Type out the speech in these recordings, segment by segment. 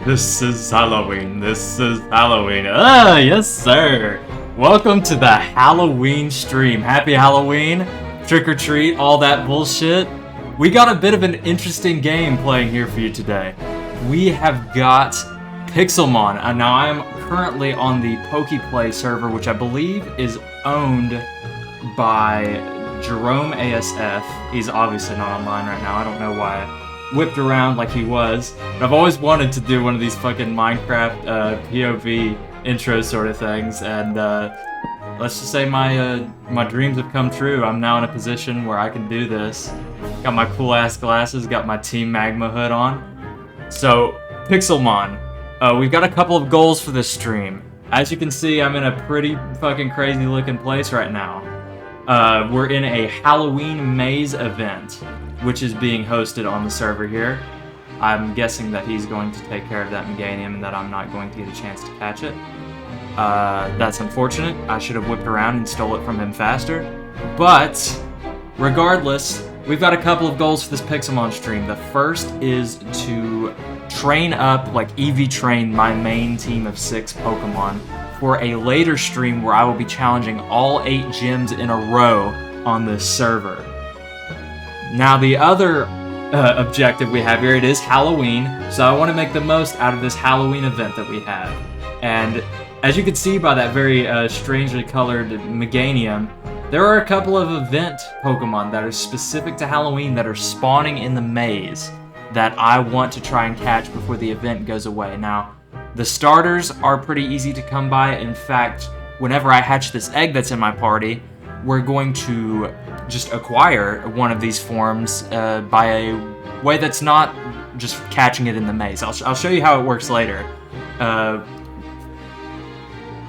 This is Halloween. This is Halloween. Ah, yes, sir. Welcome to the Halloween stream. Happy Halloween, trick or treat, all that bullshit. We got a bit of an interesting game playing here for you today. We have got Pixelmon. Now, I am currently on the Pokeplay server, which I believe is owned by Jerome ASF. He's obviously not online right now. I don't know why I whipped around like he was. But I've always wanted to do one of these fucking Minecraft POV intro sort of things, and let's just say my dreams have come true. I'm now in a position where I can do this. Got my cool ass glasses, got my Team Magma hood on. So, Pixelmon. We've got a couple of goals for this stream. As you can see, I'm in a pretty fucking crazy looking place right now. We're in a Halloween maze event, which is being hosted on the server here. I'm guessing that he's going to take care of that Meganium and that I'm not going to get a chance to catch it. That's unfortunate. I should have whipped around and stole it from him faster. But, regardless, we've got a couple of goals for this Pixelmon stream. The first is to train up, like EV train my main team of 6 Pokemon for a later stream where I will be challenging all 8 gyms in a row on this server. Now, the other objective we have here, it is Halloween, so I want to make the most out of this Halloween event that we have. And as you can see by that very strangely colored Meganium, there are a couple of event Pokemon that are specific to Halloween that are spawning in the maze that I want to try and catch before the event goes away. Now, the starters are pretty easy to come by. In fact, whenever I hatch this egg that's in my party, we're going to just acquire one of these forms by a way that's not just catching it in the maze. I'll show you how it works later.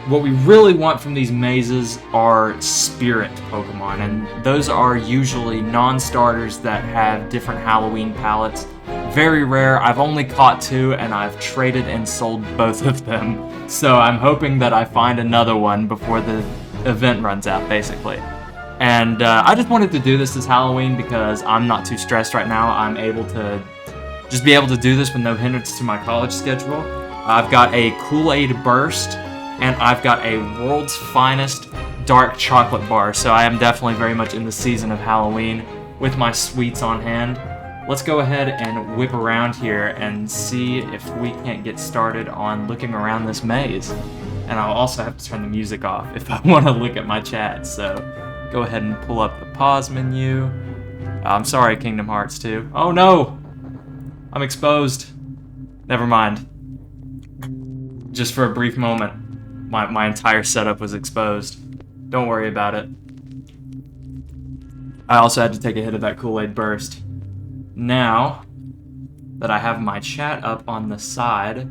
What we really want from these mazes are spirit Pokemon, and those are usually non-starters that have different Halloween palettes. Very rare. I've only caught 2, and I've traded and sold both of them. So I'm hoping that I find another one before the event runs out, basically. And I just wanted to do this as Halloween because I'm not too stressed right now. I'm able to just be able to do this with no hindrance to my college schedule. I've got a Kool-Aid Burst, and I've got a World's Finest Dark Chocolate Bar, so I am definitely very much in the season of Halloween with my sweets on hand. Let's go ahead and whip around here and see if we can't get started on looking around this maze. And I'll also have to turn the music off if I want to look at my chat, so go ahead and pull up the pause menu. I'm sorry, Kingdom Hearts 2. Oh no! I'm exposed. Never mind. Just for a brief moment, my entire setup was exposed. Don't worry about it. I also had to take a hit of that Kool-Aid Burst. Now that I have my chat up on the side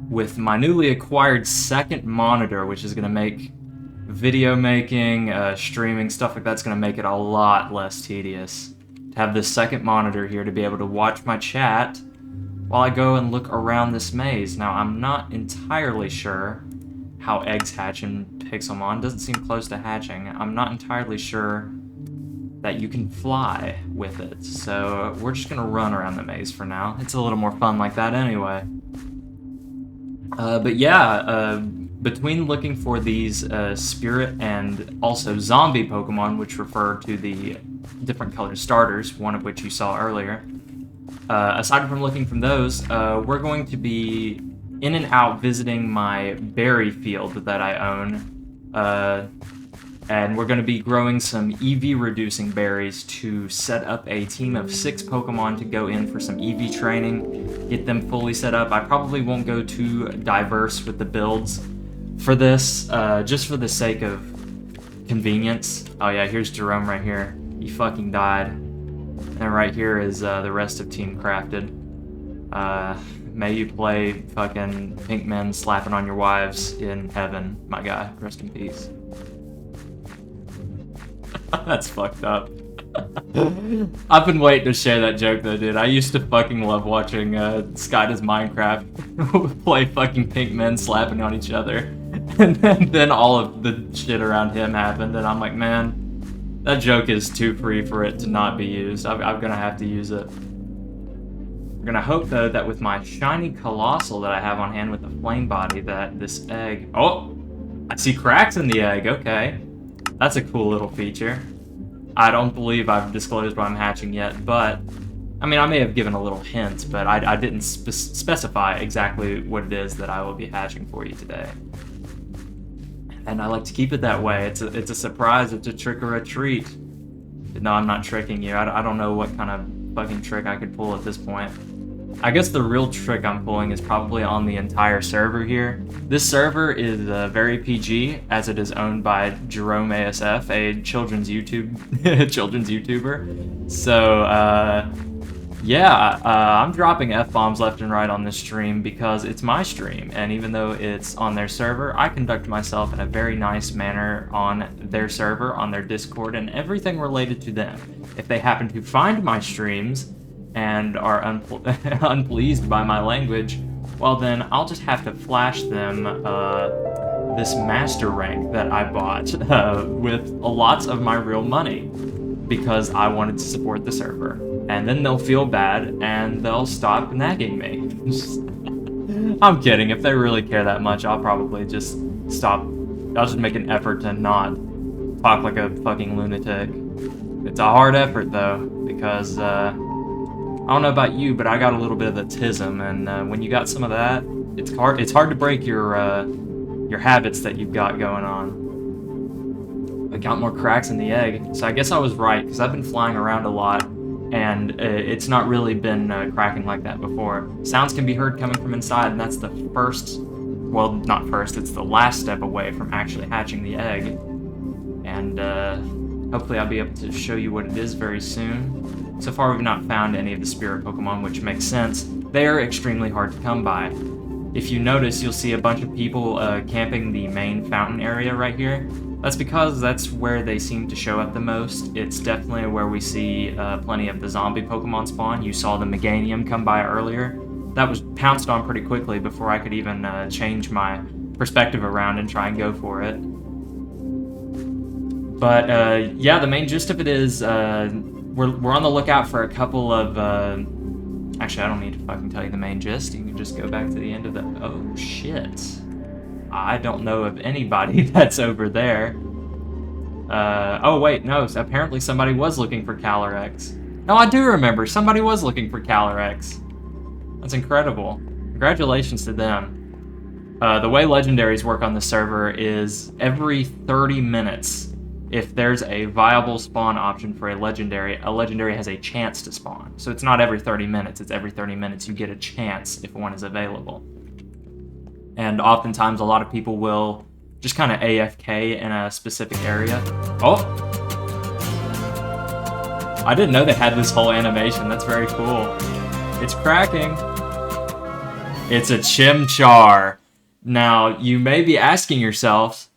with my newly acquired second monitor, which is going to make video making, streaming, stuff like that's going to make it a lot less tedious. To have this second monitor here to be able to watch my chat while I go and look around this maze. Now, I'm not entirely sure how eggs hatch in Pixelmon. Doesn't seem close to hatching. I'm not entirely sure that you can fly with it. So we're just going to run around the maze for now. It's a little more fun like that anyway. But yeah, between looking for these spirit and also zombie Pokemon, which refer to the different colored starters, one of which you saw earlier, aside from looking from those, we're going to be in and out visiting my berry field that I own, and we're going to be growing some EV reducing berries to set up a team of 6 Pokemon to go in for some EV training, get them fully set up. I probably won't go too diverse with the builds for this, just for the sake of convenience. Oh yeah, here's Jerome right here. He fucking died. And right here is the rest of Team Crafted. May you play fucking pink men slapping on your wives in heaven, my guy. Rest in peace. That's fucked up. I've been waiting to share that joke though, dude. I used to fucking love watching Sky Does Minecraft play fucking pink men slapping on each other. And then all of the shit around him happened, and I'm like, man, that joke is too free for it to not be used. I'm gonna have to use it. We're gonna hope, though, that with my shiny Colossal that I have on hand with the flame body, that this egg... Oh! I see cracks in the egg, okay. That's a cool little feature. I don't believe I've disclosed what I'm hatching yet, but... I mean, I may have given a little hint, but I didn't specify exactly what it is that I will be hatching for you today. And I like to keep it that way. It's a surprise, it's a trick or a treat. No, I'm not tricking you. I don't know what kind of fucking trick I could pull at this point. I guess the real trick I'm pulling is probably on the entire server here. This server is very PG, as it is owned by Jerome ASF, a children's YouTuber. So, yeah, I'm dropping F-bombs left and right on this stream because it's my stream, and even though it's on their server, I conduct myself in a very nice manner on their server, on their Discord, and everything related to them. If they happen to find my streams and are unpleased by my language, well then I'll just have to flash them this master rank that I bought with lots of my real money because I wanted to support the server. And then they'll feel bad and they'll stop nagging me. I'm kidding, if they really care that much, I'll probably just stop. I'll just make an effort to not talk like a fucking lunatic. It's a hard effort though, because I don't know about you, but I got a little bit of the tism, and when you got some of that, it's hard to break your habits that you've got going on. I got more cracks in the egg, so I guess I was right, because I've been flying around a lot, and it's not really been cracking like that before. Sounds can be heard coming from inside, and that's the first, well, not first, it's the last step away from actually hatching the egg. And hopefully I'll be able to show you what it is very soon. So far we've not found any of the spirit Pokemon, which makes sense. They are extremely hard to come by. If you notice, you'll see a bunch of people camping the main fountain area right here. That's because that's where they seem to show up the most. It's definitely where we see plenty of the zombie Pokemon spawn. You saw the Meganium come by earlier. That was pounced on pretty quickly before I could even change my perspective around and try and go for it. But yeah, the main gist of it is we're on the lookout for a couple of... Actually, I don't need to fucking tell you the main gist. You can just go back to the end of the... Oh, shit. I don't know of anybody that's over there. Oh, wait, no. Apparently somebody was looking for Calyrex. No, I do remember. Somebody was looking for Calyrex. That's incredible. Congratulations to them. The way legendaries work on the server is every 30 minutes... If there's a viable spawn option for a legendary has a chance to spawn. So it's not every 30 minutes, it's every 30 minutes you get a chance if one is available. And oftentimes a lot of people will just kind of AFK in a specific area. Oh! I didn't know they had this whole animation, that's very cool. It's cracking. It's a Chimchar. Now, you may be asking yourself,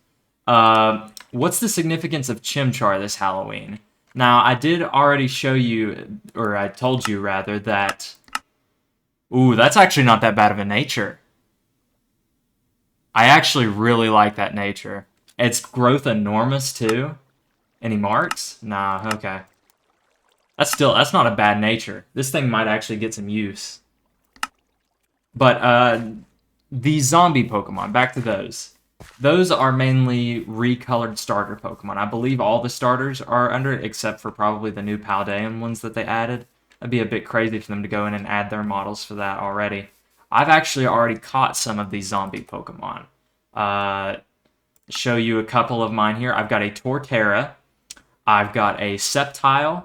what's the significance of Chimchar this Halloween? Now, I did already show you, or I told you rather, that... Ooh, that's actually not that bad of a nature. I actually really like that nature. It's growth enormous, too. Any marks? Nah, okay. That's not a bad nature. This thing might actually get some use. But, the zombie Pokemon, back to those. Those are mainly recolored starter Pokemon. I believe all the starters are under it, except for probably the new Paldean ones that they added. That'd be a bit crazy for them to go in and add their models for that already. I've actually already caught some of these zombie Pokemon. Show you a couple of mine here. I've got a Torterra, I've got a Sceptile,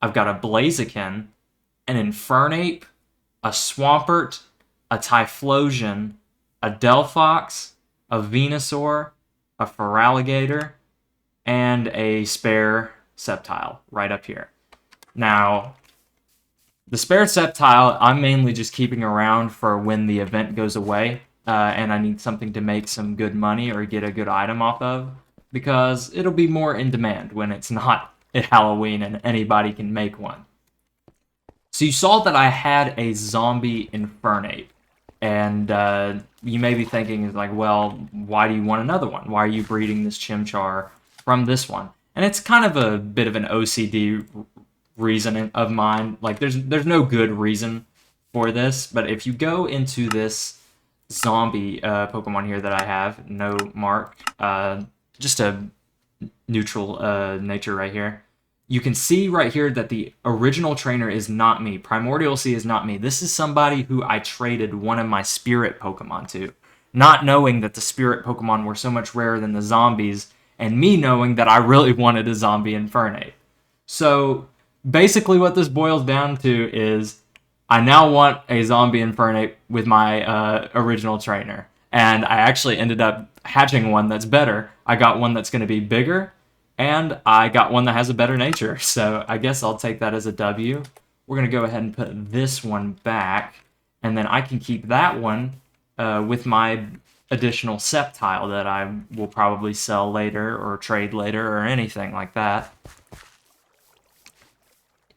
I've got a Blaziken, an Infernape, a Swampert, a Typhlosion, a Delphox, a Venusaur, a Feraligatr, and a spare Sceptile right up here. Now, the spare Sceptile, I'm mainly just keeping around for when the event goes away, and I need something to make some good money or get a good item off of, because it'll be more in demand when it's not at Halloween and anybody can make one. So you saw that I had a zombie Infernape. And you may be thinking, like, well, why do you want another one? Why are you breeding this Chimchar from this one? And it's kind of a bit of an OCD reason of mine. Like, there's no good reason for this, but if you go into this zombie Pokemon here that I have, no mark, just a neutral nature right here, you can see right here that the original trainer is not me. Primordial Sea is not me. This is somebody who I traded one of my spirit Pokemon to, not knowing that the spirit Pokemon were so much rarer than the zombies, and me knowing that I really wanted a zombie Infernape. So basically what this boils down to is I now want a zombie Infernape with my original trainer. And I actually ended up hatching one that's better. I got one that's going to be bigger, and I got one that has a better nature. So I guess I'll take that as a W. We're going to go ahead and put this one back, and then I can keep that one with my additional Sceptile that I will probably sell later or trade later or anything like that.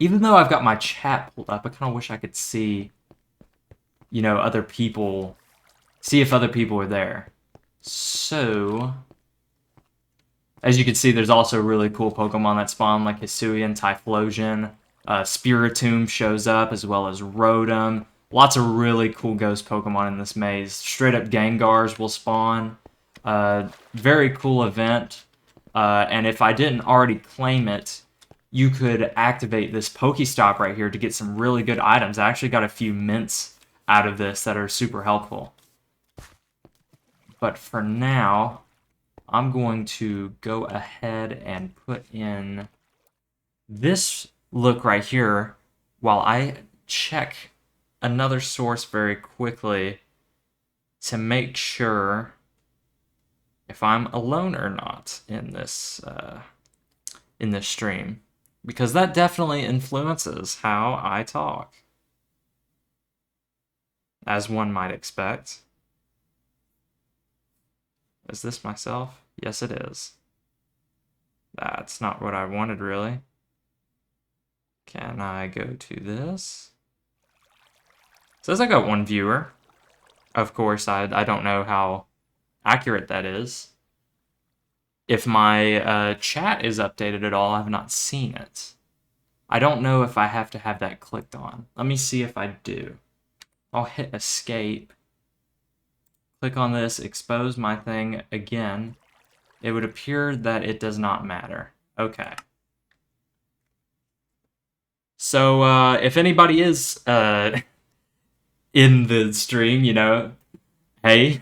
Even though I've got my chat pulled up, I kind of wish I could see, you know, other people, see if other people are there. So, as you can see, there's also really cool Pokemon that spawn, like Hisuian, Typhlosion, Spiritomb shows up, as well as Rotom. Lots of really cool ghost Pokemon in this maze. Straight up Gengars will spawn. Very cool event. And if I didn't already claim it, you could activate this Pokestop right here to get some really good items. I actually got a few mints out of this that are super helpful. But for now, I'm going to go ahead and put in this look right here while I check another source very quickly to make sure if I'm alone or not in this stream, because that definitely influences how I talk, as one might expect. Is this myself? Yes, it is. That's not what I wanted, really. Can I go to this? It says I got one viewer. Of course, I don't know how accurate that is. If my chat is updated at all, I have not seen it. I don't know if I have to have that clicked on. Let me see if I do. I'll hit escape. Click on this, expose my thing again. It would appear that it does not matter. Okay. So, if anybody is in the stream, you know, hey,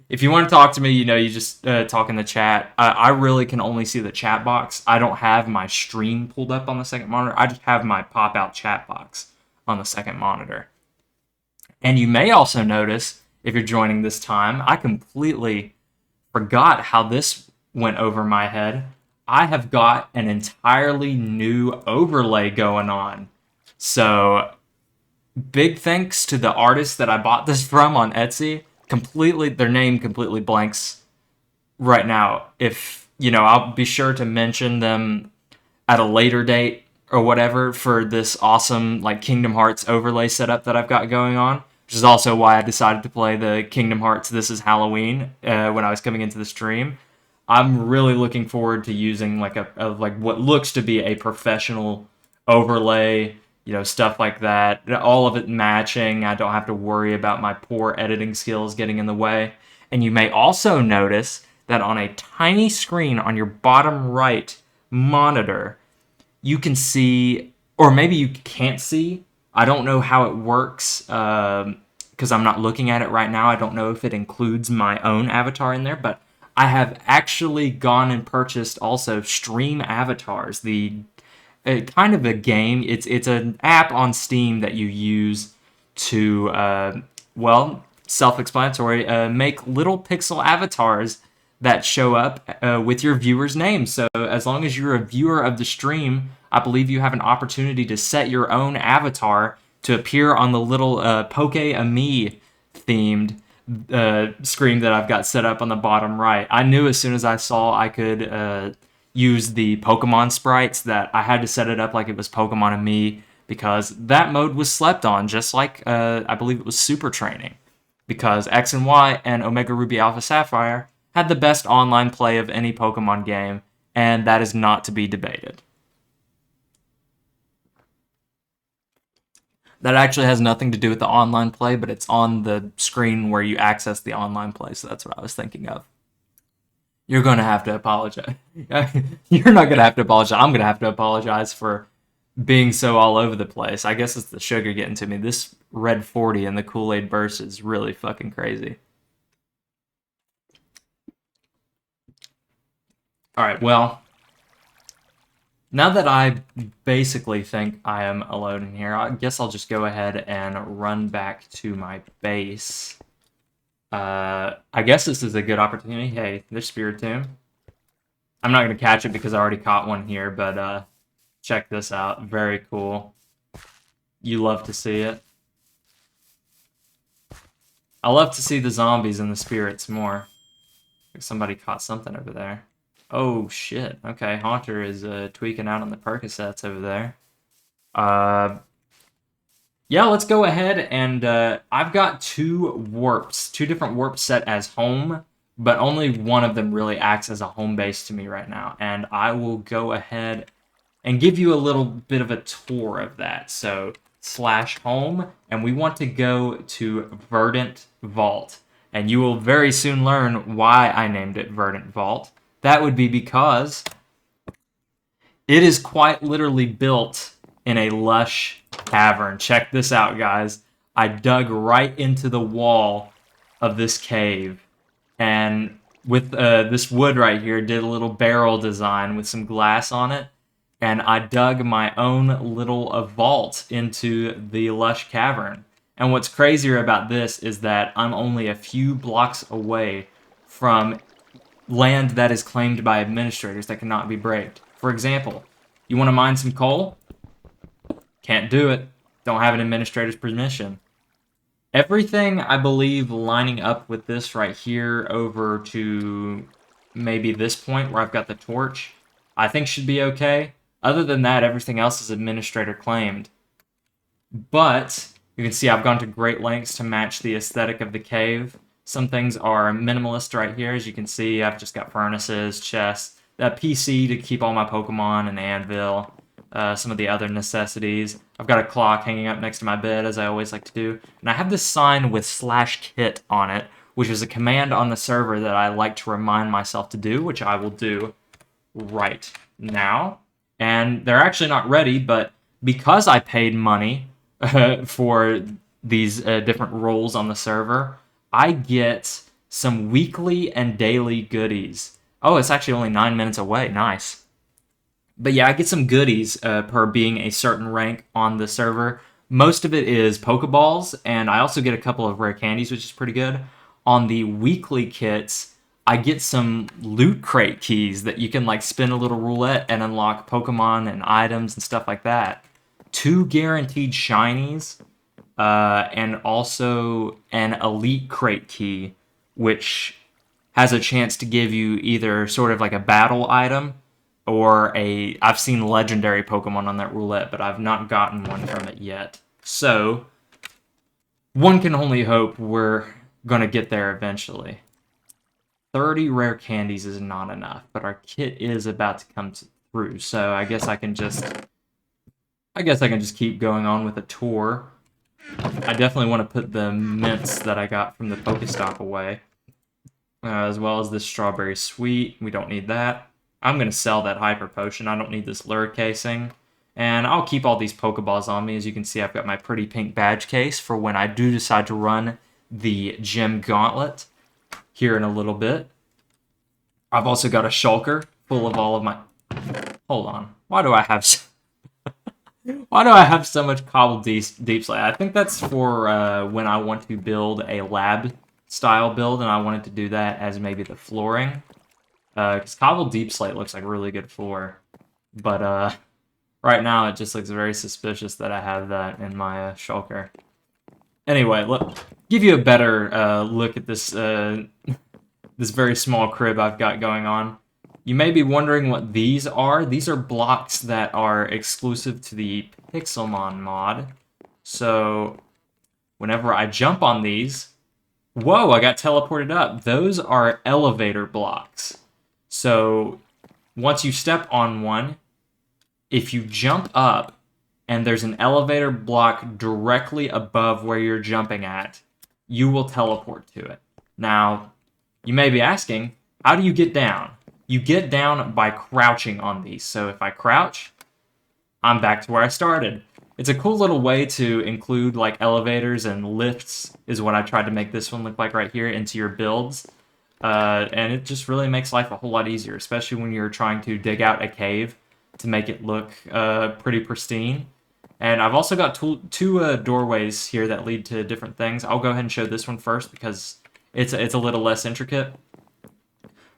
if you want to talk to me, you know, you just talk in the chat. I really can only see the chat box. I don't have my stream pulled up on the second monitor. I just have my pop-out chat box on the second monitor. And you may also notice, if you're joining this time, I completely forgot how this went over my head. I have got an entirely new overlay going on. So, big thanks to the artist that I bought this from on Etsy. Their name completely blanks right now. If, you know, I'll be sure to mention them at a later date or whatever for this awesome, like, Kingdom Hearts overlay setup that I've got going on. Which is also why I decided to play the Kingdom Hearts This Is Halloween when I was coming into the stream. I'm really looking forward to using like like what looks to be a professional overlay, you know, stuff like that. All of it matching. I don't have to worry about my poor editing skills getting in the way. And you may also notice that on a tiny screen on your bottom right monitor, you can see, or maybe you can't see, I don't know how it works because I'm not looking at it right now. I don't know if it includes my own avatar in there, but I have actually gone and purchased also Stream Avatars, kind of a game. It's an app on Steam that you use to, well, self-explanatory, make little pixel avatars that show up with your viewer's name. So as long as you're a viewer of the stream, I believe you have an opportunity to set your own avatar to appear on the little Poke-Ami themed screen that I've got set up on the bottom right. I knew as soon as I saw I could use the Pokemon sprites that I had to set it up like it was Pokemon-Ami, because that mode was slept on, just like I believe it was Super Training, because X and Y and Omega Ruby Alpha Sapphire had the best online play of any Pokemon game, and that is not to be debated. That actually has nothing to do with the online play, but it's on the screen where you access the online play, so that's what I was thinking of. You're going to have to apologize. You're not going to have to apologize. I'm going to have to apologize for being so all over the place. I guess it's the sugar getting to me. This red 40 and the Kool-Aid burst is really fucking crazy. Alright, well, now that I basically think I am alone in here, I guess I'll just go ahead and run back to my base. I guess this is a good opportunity. Hey, there's Spiritomb. I'm not going to catch it because I already caught one here, but check this out. Very cool. You love to see it. I love to see the zombies and the spirits more. Somebody caught something over there. Oh, shit. Okay, Haunter is tweaking out on the Percocets over there. Yeah, let's go ahead and I've got two different warps set as home, but only one of them really acts as a home base to me right now. And I will go ahead and give you a little bit of a tour of that. So /home, and we want to go to Verdant Vault. And you will very soon learn why I named it Verdant Vault. That would be because it is quite literally built in a lush cavern. Check this out, guys. I dug right into the wall of this cave, and with this wood right here, did a little barrel design with some glass on it, and I dug my own little vault into the lush cavern. And what's crazier about this is that I'm only a few blocks away from land that is claimed by administrators that cannot be braved. For example, you want to mine some coal? Can't do it. Don't have an administrator's permission. Everything, I believe, lining up with this right here over to maybe this point where I've got the torch, I think should be okay. Other than that, everything else is administrator claimed. But you can see I've gone to great lengths to match the aesthetic of the cave. Some things are minimalist right here. As you can see, I've just got furnaces, chests, a PC to keep all my Pokemon, an anvil, some of the other necessities. I've got a clock hanging up next to my bed, as I always like to do. And I have this sign with /kit on it, which is a command on the server that I like to remind myself to do, which I will do right now. And they're actually not ready, but because I paid money for these different roles on the server, I get some weekly and daily goodies. Oh, it's actually only 9 minutes away. Nice. But yeah, I get some goodies per being a certain rank on the server. Most of it is Pokeballs, and I also get a couple of rare candies, which is pretty good. On the weekly kits, I get some loot crate keys that you can like spin a little roulette and unlock Pokemon and items and stuff like that. 2 guaranteed shinies. And also an elite crate key, which has a chance to give you either sort of like a battle item or I've seen legendary Pokemon on that roulette, but I've not gotten one from it yet. So, one can only hope we're gonna get there eventually. 30 rare candies is not enough, but our kit is about to come through, so I guess I can just keep going on with a tour. I definitely want to put the mints that I got from the Pokestop away, as well as this strawberry sweet. We don't need that. I'm going to sell that hyper potion. I don't need this lure casing. And I'll keep all these Pokeballs on me. As you can see, I've got my pretty pink badge case for when I do decide to run the Gym Gauntlet here in a little bit. I've also got a shulker full of all of my... Hold on. Why do I have so much cobbled deep slate? I think that's for when I want to build a lab style build, and I wanted to do that as maybe the flooring. Because cobbled deep slate looks like a really good floor. But right now it just looks very suspicious that I have that in my shulker. Anyway, look, give you a better look at this this very small crib I've got going on. You may be wondering what these are. These are blocks that are exclusive to the Pixelmon mod. So, whenever I jump on these... Whoa, I got teleported up. Those are elevator blocks. So, once you step on one, if you jump up and there's an elevator block directly above where you're jumping at, you will teleport to it. Now, you may be asking, how do you get down? You get down by crouching on these. So if I crouch, I'm back to where I started. It's a cool little way to include like elevators and lifts, is what I tried to make this one look like right here, into your builds. And it just really makes life a whole lot easier, especially when you're trying to dig out a cave to make it look pretty pristine. And I've also got two doorways here that lead to different things. I'll go ahead and show this one first because it's a little less intricate.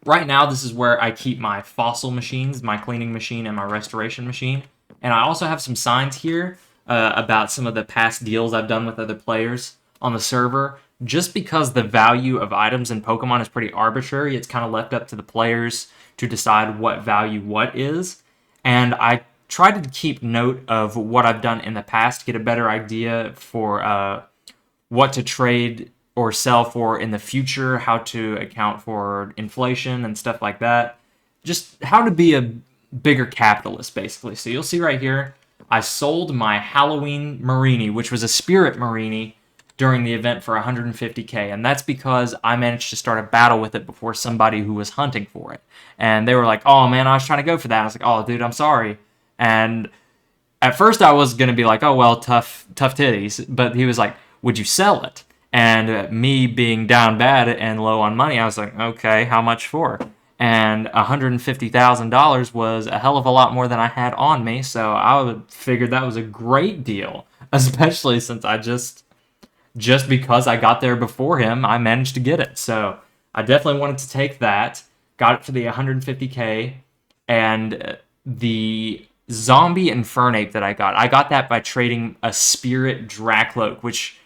Right now, this is where I keep my fossil machines, my cleaning machine, and my restoration machine. And I also have some signs here about some of the past deals I've done with other players on the server. Just because the value of items in Pokemon is pretty arbitrary, it's kind of left up to the players to decide what value what is. And I try to keep note of what I've done in the past to get a better idea for what to trade or sell for in the future, how to account for inflation and stuff like that. Just how to be a bigger capitalist, basically. So you'll see right here, I sold my Halloween Marini, which was a Spirit Marini, during the event for 150k, and that's because I managed to start a battle with it before somebody who was hunting for it. And they were like, oh man, I was trying to go for that. I was like, oh dude, I'm sorry. And at first I was going to be like, oh well, tough titties. But he was like, would you sell it? And me being down bad and low on money, I was like, okay, how much for? And $150,000 was a hell of a lot more than I had on me, so I figured that was a great deal, especially since I just because I got there before him, I managed to get it. So I definitely wanted to take that. Got it for the 150k. And the zombie Infernape that I got that by trading a Spirit Dracloak, which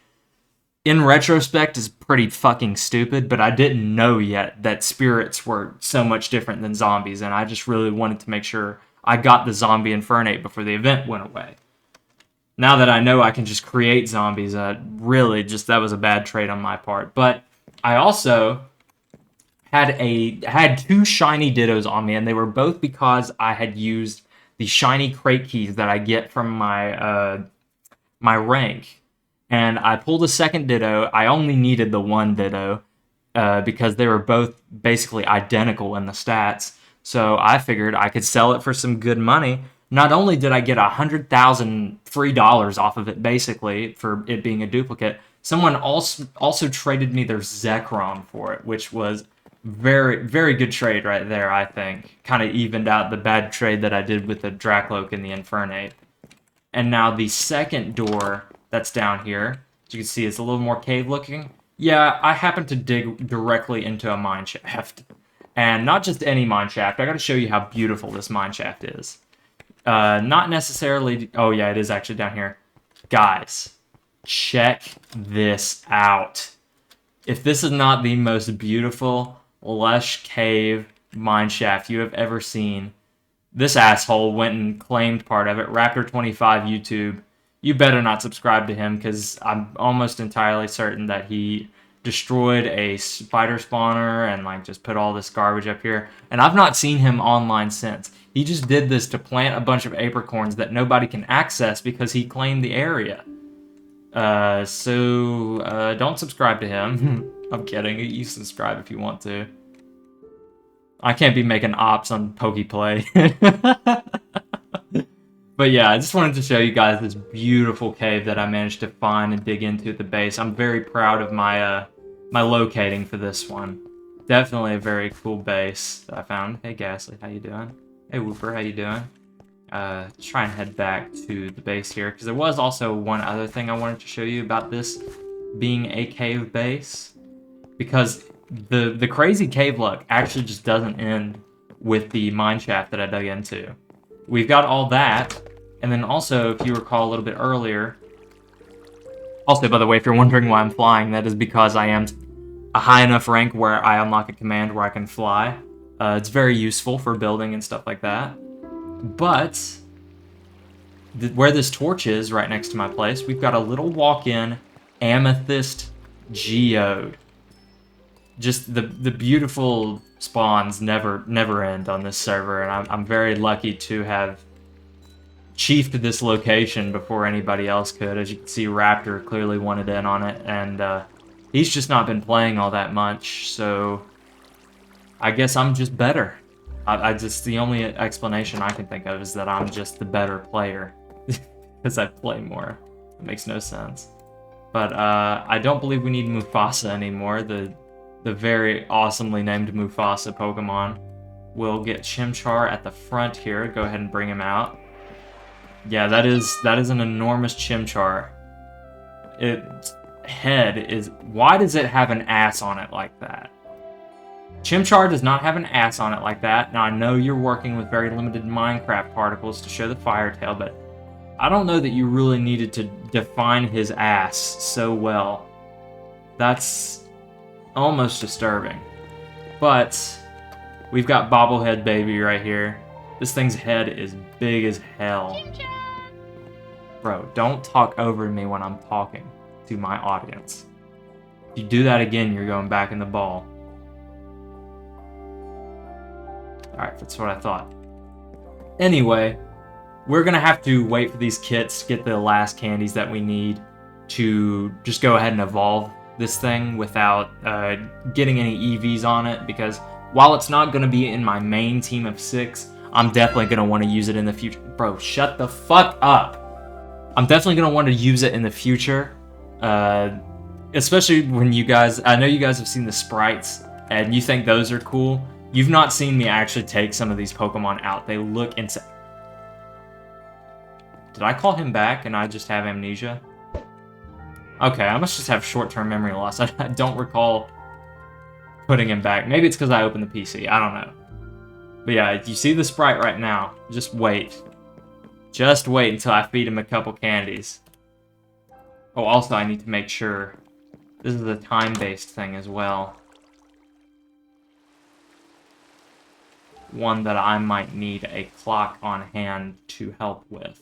in retrospect is pretty fucking stupid, but I didn't know yet that spirits were so much different than zombies, and I just really wanted to make sure I got the zombie Infernape before the event went away. Now that I know I can just create zombies, that was a bad trade on my part. But I also had two shiny Dittos on me, and they were both because I had used the shiny crate keys that I get from my my rank. And I pulled a second Ditto. I only needed the one Ditto because they were both basically identical in the stats. So I figured I could sell it for some good money. Not only did I get $100,000 free off of it, basically, for it being a duplicate, someone also traded me their Zekrom for it, which was very, very good trade right there, I think. Kind of evened out the bad trade that I did with the Dracloak and the Infernape. And now the second door that's down here, as you can see, it's a little more cave-looking. Yeah, I happened to dig directly into a mine shaft. And not just any mine shaft. I gotta show you how beautiful this mine shaft is. Not necessarily... Oh, yeah, it is actually down here. Guys, check this out. If this is not the most beautiful, lush cave mineshaft you have ever seen, this asshole went and claimed part of it. Raptor25 YouTube. You better not subscribe to him, because I'm almost entirely certain that he destroyed a spider spawner and like just put all this garbage up here. And I've not seen him online since. He just did this to plant a bunch of apricorns that nobody can access because he claimed the area. So don't subscribe to him. I'm kidding. You subscribe if you want to. I can't be making ops on Pokeplay. But yeah, I just wanted to show you guys this beautiful cave that I managed to find and dig into at the base. I'm very proud of my my locating for this one. Definitely a very cool base that I found. Hey Ghastly, how you doing? Hey Whooper, how you doing? Let's try and head back to the base here, because there was also one other thing I wanted to show you about this being a cave base. Because the crazy cave luck actually just doesn't end with the mineshaft that I dug into. We've got all that, and then also, if you recall a little bit earlier... Also, by the way, if you're wondering why I'm flying, that is because I am a high enough rank where I unlock a command where I can fly. It's very useful for building and stuff like that. But, where this torch is, right next to my place, we've got a little walk-in amethyst geode. Just the beautiful spawns never end on this server, and I'm very lucky to have chiefed this location before anybody else could. As you can see, Raptor clearly wanted in on it, and he's just not been playing all that much, so I guess I'm just better. I just, the only explanation I can think of is that I'm just the better player because I play more. It makes no sense. But I don't believe we need Mufasa anymore. The very awesomely named Mufasa Pokemon. We'll get Chimchar at the front here. Go ahead and bring him out. Yeah, that is an enormous Chimchar. Its head is... Why does it have an ass on it like that? Chimchar does not have an ass on it like that. Now, I know you're working with very limited Minecraft particles to show the fire tail, but I don't know that you really needed to define his ass so well. That's almost disturbing. But we've got Bobblehead Baby right here. This thing's head is big as hell. Bro, don't talk over me when I'm talking to my audience. If you do that again, you're going back in the ball. Alright, that's what I thought. Anyway, we're going to have to wait for these kits to get the last candies that we need to just go ahead and evolve this thing without getting any EVs on it, because while it's not going to be in my main team of 6, I'm definitely going to want to use it in the future. Bro, shut the fuck up! I'm definitely going to want to use it in the future, especially when you guys... I know you guys have seen the sprites, and you think those are cool. You've not seen me actually take some of these Pokemon out. They look insane. Did I call him back and I just have amnesia? Okay, I must just have short-term memory loss. I don't recall putting him back. Maybe it's because I opened the PC. I don't know. But yeah, you see the sprite right now. Just wait. Just wait until I feed him a couple candies. Oh, also I need to make sure this is a time-based thing as well. One that I might need a clock on hand to help with.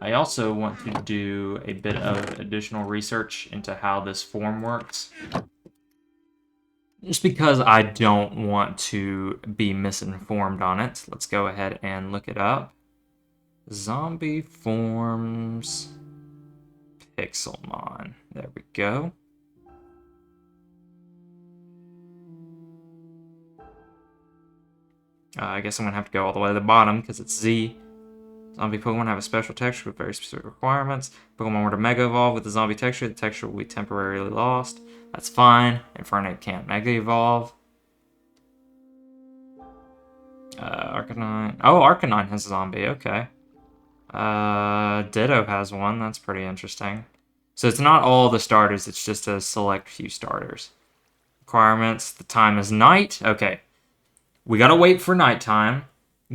I also want to do a bit of additional research into how this form works. Just because I don't want to be misinformed on it. Let's go ahead and look it up. Zombie forms Pixelmon. There we go. I guess I'm going to have to go all the way to the bottom because it's Z. Zombie Pokemon have a special texture with very specific requirements. Pokemon were to Mega Evolve with the zombie texture, the texture will be temporarily lost. That's fine. Infernape can't Mega Evolve. Arcanine. Oh, Arcanine has a zombie. Okay. Ditto has one. That's pretty interesting. So it's not all the starters. It's just a select few starters. Requirements. The time is night. Okay. We gotta wait for nighttime.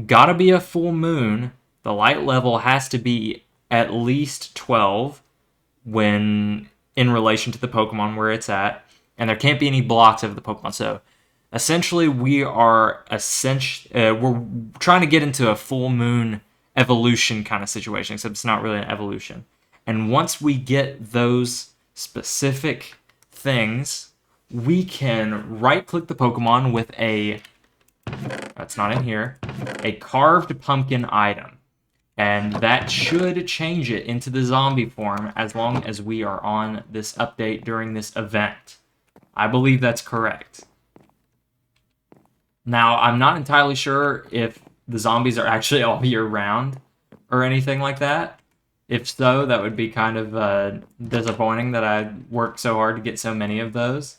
Gotta be a full moon. The light level has to be at least 12 when in relation to the Pokemon where it's at. And there can't be any blocks of the Pokemon. So essentially we are we're trying to get into a full moon evolution kind of situation, except it's not really an evolution. And once we get those specific things, we can right-click the Pokemon with a... That's not in here. A carved pumpkin item. And that should change it into the zombie form as long as we are on this update during this event. I believe that's correct. Now, I'm not entirely sure if the zombies are actually all year round or anything like that. If so, that would be kind of disappointing that I worked so hard to get so many of those.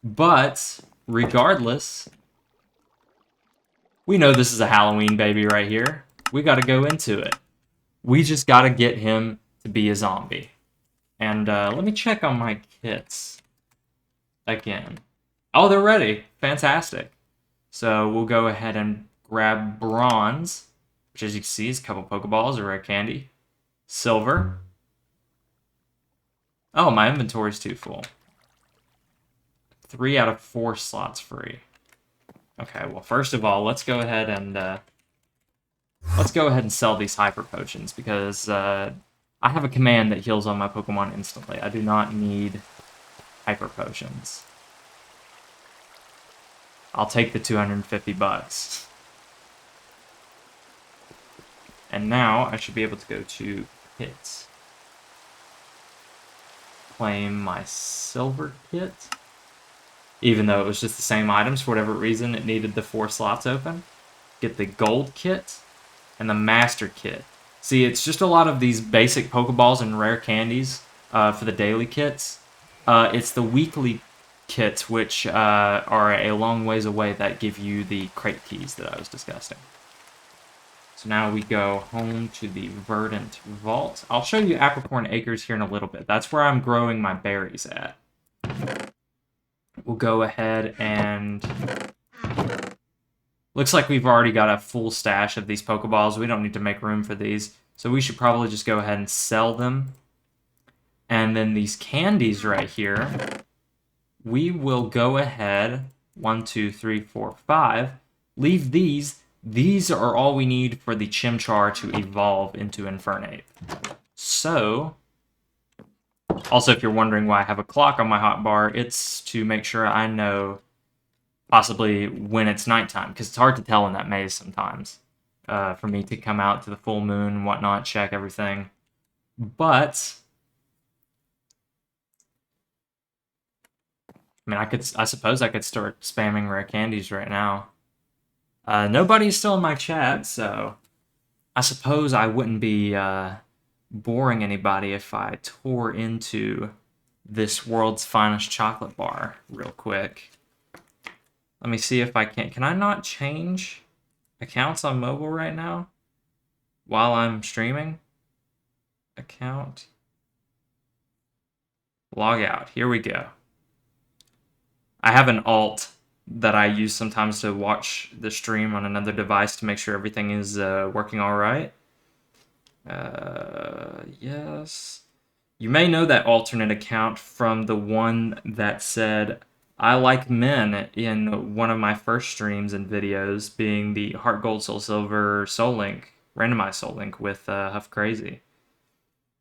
But, regardless, we know this is a Halloween baby right here. We gotta go into it. We just gotta get him to be a zombie. And let me check on my kits again. Oh, they're ready. Fantastic. So we'll go ahead and grab bronze, which as you can see is a couple Pokeballs, a rare candy. Silver. Oh, my inventory's too full. 3 out of 4 slots free. Okay, well, first of all, let's go ahead and sell these hyper potions because I have a command that heals on my Pokemon instantly. I do not need hyper potions. I'll take the 250 bucks. And now I should be able to go to kits. Claim my silver kit. Even though it was just the same items, for whatever reason, it needed the 4 slots open. Get the gold kit and the master kit. See, it's just a lot of these basic Pokeballs and rare candies for the daily kits. It's the weekly kits, which are a long ways away, that give you the crate keys that I was discussing. So now we go home to the Verdant Vault. I'll show you Apricorn Acres here in a little bit. That's where I'm growing my berries at. We'll go ahead and... Looks like we've already got a full stash of these Pokeballs. We don't need to make room for these. So we should probably just go ahead and sell them. And then these candies right here, we will go ahead, 1, 2, 3, 4, 5, leave these. These are all we need for the Chimchar to evolve into Infernape. So, also if you're wondering why I have a clock on my hotbar, it's to make sure I know possibly when it's nighttime, because it's hard to tell in that maze sometimes. For me to come out to the full moon and whatnot, check everything. But I mean, I suppose I could start spamming rare candies right now. Nobody's still in my chat, so I suppose I wouldn't be boring anybody if I tore into this world's finest chocolate bar real quick. Let me see if I can. Can I not change accounts on mobile right now while I'm streaming? Account. Log out. Here we go. I have an alt that I use sometimes to watch the stream on another device to make sure everything is working all right. Yes. You may know that alternate account from the one that said, I like men, in one of my first streams and videos, being the Heart Gold Soul Silver Soul Link, randomized Soul Link with Huff Crazy.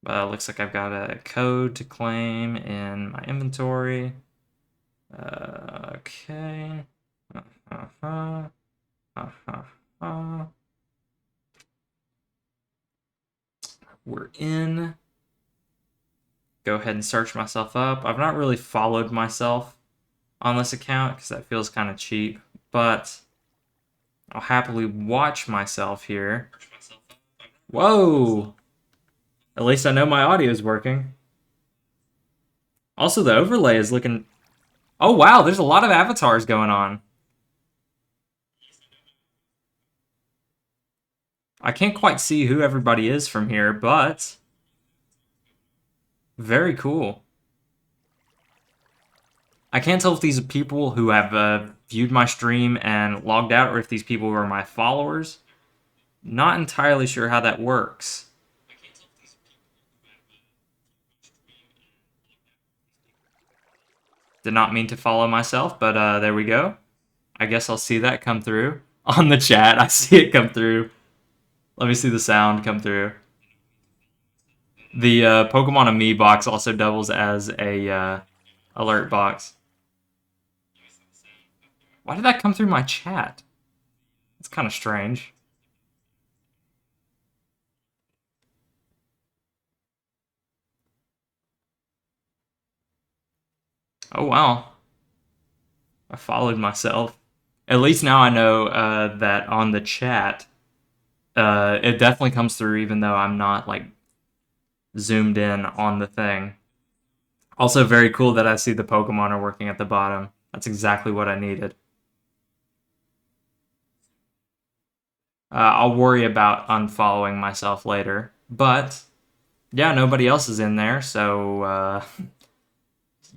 Looks like I've got a code to claim in my inventory. Okay. We're in. Go ahead and search myself up. I've not really followed myself on this account because that feels kind of cheap, but I'll happily watch myself here. Whoa! At least I know my audio is working. Also, the overlay is looking... Oh, wow, there's a lot of avatars going on. I can't quite see who everybody is from here, but... Very cool. I can't tell if these are people who have viewed my stream and logged out, or if these people are my followers. Not entirely sure how that works. Did not mean to follow myself, but there we go. I guess I'll see that come through on the chat. I see it come through. Let me see the sound come through. The Pokemon Me box also doubles as a alert box. Why did that come through my chat? It's kind of strange. Oh, wow. I followed myself. At least now I know that on the chat, it definitely comes through even though I'm not, like, zoomed in on the thing. Also very cool that I see the Pokemon are working at the bottom. That's exactly what I needed. I'll worry about unfollowing myself later. But, yeah, nobody else is in there, so...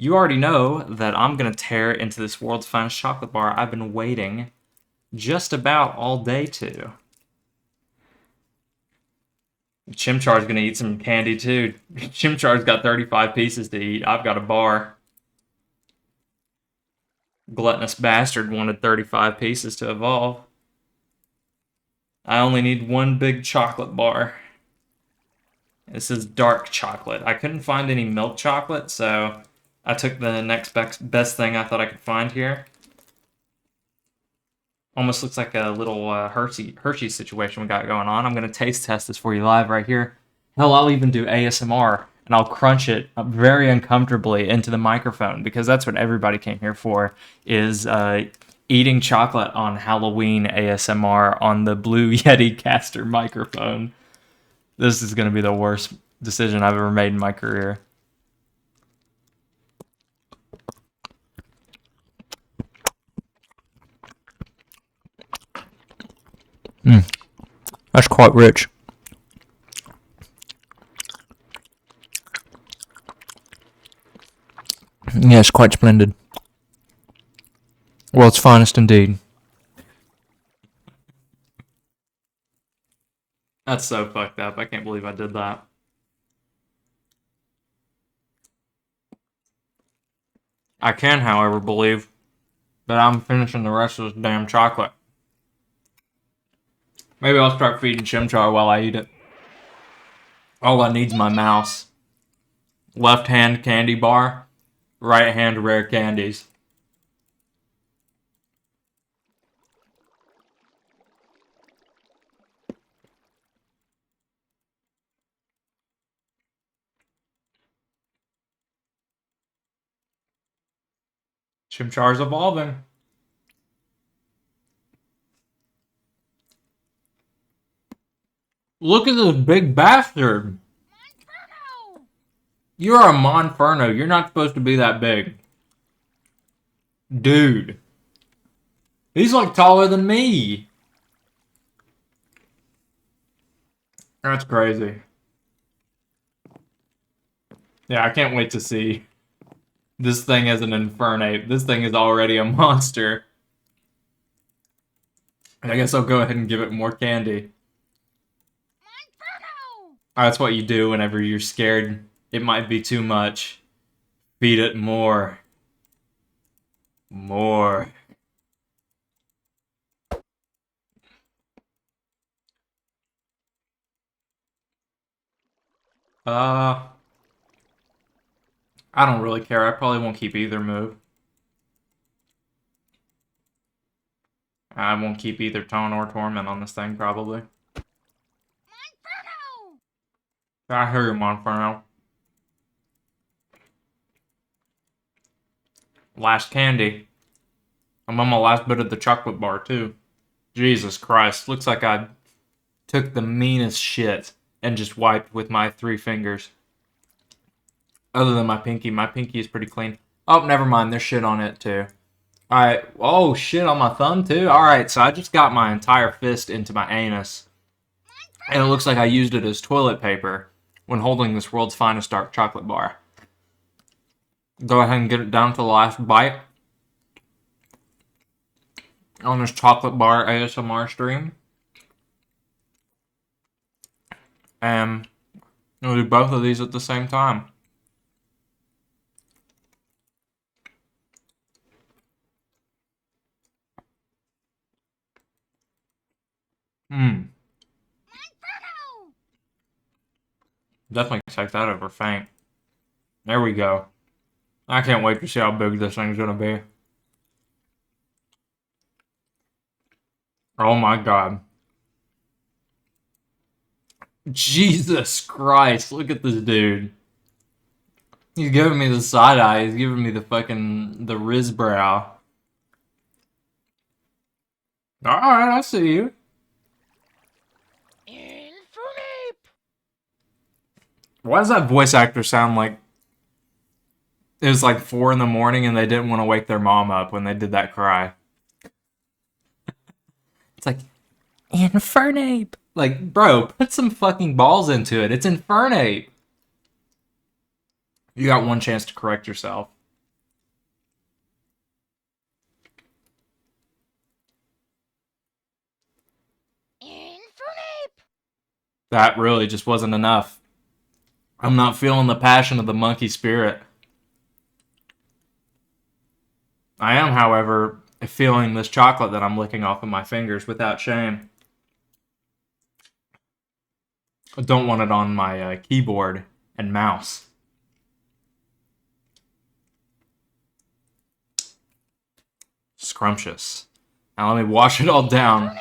You already know that I'm going to tear into this world's finest chocolate bar I've been waiting just about all day to. Chimchar's going to eat some candy too. Chimchar's got 35 pieces to eat. I've got a bar. Gluttonous bastard wanted 35 pieces to evolve. I only need one big chocolate bar. This is dark chocolate. I couldn't find any milk chocolate, so... I took the next best thing I thought I could find here. Almost looks like a little Hershey situation we got going on. I'm going to taste test this for you live right here. Hell, I'll even do ASMR, and I'll crunch it very uncomfortably into the microphone, because that's what everybody came here for, is eating chocolate on Halloween ASMR on the Blue Yeti caster microphone. This is going to be the worst decision I've ever made in my career. That's quite rich. Yes, quite splendid. World's finest indeed. That's so fucked up. I can't believe I did that. I can, however, believe that I'm finishing the rest of this damn chocolate. Maybe I'll start feeding Chimchar while I eat it. All I need's my mouse. Left hand candy bar, right hand rare candies. Chimchar's evolving. Look at this big bastard. Monferno! You're a Monferno. You're not supposed to be that big. Dude. He's like taller than me. That's crazy. Yeah, I can't wait to see this thing as an Infernape. This thing is already a monster. I guess I'll go ahead and give it more candy. Monferno! That's what you do whenever you're scared it might be too much. Feed it more. More. I don't really care. I probably won't keep either move. I won't keep either Tone or Torment on this thing, probably. Monferno! I hear you, Monferno. Last candy. I'm on my last bit of the chocolate bar, too. Jesus Christ. Looks like I took the meanest shit and just wiped with my 3 fingers. Other than my pinky. My pinky is pretty clean. Oh, never mind. There's shit on it, too. Alright. Oh, shit on my thumb, too? Alright, so I just got my entire fist into my anus. And it looks like I used it as toilet paper when holding this world's finest dark chocolate bar. Go ahead and get it down to the last bite on this chocolate bar ASMR stream. And we'll do both of these at the same time. Definitely take that over Faint. There we go. I can't wait to see how big this thing's gonna be. Oh my god. Jesus Christ, look at this dude. He's giving me the side eye, he's giving me the fucking, the Riz brow. Alright, I see you. Why does that voice actor sound like it was like 4 in the morning and they didn't want to wake their mom up when they did that cry? It's like, Infernape! Like, bro, put some fucking balls into it. It's Infernape! You got one chance to correct yourself. Infernape! That really just wasn't enough. I'm not feeling the passion of the monkey spirit. I am, however, feeling this chocolate that I'm licking off of my fingers without shame. I don't want it on my keyboard and mouse. Scrumptious. Now let me wash it all down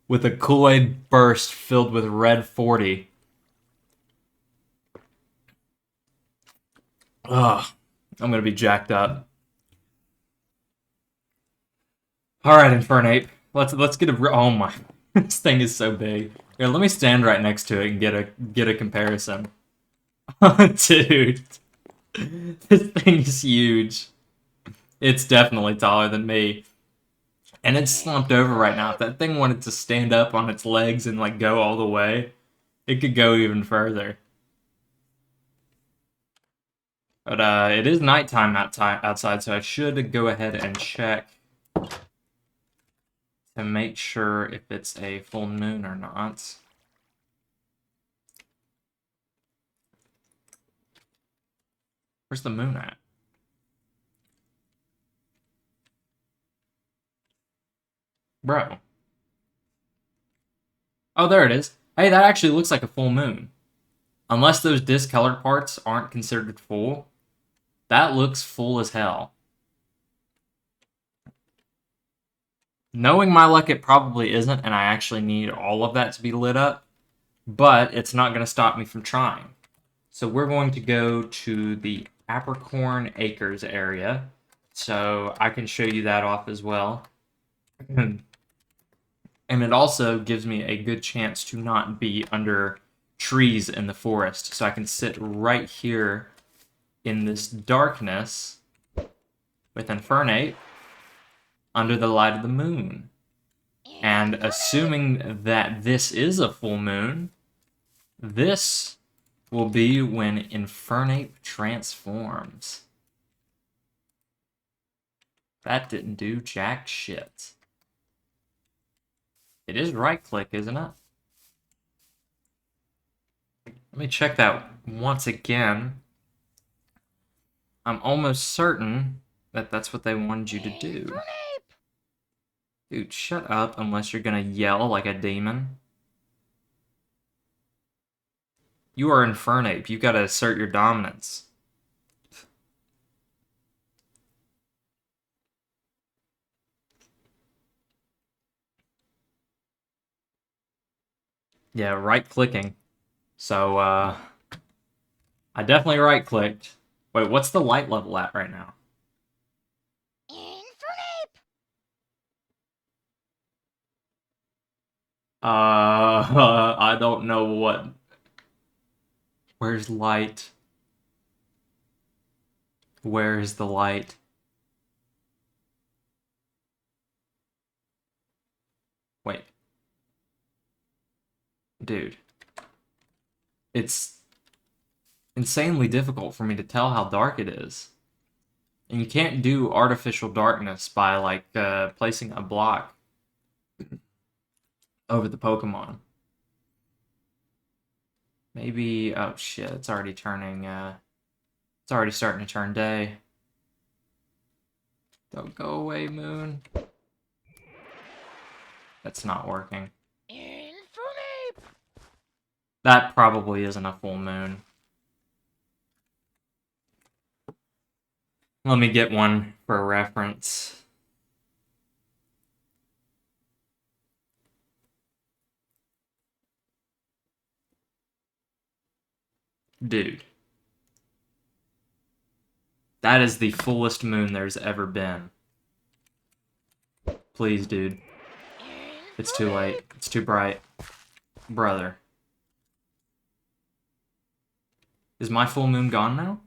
with a Kool-Aid burst filled with red 40. Ugh, I'm gonna be jacked up. All right, Infernape. Let's get a. Oh my, this thing is so big. Here, let me stand right next to it and get a comparison. Dude, this thing is huge. It's definitely taller than me. And it's slumped over right now. If that thing wanted to stand up on its legs and like go all the way, it could go even further. But it is nighttime outside, so I should go ahead and check to make sure if it's a full moon or not. Where's the moon at? Bro. Oh, there it is. Hey, that actually looks like a full moon. Unless those discolored parts aren't considered full, that looks full as hell. Knowing my luck, it probably isn't, and I actually need all of that to be lit up, but it's not going to stop me from trying. So we're going to go to the Apricorn Acres area, so I can show you that off as well. And it also gives me a good chance to not be under trees in the forest, so I can sit right here in this darkness with Infernape under the light of the moon. And assuming that this is a full moon, this will be when Infernape transforms. That didn't do jack shit. It is right-click, isn't it? Let me check that once again. I'm almost certain that that's what they wanted you to do. Dude, shut up unless you're gonna yell like a demon. You are Infernape. You gotta assert your dominance. Yeah, right-clicking. So, I definitely right-clicked. Wait, what's the light level at right now? I don't know what. Where's light? Where's the light? Wait. Dude. It's insanely difficult for me to tell how dark it is. And you can't do artificial darkness by, like, placing a block over the Pokemon. Maybe... Oh, shit. It's already turning, It's already starting to turn day. Don't go away, moon. That's not working. That probably isn't a full moon. Let me get one for a reference. Dude. That is the fullest moon there's ever been. Please, dude. It's too late. It's too bright. Brother. Is my full moon gone now?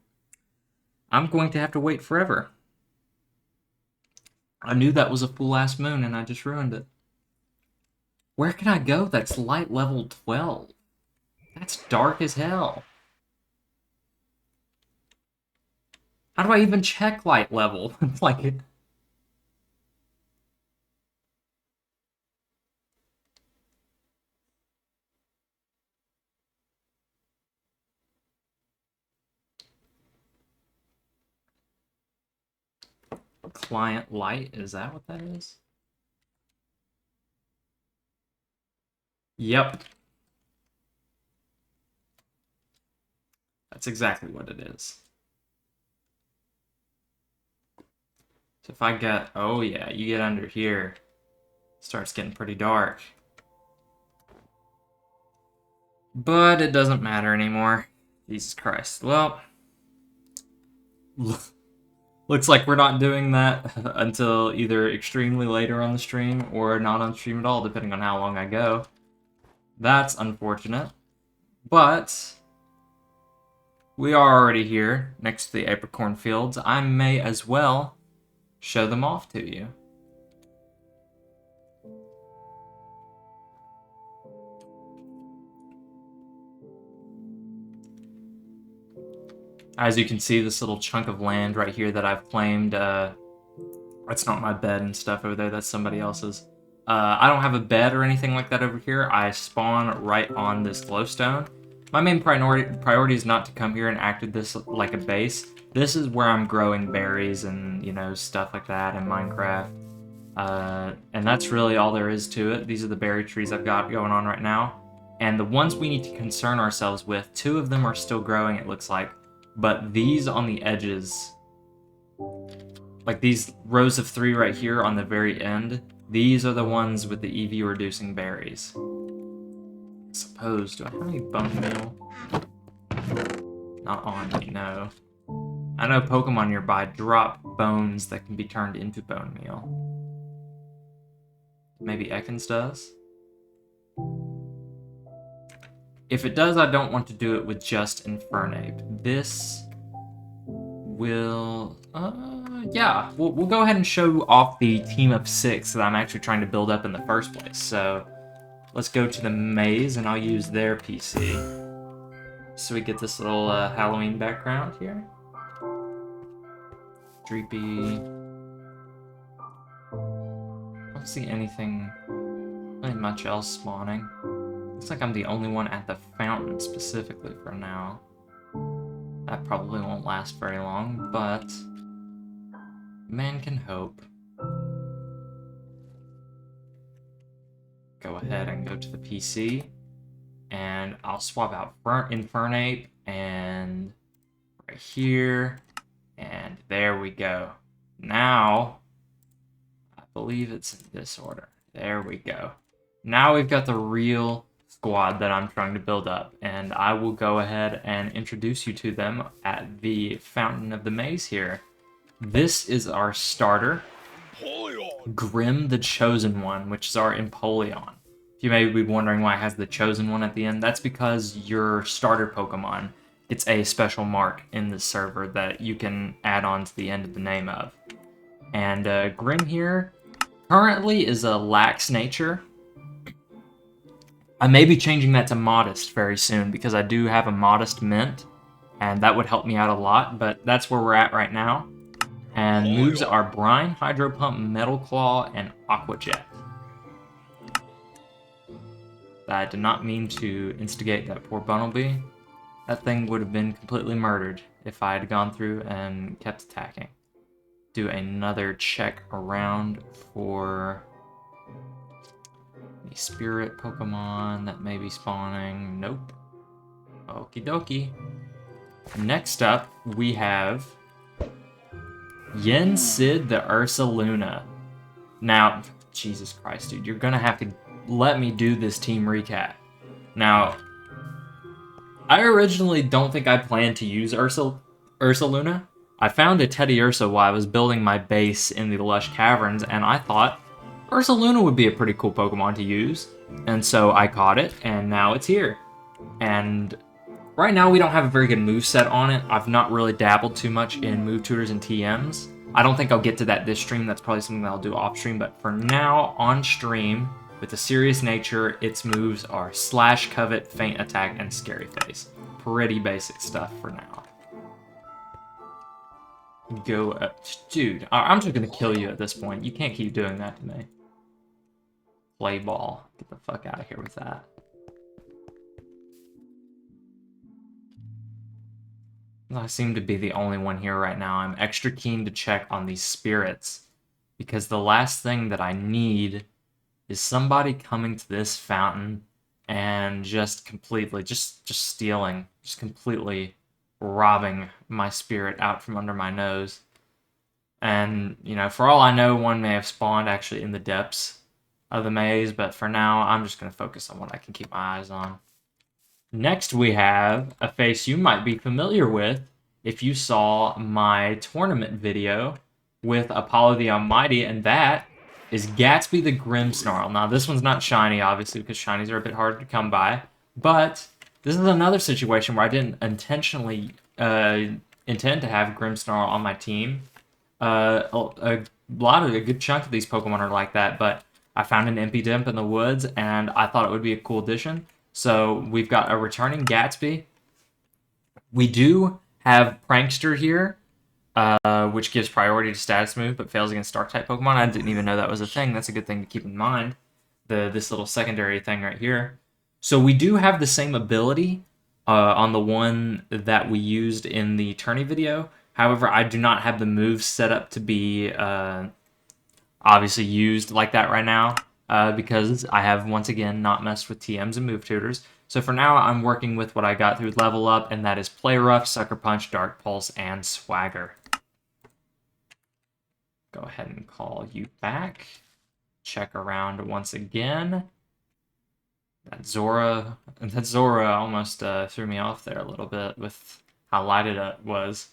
I'm going to have to wait forever. I knew that was a full-ass moon and I just ruined it. Where can I go that's light level 12? That's dark as hell. How do I even check light level? It's like it. Client light, is that what that is? Yep. That's exactly what it is. So if I get, oh yeah, you get under here. Starts getting pretty dark. But it doesn't matter anymore. Jesus Christ. Well, looks like we're not doing that until either extremely later on the stream or not on stream at all, depending on how long I go. That's unfortunate. But we are already here next to the apricorn fields. I may as well show them off to you. As you can see, this little chunk of land right here that I've claimed, it's not my bed and stuff over there, that's somebody else's. I don't have a bed or anything like that over here. I spawn right on this glowstone. My main priority is not to come here and act this like a base. This is where I'm growing berries and, you know, stuff like that in Minecraft. And that's really all there is to it. These are the berry trees I've got going on right now. And the ones we need to concern ourselves with, 2 of them are still growing, it looks like. But these on the edges, like these rows of 3 right here on the very end, these are the ones with the EV reducing berries. I suppose, do I have any bone meal? Not on me, no. I know Pokemon nearby drop bones that can be turned into bone meal. Maybe Ekans does? If it does, I don't want to do it with just Infernape. This will... yeah, we'll go ahead and show off the team of 6 that I'm actually trying to build up in the first place. So let's go to the maze, and I'll use their PC. So we get this little Halloween background here. Dreepy. I don't see anything really much else spawning. Looks like I'm the only one at the fountain specifically for now. That probably won't last very long, but man can hope. Go ahead and go to the PC, and I'll swap out Infernape, and right here, and there we go. Now, I believe it's in this order. There we go. Now we've got the real squad that I'm trying to build up, and I will go ahead and introduce you to them at the Fountain of the Maze here. This is our starter, Grim the Chosen One, which is our Empoleon. If you may be wondering why it has the Chosen One at the end, that's because your starter Pokemon gets a special mark in the server that you can add on to the end of the name of. And Grim here currently is a lax nature. I may be changing that to modest very soon because I do have a modest mint, and that would help me out a lot, but that's where we're at right now. And moves are Brine, Hydro Pump, Metal Claw, and Aqua Jet. I did not mean to instigate that poor Bunnelby. That thing would have been completely murdered if I had gone through and kept attacking. Do another check around for the spirit Pokemon that may be spawning. Nope. Okie dokie. Next up, we have Yen Sid the Ursaluna. Now, Jesus Christ, dude, you're gonna have to let me do this team recap. Now, I originally don't think I planned to use Ursaluna. I found a Teddiursa while I was building my base in the Lush Caverns, and I thought Ursaluna would be a pretty cool Pokemon to use. And so I caught it, and now it's here. And right now we don't have a very good moveset on it. I've not really dabbled too much in move tutors and TMs. I don't think I'll get to that this stream. That's probably something that I'll do off stream. But for now, on stream, with a serious nature, its moves are Slash, Covet, Feint Attack, and Scary Face. Pretty basic stuff for now. Go up. Dude, I'm just gonna kill you at this point. You can't keep doing that to me. Play ball. Get the fuck out of here with that. I seem to be the only one here right now. I'm extra keen to check on these spirits, because the last thing that I need is somebody coming to this fountain and just completely, just stealing, just completely robbing my spirit out from under my nose. And, you know, for all I know, one may have spawned actually in the depths of the maze, but for now, I'm just going to focus on what I can keep my eyes on. Next, we have a face you might be familiar with if you saw my tournament video with Apollo the Almighty, and that is Gatsby the Grimmsnarl. Now, this one's not shiny, obviously, because shinies are a bit harder to come by, but this is another situation where I didn't intentionally intend to have Grimmsnarl on my team. A good chunk of these Pokemon are like that, but I found an Impidimp in the woods, and I thought it would be a cool addition. So we've got a returning Gatsby. We do have Prankster here, which gives priority to status move, but fails against Dark-type Pokemon. I didn't even know that was a thing. That's a good thing to keep in mind, this little secondary thing right here. So we do have the same ability on the one that we used in the tourney video. However, I do not have the moves set up to be obviously used like that right now because I have, once again, not messed with TMs and move tutors. So for now, I'm working with what I got through Level Up, and that is Play Rough, Sucker Punch, Dark Pulse, and Swagger. Go ahead and call you back. Check around once again. That Zora almost threw me off there a little bit with how lighted it was.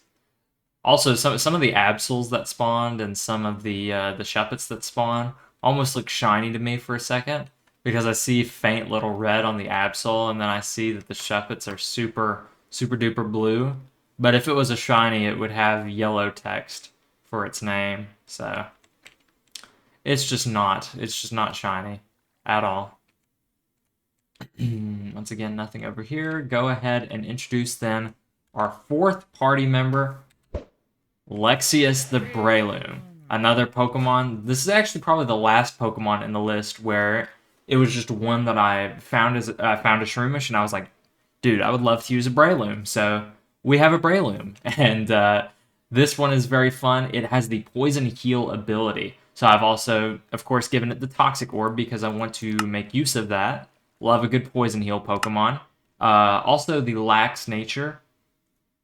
Also, some of the Absols that spawned and some of the Shuppets that spawn almost look shiny to me for a second, because I see faint little red on the Absol, and then I see that the Shuppets are super duper blue. But if it was a shiny, it would have yellow text for its name. So it's just not shiny at all. Once again, nothing over here. Go ahead and introduce then our fourth party member, Lexius the Breloom. Another Pokemon. This is actually probably the last Pokemon in the list where it was just one that I found found a Shroomish, and I was like, dude, I would love to use a Breloom. So we have a Breloom, and this one is very fun. It has the Poison Heal ability. So I've also, of course, given it the Toxic Orb because I want to make use of that. Love a good Poison Heal Pokemon. Also, the Lax Nature.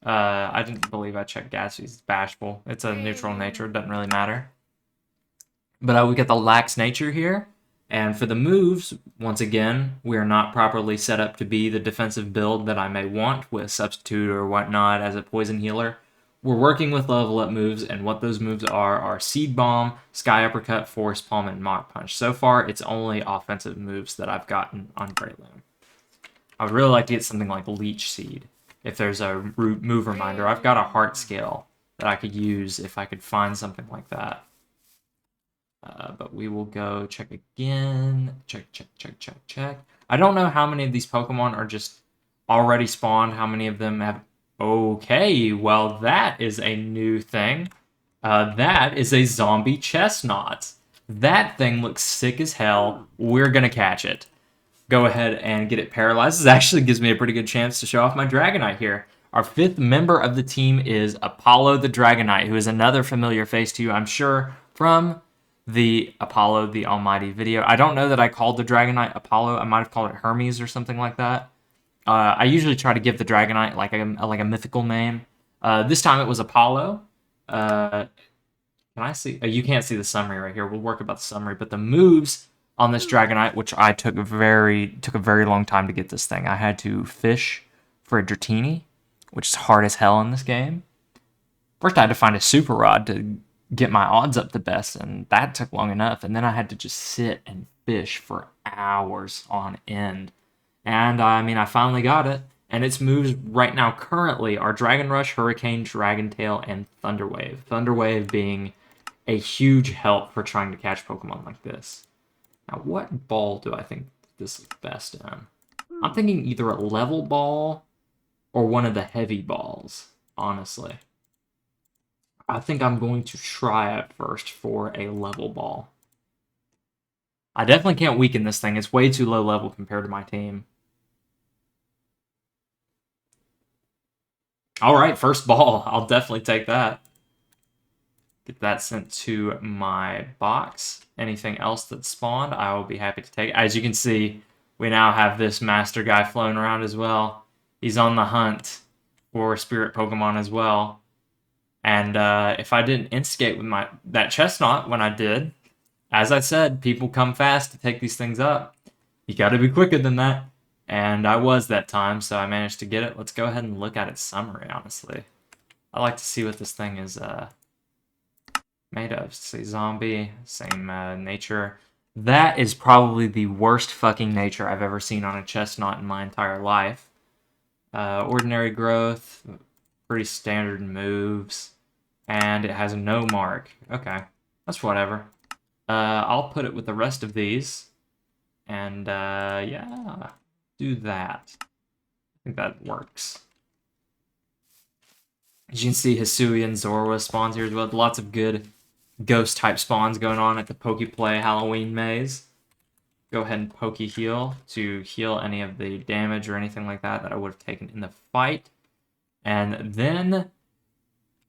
I didn't believe I checked Gatsby's Bashful. It's a neutral nature. It doesn't really matter. But we get the Lax Nature here. And for the moves, once again, we are not properly set up to be the defensive build that I may want with Substitute or whatnot as a Poison Healer. We're working with level up moves, and what those moves are Seed Bomb, Sky Uppercut, Force Palm, and Mach Punch. So far, it's only offensive moves that I've gotten on Breloom. I would really like to get something like Leech Seed. If there's a move reminder, I've got a Heart Scale that I could use if I could find something like that. But we will go check again. Check. I don't know how many of these Pokemon are just already spawned, how many of them have... Okay, well, that is a new thing. That is a zombie chestnut. That thing looks sick as hell. We're gonna catch it. Go ahead and get it paralyzed. This actually gives me a pretty good chance to show off my Dragonite here. Our fifth member of the team is Apollo the Dragonite, who is another familiar face to you, I'm sure, from the Apollo the Almighty video. I don't know that I called the Dragonite Apollo. I might have called it Hermes or something like that. I usually try to give the Dragonite like a mythical name. This time it was Apollo. Can I see? You can't see the summary right here. We'll work about the summary, but the moves on this Dragonite, which I took a very long time to get this thing. I had to fish for a Dratini, which is hard as hell in this game. First, I had to find a Super Rod to get my odds up the best, and that took long enough. And then I had to just sit and fish for hours on end. And I finally got it. And its moves right now currently are Dragon Rush, Hurricane, Dragon Tail, and Thunder Wave. Thunder Wave being a huge help for trying to catch Pokemon like this. Now, what ball do I think this is best in? I'm thinking either a level ball or one of the heavy balls, honestly. I think I'm going to try it first for a level ball. I definitely can't weaken this thing. It's way too low level compared to my team. Alright, first ball. I'll definitely take that. Get that sent to my box. Anything else that's spawned, I will be happy to take. As you can see, we now have this master guy floating around as well. He's on the hunt for spirit Pokemon as well. And if I didn't instigate with that chestnut when I did, as I said, people come fast to take these things up. You gotta be quicker than that. And I was that time, so I managed to get it. Let's go ahead and look at its summary, honestly. I like to see what this thing is made of. Say zombie, same nature. That is probably the worst fucking nature I've ever seen on a chestnut in my entire life. Ordinary growth, pretty standard moves, and it has no mark. Okay, that's whatever. I'll put it with the rest of these, and yeah, do that. I think that works. As you can see, Hisui and Zorwa spawns here as well. Lots of good ghost-type spawns going on at the Pokeplay Halloween maze. Go ahead and Poke Heal to heal any of the damage or anything like that that I would have taken in the fight. And then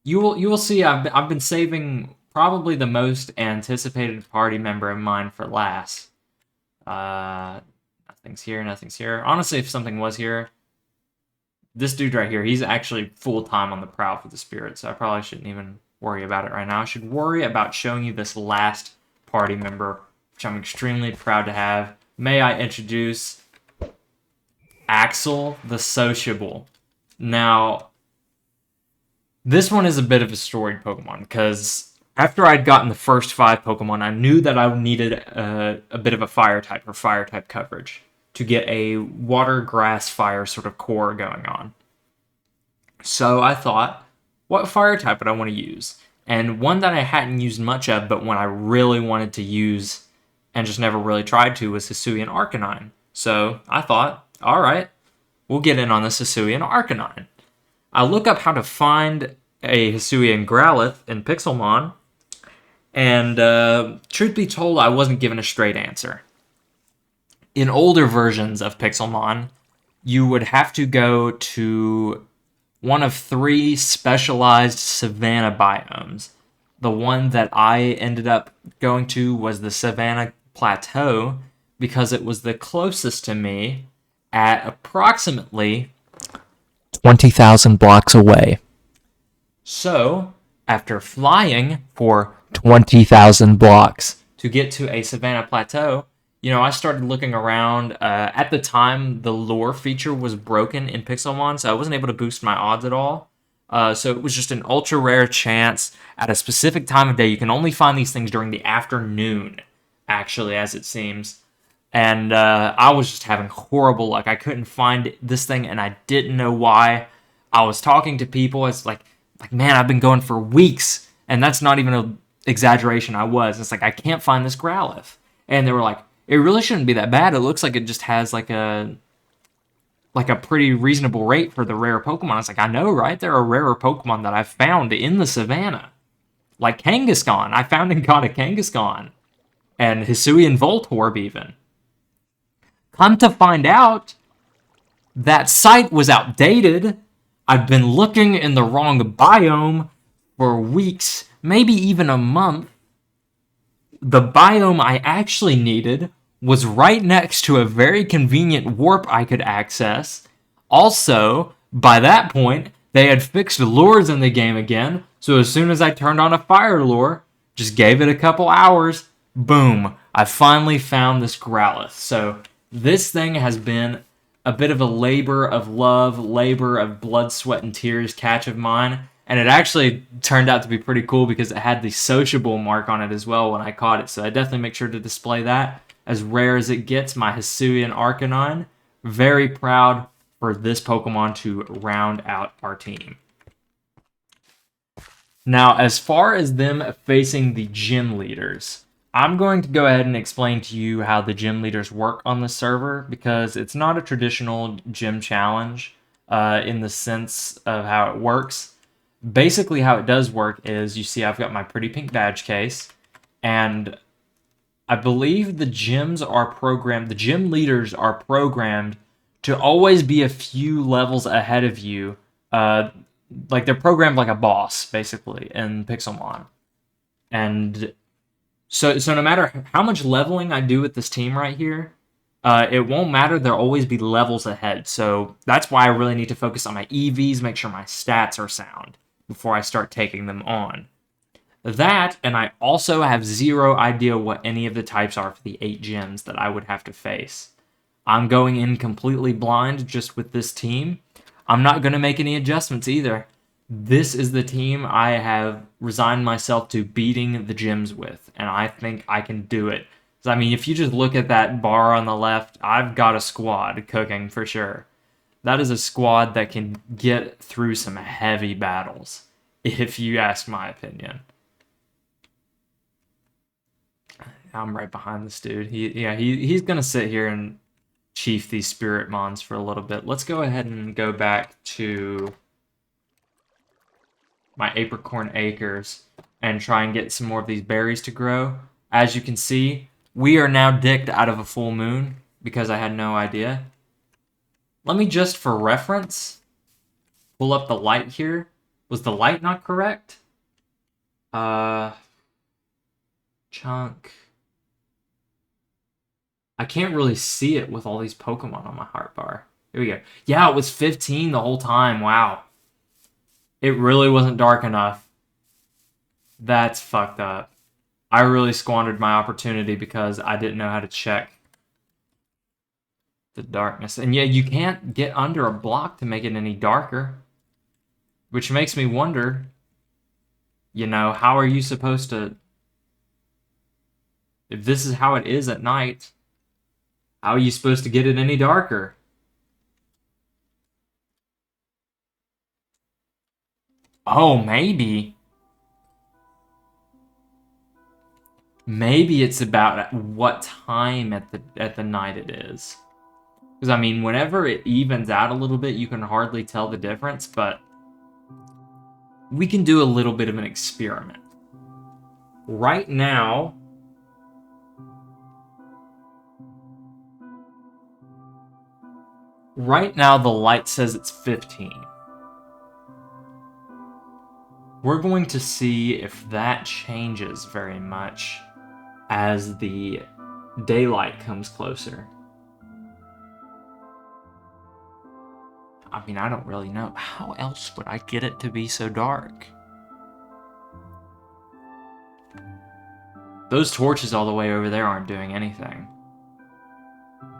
you will see I've been saving probably the most anticipated party member of mine for last. Nothing's here, nothing's here. Honestly, if something was here, this dude right here, he's actually full-time on the prowl for the spirit, so I probably shouldn't even worry about it right now. I should worry about showing you this last party member, which I'm extremely proud to have. May I introduce Axel the Sociable. Now, this one is a bit of a storied Pokemon, because after I'd gotten the first 5 Pokemon, I knew that I needed a bit of a fire type or fire type coverage to get a water, grass, fire sort of core going on. So I thought, what fire type would I want to use? And one that I hadn't used much of, but one I really wanted to use and just never really tried to, was Hisuian Arcanine. So I thought, alright, we'll get in on this Hisuian Arcanine. I look up how to find a Hisuian Growlithe in Pixelmon, and truth be told, I wasn't given a straight answer. In older versions of Pixelmon, you would have to go to one of 3 specialized savanna biomes. The one that I ended up going to was the Savanna Plateau, because it was the closest to me at approximately 20,000 blocks away. So, after flying for 20,000 blocks to get to a Savanna Plateau, I started looking around. At the time, the lure feature was broken in Pixelmon, so I wasn't able to boost my odds at all. So it was just an ultra rare chance at a specific time of day. You can only find these things during the afternoon, actually, as it seems. And I was just having horrible luck. I couldn't find this thing, and I didn't know why. I was talking to people. It's like, man, I've been going for weeks, and that's not even an exaggeration. I was. It's like, I can't find this Growlithe. And they were like, it really shouldn't be that bad. It looks like it just has like a pretty reasonable rate for the rare Pokemon. It's like, I know, right? There are rarer Pokemon that I've found in the savannah. Like Kangaskhan. I found and got a Kangaskhan. And Hisuian Voltorb even. Come to find out, that site was outdated. I've been looking in the wrong biome for weeks, maybe even a month. The biome I actually needed was right next to a very convenient warp I could access. Also, by that point, they had fixed lures in the game again, so as soon as I turned on a fire lure, just gave it a couple hours, boom, I finally found this Growlithe. So this thing has been a bit of a labor of love, labor of blood, sweat, and tears catch of mine. And it actually turned out to be pretty cool because it had the sociable mark on it as well when I caught it. So I definitely make sure to display that. As rare as it gets, my Hisuian Arcanine. Very proud for this Pokemon to round out our team. Now, as far as them facing the gym leaders, I'm going to go ahead and explain to you how the gym leaders work on the server, because it's not a traditional gym challenge in the sense of how it works. Basically, how it does work is, you see I've got my pretty pink badge case, and I believe the gym leaders are programmed to always be a few levels ahead of you. Like they're programmed like a boss, basically, in Pixelmon. And so no matter how much leveling I do with this team right here, it won't matter. There'll always be levels ahead. So that's why I really need to focus on my EVs, make sure my stats are sound before I start taking them on. That, and I also have zero idea what any of the types are for the 8 gyms that I would have to face. I'm going in completely blind just with this team. I'm not going to make any adjustments either. This is the team I have resigned myself to beating the gyms with, and I think I can do it. I mean, if you just look at that bar on the left, I've got a squad cooking for sure. That is a squad that can get through some heavy battles, if you ask my opinion. I'm right behind this dude. He's gonna sit here and chief these spirit mons for a little bit. Let's go ahead and go back to my apricorn acres and try and get some more of these berries to grow. As you can see, we are now dicked out of a full moon because I had no idea. Let me just, for reference, pull up the light here. Was the light not correct? Chunk. I can't really see it with all these Pokemon on my heart bar. Here we go. Yeah, it was 15 the whole time. Wow. It really wasn't dark enough. That's fucked up. I really squandered my opportunity because I didn't know how to check the darkness. And yeah, you can't get under a block to make it any darker. Which makes me wonder, you know, how are you supposed to... If this is how it is at night, how are you supposed to get it any darker? Oh, maybe. Maybe it's about what time at the night it is. Because, I mean, whenever it evens out a little bit, you can hardly tell the difference, but we can do a little bit of an experiment. Right now, the light says it's 15. We're going to see if that changes very much as the daylight comes closer. I mean, I don't really know. How else would I get it to be so dark? Those torches all the way over there aren't doing anything.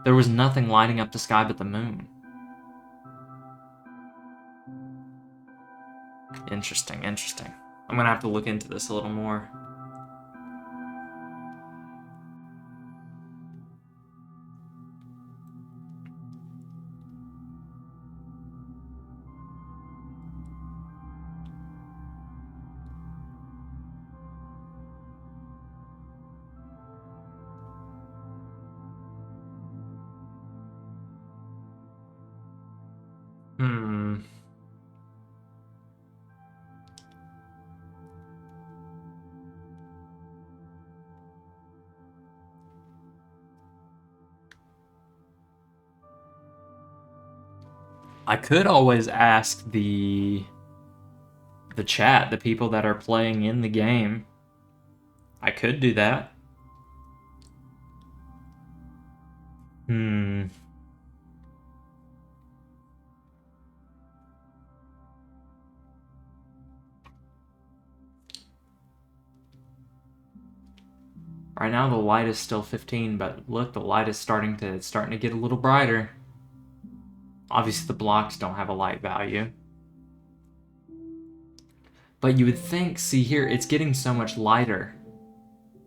There was nothing lighting up the sky but the moon. Interesting, interesting. I'm gonna have to look into this a little more. I could always ask the chat, the people that are playing in the game. I could do that. Right now the light is still 15, but look, the light is starting to get a little brighter. Obviously the blocks don't have a light value. But you would think, see here, it's getting so much lighter.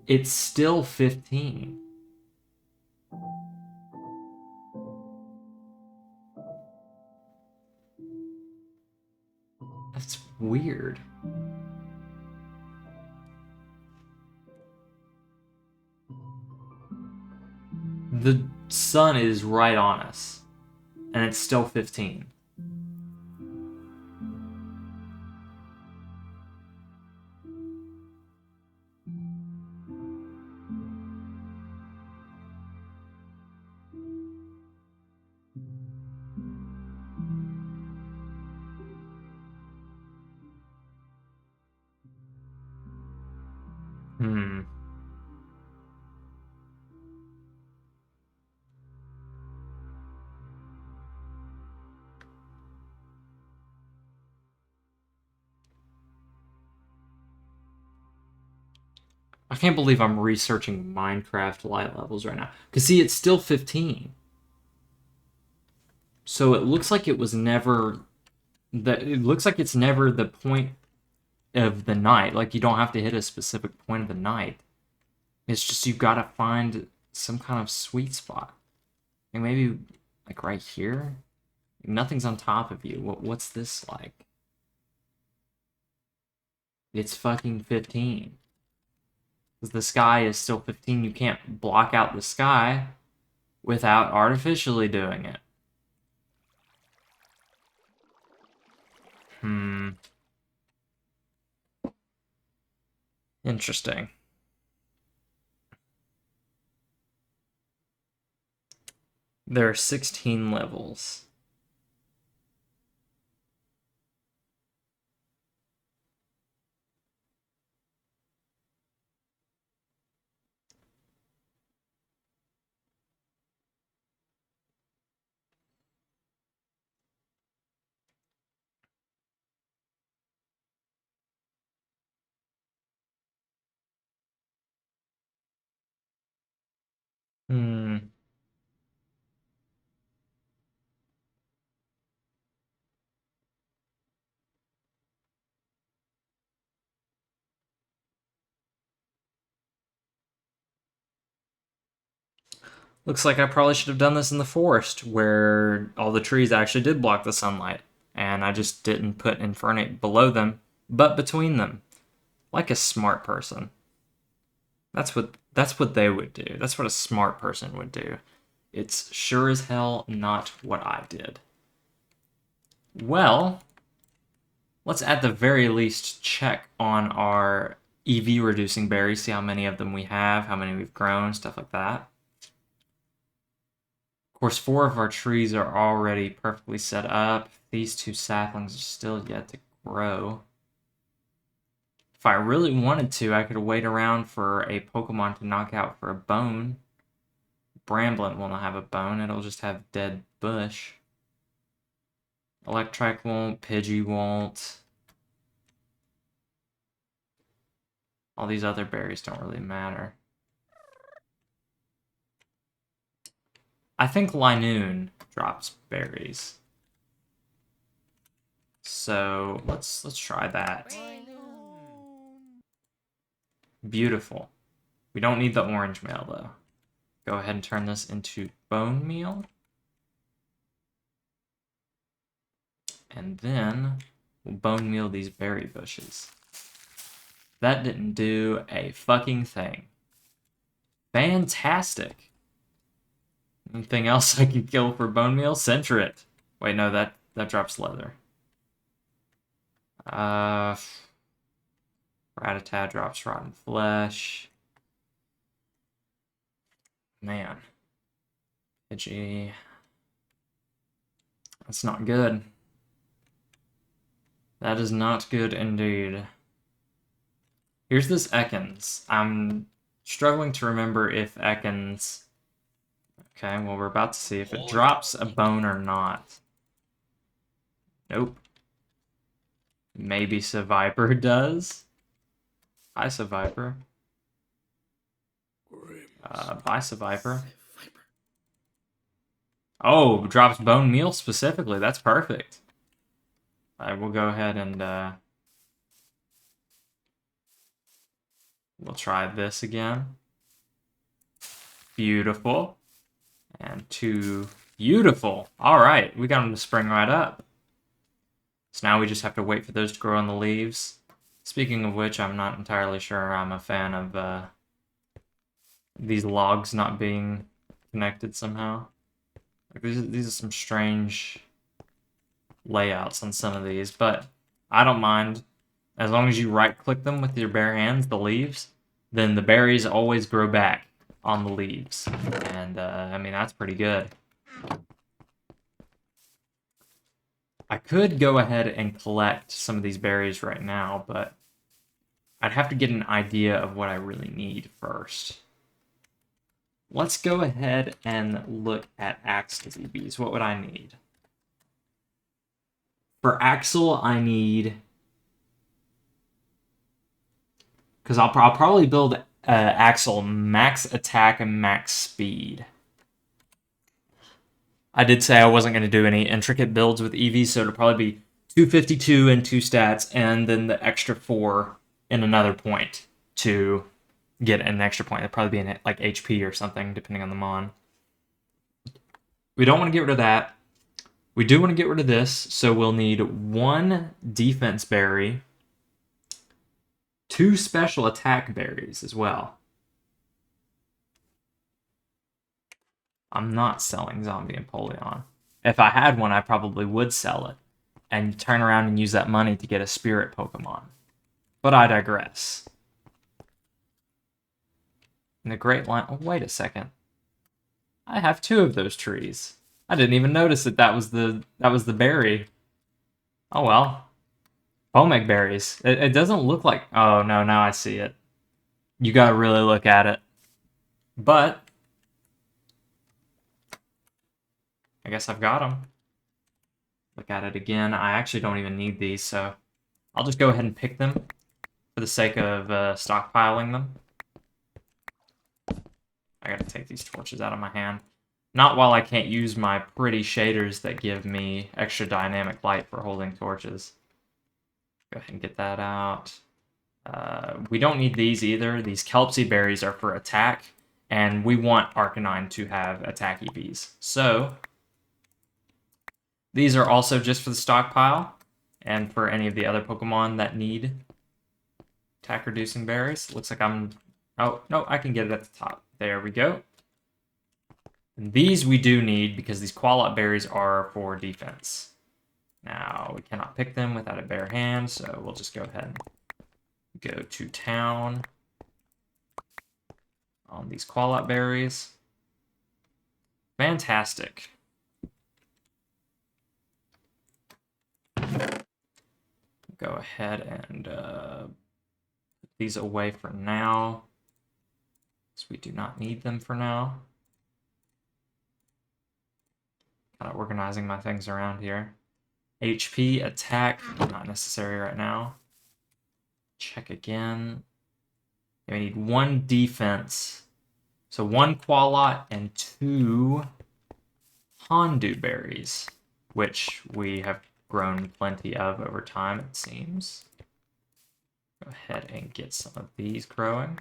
It's still 15. That's weird. The sun is right on us, and it's still 15. I can't believe I'm researching Minecraft light levels right now. Because, see, it's still 15. So it looks like it was never... It looks like it's never the point of the night. Like, you don't have to hit a specific point of the night. It's just you've got to find some kind of sweet spot. Like, maybe, like, right here? Nothing's on top of you. What's this like? It's fucking 15. Because the sky is still 15. You can't block out the sky without artificially doing it. Interesting. There are 16 levels. Looks like I probably should have done this in the forest, where all the trees actually did block the sunlight, and I just didn't put Infernape below them, but between them. Like a smart person. That's what they would do. That's what a smart person would do. It's sure as hell not what I did. Well, let's at the very least check on our EV reducing berries, see how many of them we have, how many we've grown, stuff like that. Of course, 4 of our trees are already perfectly set up. These 2 saplings are still yet to grow. If I really wanted to, I could wait around for a Pokemon to knock out for a bone. Bramblin will not have a bone, it'll just have dead bush. Electrike won't, Pidgey won't. All these other berries don't really matter. I think Linoon drops berries. So let's try that. Beautiful. We don't need the orange mail though. Go ahead and turn this into bone meal. And then we'll bone meal these berry bushes. That didn't do a fucking thing. Fantastic. Anything else I could kill for bone meal? Centrit. Wait, no, that drops leather. Rattata drops rotten flesh. Man. Pidgey. That's not good. That is not good indeed. Here's this Ekans. I'm struggling to remember if Ekans... Okay, well, we're about to see if it drops a bone or not. Nope. Maybe Seviper does. Hi, Seviper. Bye, Seviper. Oh, drops bone meal specifically. That's perfect. Alright, we'll go ahead and we'll try this again. Beautiful. And 2. Beautiful. Alright, we got them to spring right up. So now we just have to wait for those to grow on the leaves. Speaking of which, I'm not entirely sure I'm a fan of these logs not being connected somehow. Like, these are some strange layouts on some of these, but I don't mind. As long as you right-click them with your bare hands, the leaves, then the berries always grow back on the leaves. And, I mean, that's pretty good. I could go ahead and collect some of these berries right now, but I'd have to get an idea of what I really need first. Let's go ahead and look at Axel DBs. What would I need? For Axel, I need... Because I'll probably build Axel, max attack and max speed. I did say I wasn't going to do any intricate builds with Eevee, so it'll probably be 252 and 2 stats, and then the extra 4 in another point to get an extra point. It'll probably be in like HP or something, depending on the mon. We don't want to get rid of that. We do want to get rid of this, so we'll need 1 defense berry, 2 special attack berries as well. I'm not selling Zombie Empoleon. If I had one, I probably would sell it and turn around and use that money to get a spirit Pokemon. But I digress. In the Great Line... Oh, wait a second. I have 2 of those trees. I didn't even notice that was the berry. Oh well. Pomeg berries. It doesn't look like... Oh, no, now I see it. You gotta really look at it. But... I guess I've got them. Look at it again. I actually don't even need these, so I'll just go ahead and pick them for the sake of stockpiling them. I gotta take these torches out of my hand. Not while I can't use my pretty shaders that give me extra dynamic light for holding torches. Go ahead and get that out. We don't need these either. These Kelpsy berries are for attack, and we want Arcanine to have attack EVs. So... these are also just for the stockpile, and for any of the other Pokemon that need attack-reducing berries. Looks like I'm... oh, no, I can get it at the top. There we go. And these we do need, because these Qualot berries are for defense. Now, we cannot pick them without a bare hand, so we'll just go ahead and go to town on these Qualot berries. Fantastic. Go ahead and put these away for now, because we do not need them for now. Kind of organizing my things around here. HP, attack, not necessary right now. Check again. We need 1 defense. So 1 Qualot and 2 Hondu berries, which we have grown plenty of over time, it seems. Go ahead and get some of these growing.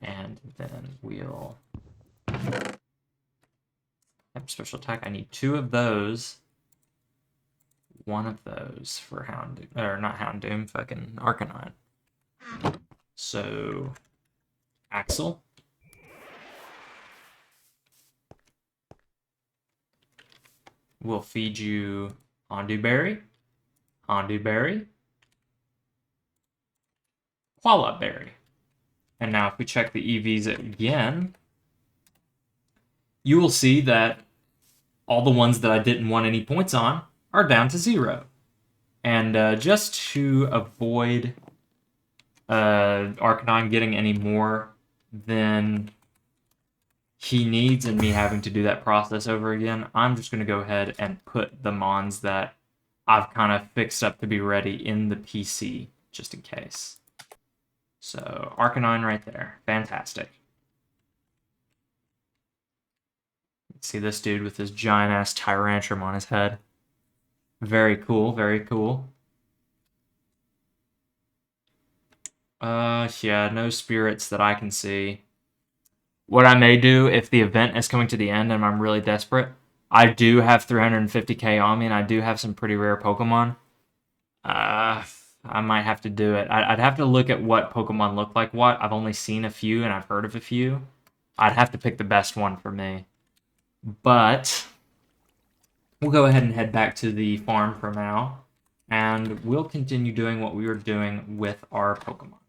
And then we'll have special attack. I need 2 of those. 1 of those for Houndoom, or not Houndoom, fucking Arcanine. So, Axel. We'll feed you Hondu Berry, Qualot Berry. And now if we check the EVs again, you will see that all the ones that I didn't want any points on are down to 0. And just to avoid Arcanine getting any more than he needs and me having to do that process over again, I'm just going to go ahead and put the mons that I've kind of fixed up to be ready in the PC, just in case. So, Arcanine right there. Fantastic. See this dude with his giant-ass Tyrantrum on his head. Very cool, very cool. Yeah, no spirits that I can see. What I may do, if the event is coming to the end and I'm really desperate, I do have 350k on me, and I do have some pretty rare Pokemon. I might have to do it. I'd have to look at what Pokemon look like what. I've only seen a few, and I've heard of a few. I'd have to pick the best one for me. But we'll go ahead and head back to the farm for now, and we'll continue doing what we were doing with our Pokemon.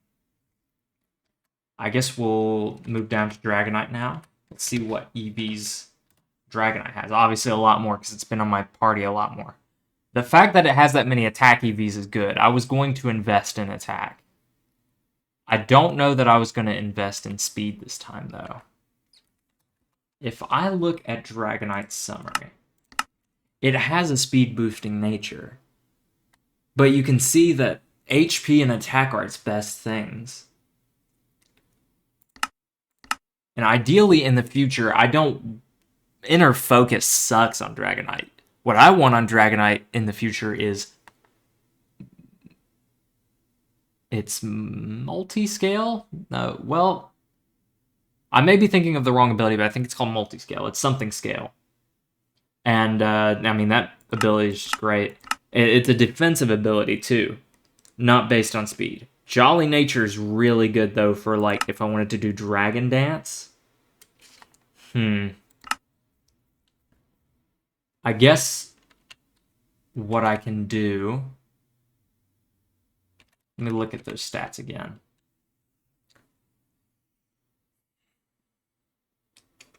I guess we'll move down to Dragonite now. Let's see what EVs Dragonite has. Obviously a lot more, because it's been on my party a lot more. The fact that it has that many attack EVs is good. I was going to invest in attack. I don't know that I was going to invest in speed this time, though. If I look at Dragonite's summary, it has a speed boosting nature. But you can see that HP and attack are its best things. And ideally in the future, Inner Focus sucks on Dragonite. What I want on Dragonite in the future is it's multi-scale? No, well, I may be thinking of the wrong ability, but I think it's called multi-scale. It's something scale. And, I mean, that ability is just great. It's a defensive ability, too. Not based on speed. Jolly Nature is really good, though, for, like, if I wanted to do Dragon Dance. I guess what I can do... Let me look at those stats again.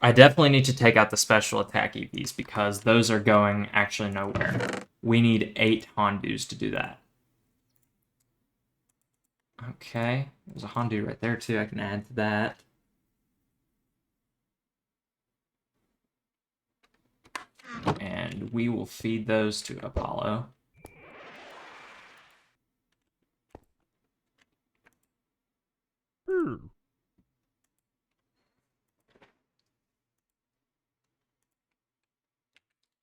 I definitely need to take out the special attack EVs because those are going actually nowhere. We need 8 Hondus to do that. Okay, there's a Hondu right there too. I can add to that. And we will feed those to Apollo.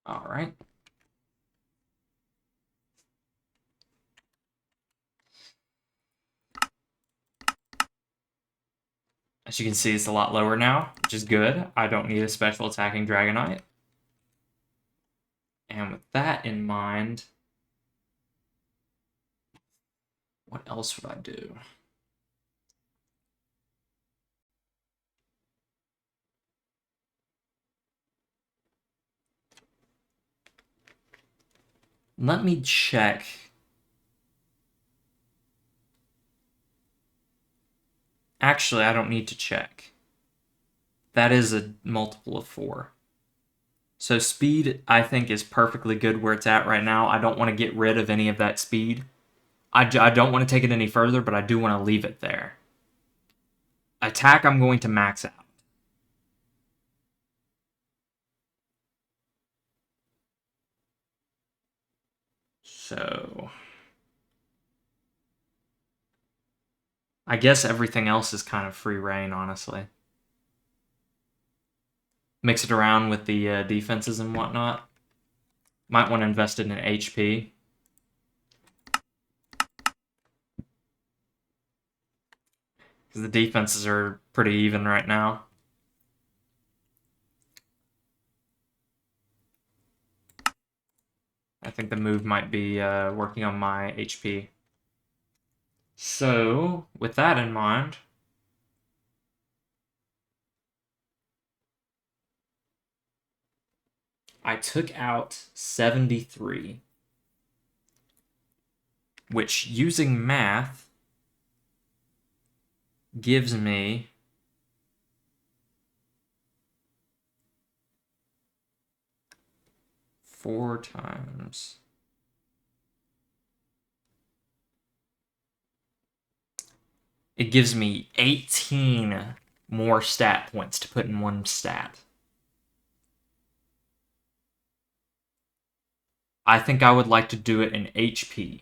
All right. As you can see, it's a lot lower now, which is good. I don't need a special attacking Dragonite. And with that in mind, what else would I do? Let me check. Actually, I don't need to check. That is a multiple of 4. So speed, I think, is perfectly good where it's at right now. I don't want to get rid of any of that speed. I don't want to take it any further, but I do want to leave it there. Attack, I'm going to max out. So... I guess everything else is kind of free reign, honestly. Mix it around with the defenses and whatnot. Might want to invest it in HP. Because the defenses are pretty even right now. I think the move might be working on my HP. So, with that in mind, I took out 73, which, using math, gives me four times. It gives me 18 more stat points to put in one stat. I think I would like to do it in HP.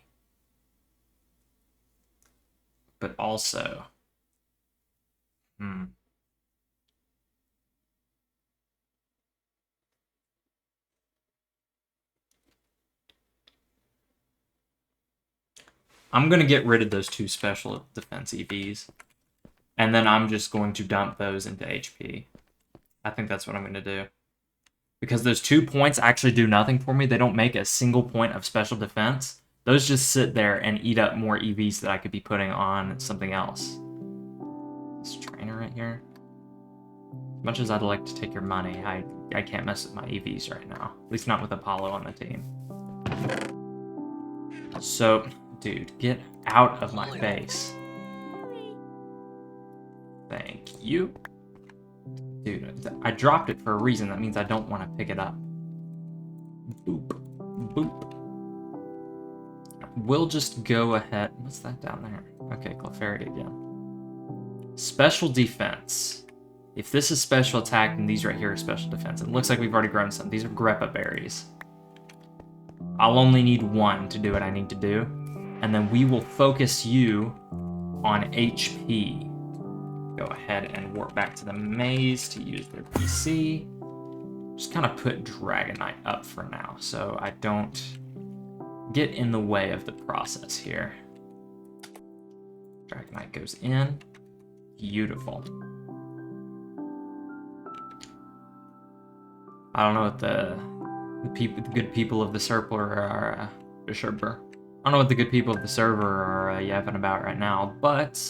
But also... I'm going to get rid of those 2 special defense EVs. And then I'm just going to dump those into HP. I think that's what I'm going to do. Because those 2 points actually do nothing for me. They don't make a single point of special defense. Those just sit there and eat up more EVs that I could be putting on something else. This trainer right here. As much as I'd like to take your money, I can't mess with my EVs right now. At least not with Apollo on the team. So... Dude, get out of my face. Thank you. Dude, I dropped it for a reason. That means I don't want to pick it up. Boop. Boop. We'll just go ahead. What's that down there? Okay, Clefairy again. Special defense. If this is special attack, then these right here are special defense. It looks like we've already grown some. These are Greppa berries. I'll only need 1 to do what I need to do. and then we will focus you on HP. Go ahead and warp back to the maze to use their PC. Just kind of put Dragonite up for now, so I don't get in the way of the process here. Dragonite goes in. Beautiful. I don't know what the good people of the server are. I don't know what the good people of the server are yapping about right now, but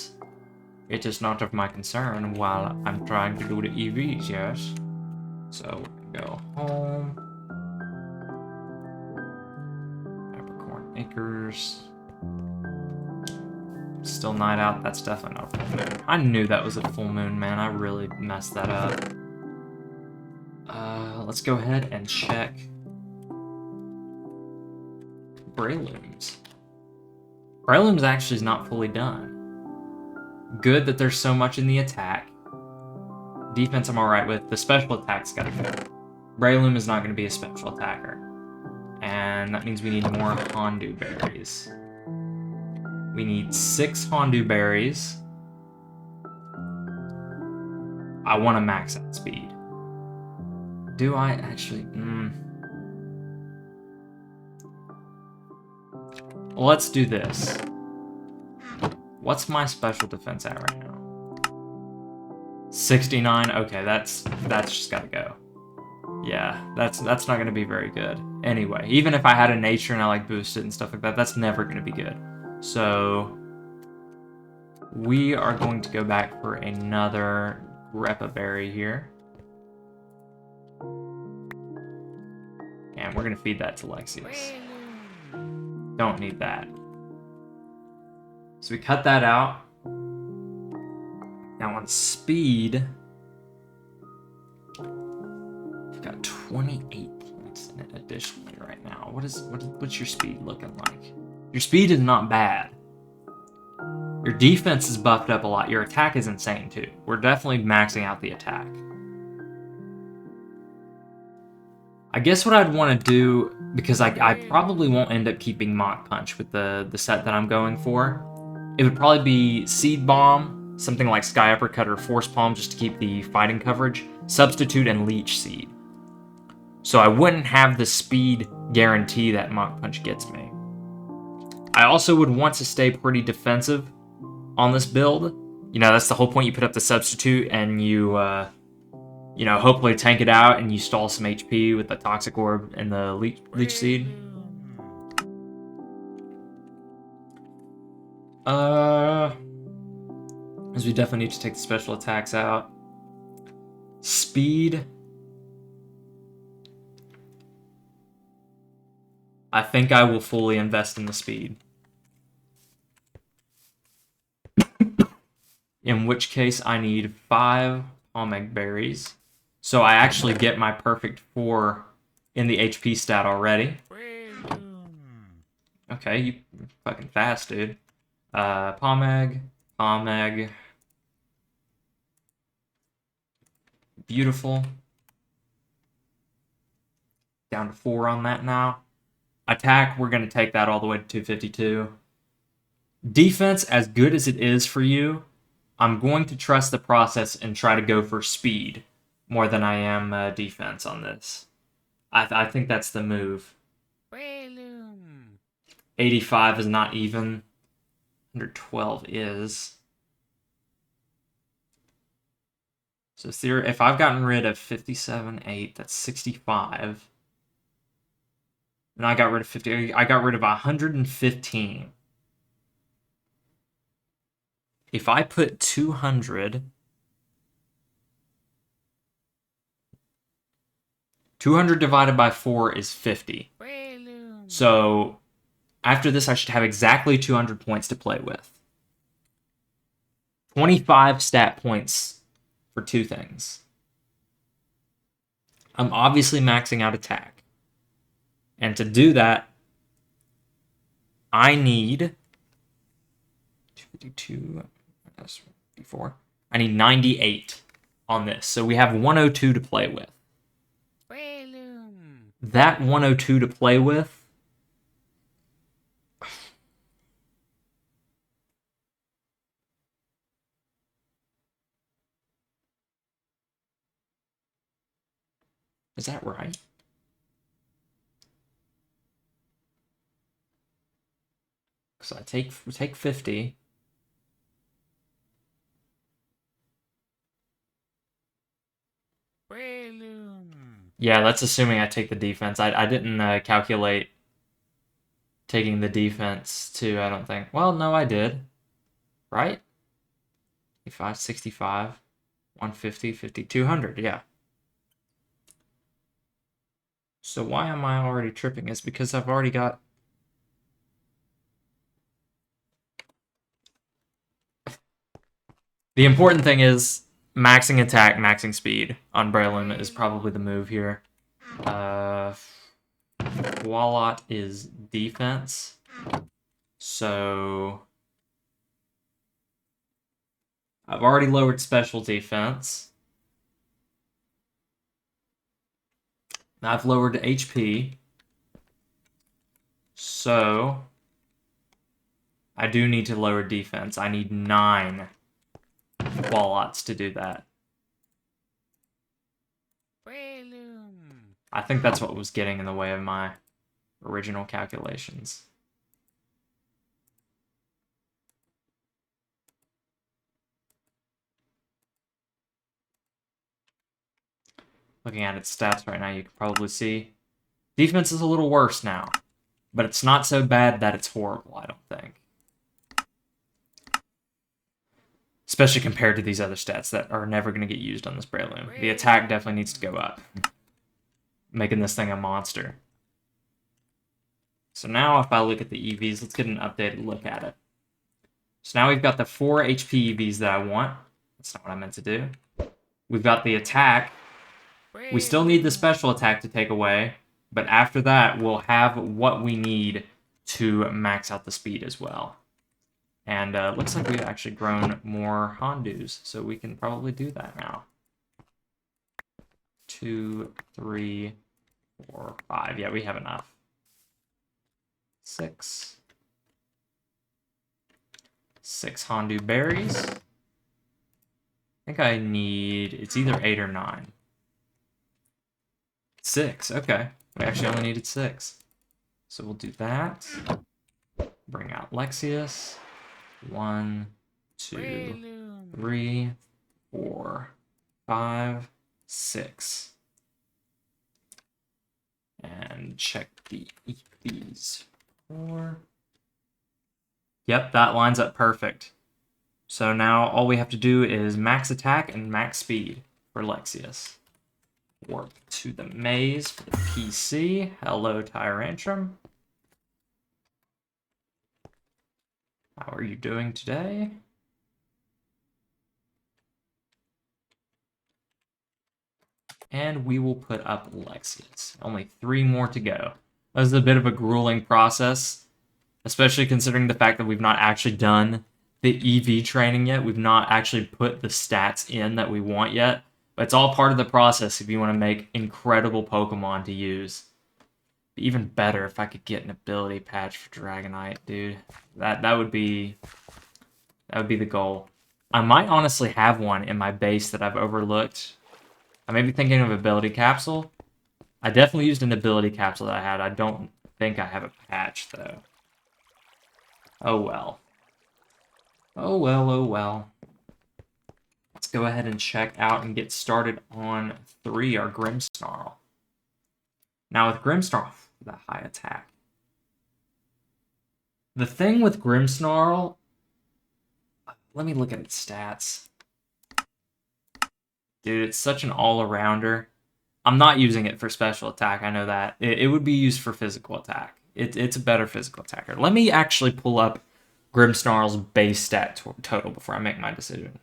it is not of my concern while I'm trying to do the EVs, yes. So go home. Capricorn Acres. Still night out. That's definitely not a full moon. I knew that was a full moon, man. I really messed that up. Let's go ahead and check Breloom's. Breloom's actually is not fully done. Good that there's so much in the attack. Defense I'm alright with. The special attack's gotta go. Breloom is not going to be a special attacker. And that means we need more Hondu berries. We need 6 Hondu berries. I want to max out speed. Do I actually? Let's do this. What's my special defense at right now? 69. Okay, that's just gotta go. Yeah, that's not gonna be very good. Anyway, even if I had a nature and I like boosted and stuff like that, that's never gonna be good. So we are going to go back for another Greppa berry here. And we're going to feed that to Lexius. Don't need that. So we cut that out. Now on speed, we've got 28 points in it additionally right now. What's your speed looking like? Your speed is not bad. Your defense is buffed up a lot. Your attack is insane too. We're definitely maxing out the attack. I guess what I'd want to do, because I probably won't end up keeping Mach Punch with the set that I'm going for, it would probably be Seed Bomb, something like Sky Uppercut or Force Palm just to keep the fighting coverage, Substitute, and Leech Seed. So I wouldn't have the speed guarantee that Mach Punch gets me. I also would want to stay pretty defensive on this build. You know, that's the whole point. You put up the Substitute and you hopefully tank it out and you stall some HP with the Toxic Orb and the Leech Seed. As we definitely need to take the special attacks out. Speed. I think I will fully invest in the speed. In which case I need 5 Pomeg berries. So I actually get my perfect 4 in the HP stat already. Okay, you fucking fast, dude. Pomeg. Beautiful. Down to 4 on that now. Attack, we're going to take that all the way to 252. Defense, as good as it is for you, I'm going to trust the process and try to go for speed more than I am defense on this. I think that's the move. 85 is not even. 112 is. So if I've gotten rid of 57, 8, that's 65. And I got rid of 50. I got rid of 115. If I put 200... 200 divided by 4 is 50. So after this, I should have exactly 200 points to play with. 25 stat points for 2 things. I'm obviously maxing out attack. And to do that, I need 252, that's 54. I need 98 on this. So we have 102 to play with. That 102 to play with, Is that right? So I take 50. Yeah, that's assuming I take the defense. I didn't calculate taking the defense too, I don't think. Well, no, I did. Right? 55, 65, 150, 50, 200, yeah. So why am I already tripping? It's because I've already got... The important thing is maxing attack, maxing speed on Breloom is probably the move here. Wallot is defense. So I've already lowered special defense. I've lowered HP. So I do need to lower defense. I need 9 Wallots to do that. I think that's what was getting in the way of my original calculations. Looking at its stats right now, you can probably see defense is a little worse now, but it's not so bad that it's horrible, I don't think. Especially compared to these other stats that are never going to get used on this Breloom. The attack definitely needs to go up, making this thing a monster. So now if I look at the EVs, let's get an updated look at it. So now we've got the 4 HP EVs that I want. That's not what I meant to do. We've got the attack. We still need the special attack to take away, but after that, we'll have what we need to max out the speed as well. And looks like we've actually grown more Hondus, so we can probably do that now. 2, 3, 4, 5. Yeah, we have enough. 6 Hondu berries. I think I need, it's either 8 or 9. 6, okay. We actually only needed 6. So we'll do that. Bring out Lexius. 1, 2, 3, 4, 5, 6. And check the EVs. 4. Yep, that lines up perfect. So now all we have to do is max attack and max speed for Lexius. Warp to the maze for the PC. Hello, Tyrantrum. How are you doing today? And we will put up Lexius. Only 3 more to go. This is a bit of a grueling process, especially considering the fact that we've not actually done the EV training yet. We've not actually put the stats in that we want yet. But it's all part of the process if you want to make incredible Pokemon to use. Even better if I could get an ability patch for Dragonite, dude. That would be the goal. I might honestly have one in my base that I've overlooked. I may be thinking of ability capsule. I definitely used an ability capsule that I had. I don't think I have a patch though. Oh well. Oh well, oh well. Let's go ahead and check out and get started on 3, our Grimmsnarl. Now with Grimmsnarl, that high attack. The thing with Grimmsnarl, let me look at its stats. Dude, it's such an all-arounder. I'm not using it for special attack, I know that. It would be used for physical attack. It's a better physical attacker. Let me actually pull up Grimmsnarl's base stat total before I make my decision.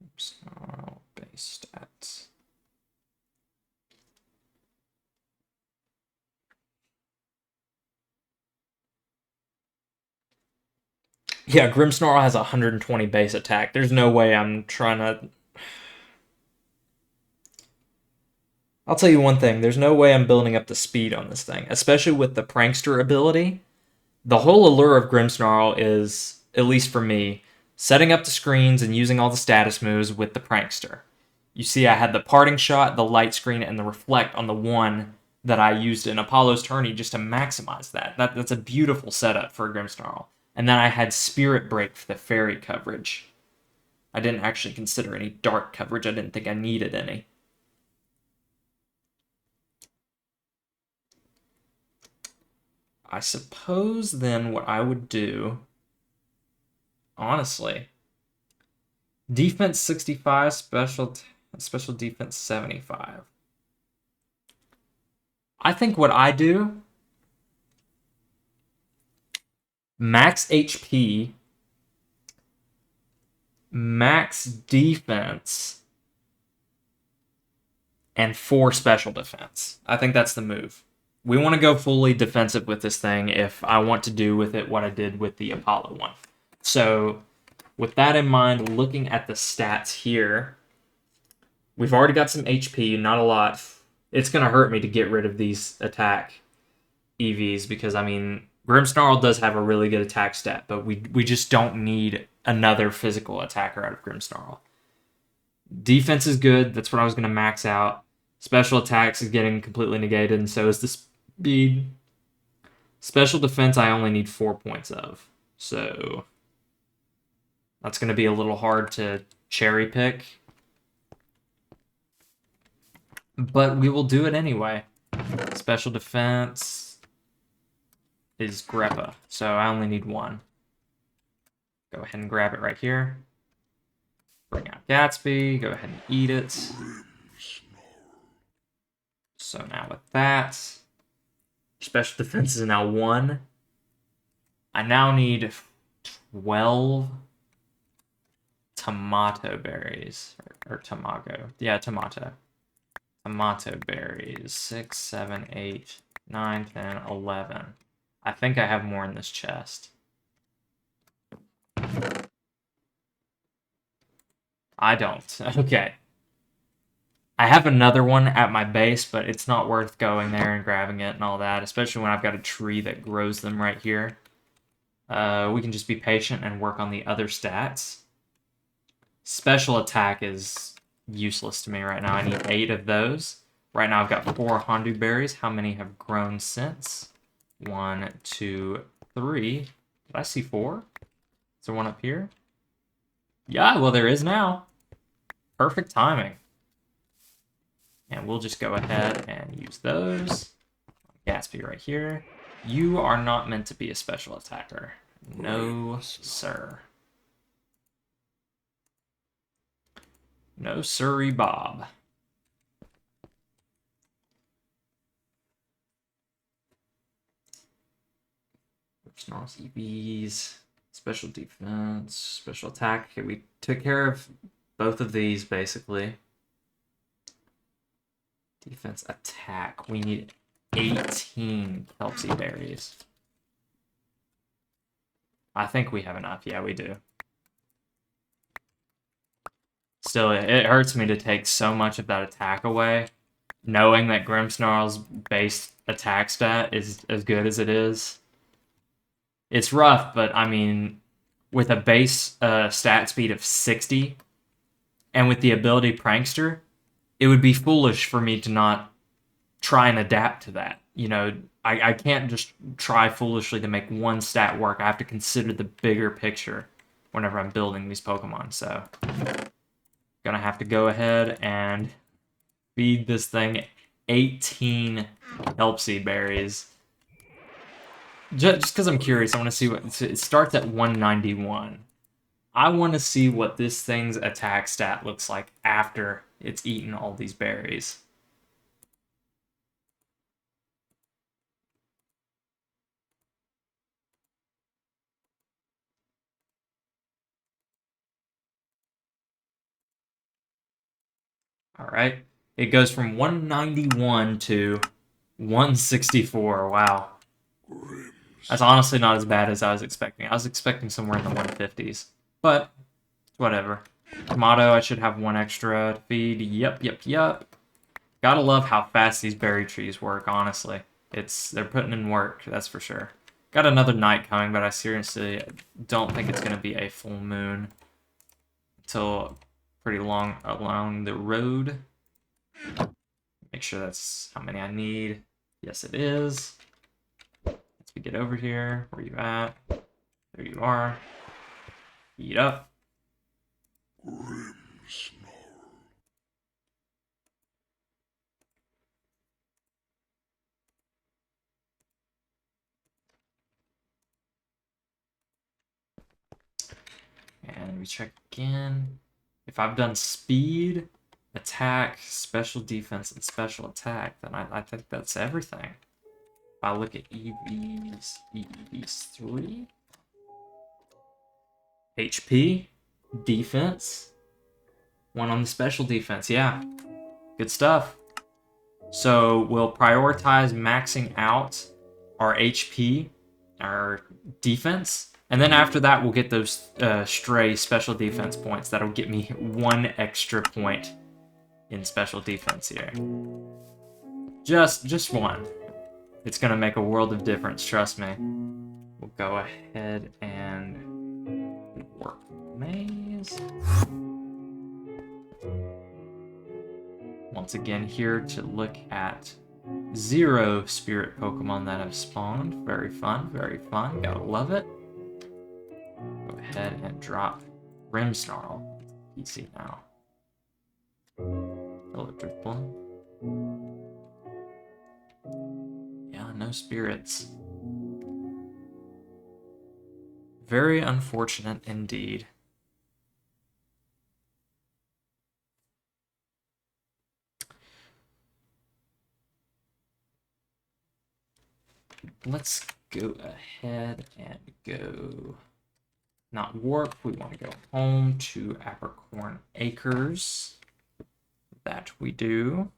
Grimmsnarl base stats. Yeah, Grimmsnarl has 120 base attack. There's no way I'm trying to... I'll tell you one thing. There's no way I'm building up the speed on this thing, especially with the Prankster ability. The whole allure of Grimmsnarl is, at least for me, setting up the screens and using all the status moves with the Prankster. You see I had the parting shot, the light screen, and the reflect on the one that I used in Apollo's tourney just to maximize that. That's a beautiful setup for a Grimmsnarl. And then I had Spirit Break for the fairy coverage. I didn't actually consider any dark coverage. I didn't think I needed any. I suppose then what I would do, honestly, defense 65, special defense 75. I think what I do, max HP, max defense, and 4 special defense. I think that's the move. We want to go fully defensive with this thing if I want to do with it what I did with the Apollo one. So with that in mind, looking at the stats here, we've already got some HP, not a lot. It's going to hurt me to get rid of these attack EVs because, I mean, Grimmsnarl does have a really good attack stat, but we just don't need another physical attacker out of Grimmsnarl. Defense is good. That's what I was going to max out. Special attacks is getting completely negated, and so is the speed. Special defense I only need 4 points of, so that's going to be a little hard to cherry pick. But we will do it anyway. Special defense is Greppa, so I only need 1. Go ahead and grab it right here. Bring out Gatsby, go ahead and eat it. So now with that, special defense is now 1. I now need 12 tomato berries, or tamago. Yeah, tomato. Tomato berries, 6, 7, 8, 9, 10, 11. I think I have more in this chest. I don't. Okay. I have another one at my base, but it's not worth going there and grabbing it and all that, especially when I've got a tree that grows them right here. We can just be patient and work on the other stats. Special attack is useless to me right now. I need 8 of those. Right now I've got 4 Hondu berries. How many have grown since? 1, 2, 3. Did I see 4? Is there one up here? Yeah, well there is now. Perfect timing. And we'll just go ahead and use those. Gatsby right here. You are not meant to be a special attacker. No, sir. No sirree, Bob. Snarls, EVs, special defense, special attack. Okay, we took care of both of these, basically. Defense attack. We need 18 Kelpsy berries. I think we have enough. Yeah, we do. Still, it hurts me to take so much of that attack away, knowing that Grimmsnarl's base attack stat is as good as it is. It's rough, but I mean, with a base stat speed of 60, and with the ability Prankster, it would be foolish for me to not try and adapt to that. You know, I can't just try foolishly to make one stat work. I have to consider the bigger picture whenever I'm building these Pokemon, so gonna have to go ahead and feed this thing 18 Kelpsy berries. Just because I'm curious, I want to see what... It starts at 191. I want to see what this thing's attack stat looks like after it's eaten all these berries. Alright. It goes from 191 to 164. Wow. That's honestly not as bad as I was expecting. I was expecting somewhere in the 150s. But, whatever. Tomato, I should have 1 extra to feed. Yep. Gotta love how fast these berry trees work, honestly. They're putting in work, that's for sure. Got another night coming, but I seriously don't think it's going to be a full moon until pretty long along the road. Make sure that's how many I need. Yes, it is. Let's get over here. Where you at? There you are. Eat up. And we check again. If I've done speed, attack, special defense, and special attack, then I think that's everything. If I look at EV's 3. HP, defense, 1 on the special defense. Yeah, good stuff. So we'll prioritize maxing out our HP, our defense, and then after that we'll get those stray special defense points. That'll get me 1 extra point in special defense here. Just 1. It's gonna make a world of difference, trust me. We'll go ahead and work maze. Once again here to look at 0 spirit Pokemon that have spawned. Very fun, gotta love it. Go ahead and drop Grimmsnarl. PC now. Electric Bloom. Yeah, no spirits. Very unfortunate indeed. Let's go ahead and go, not warp, we want to go home to Apricorn Acres. That we do.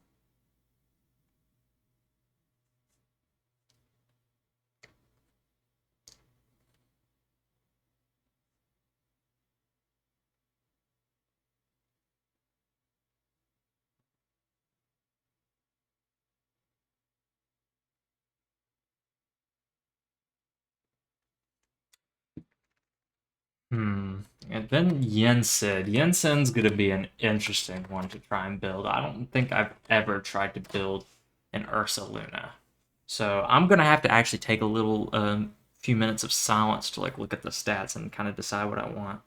And then Yensid. Yensid's gonna be an interesting one to try and build. I don't think I've ever tried to build an Ursaluna. So I'm gonna have to actually take a little few minutes of silence to like look at the stats and kind of decide what I want.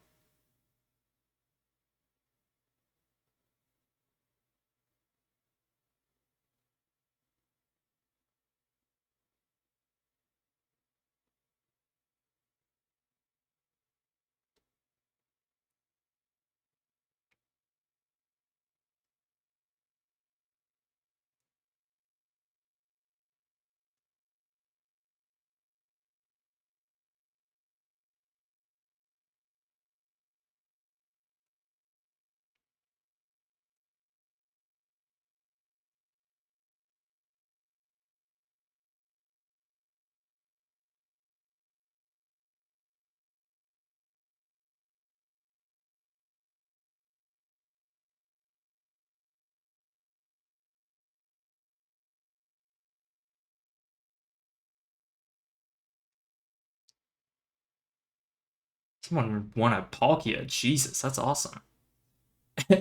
Someone won a Palkia. Jesus, that's awesome.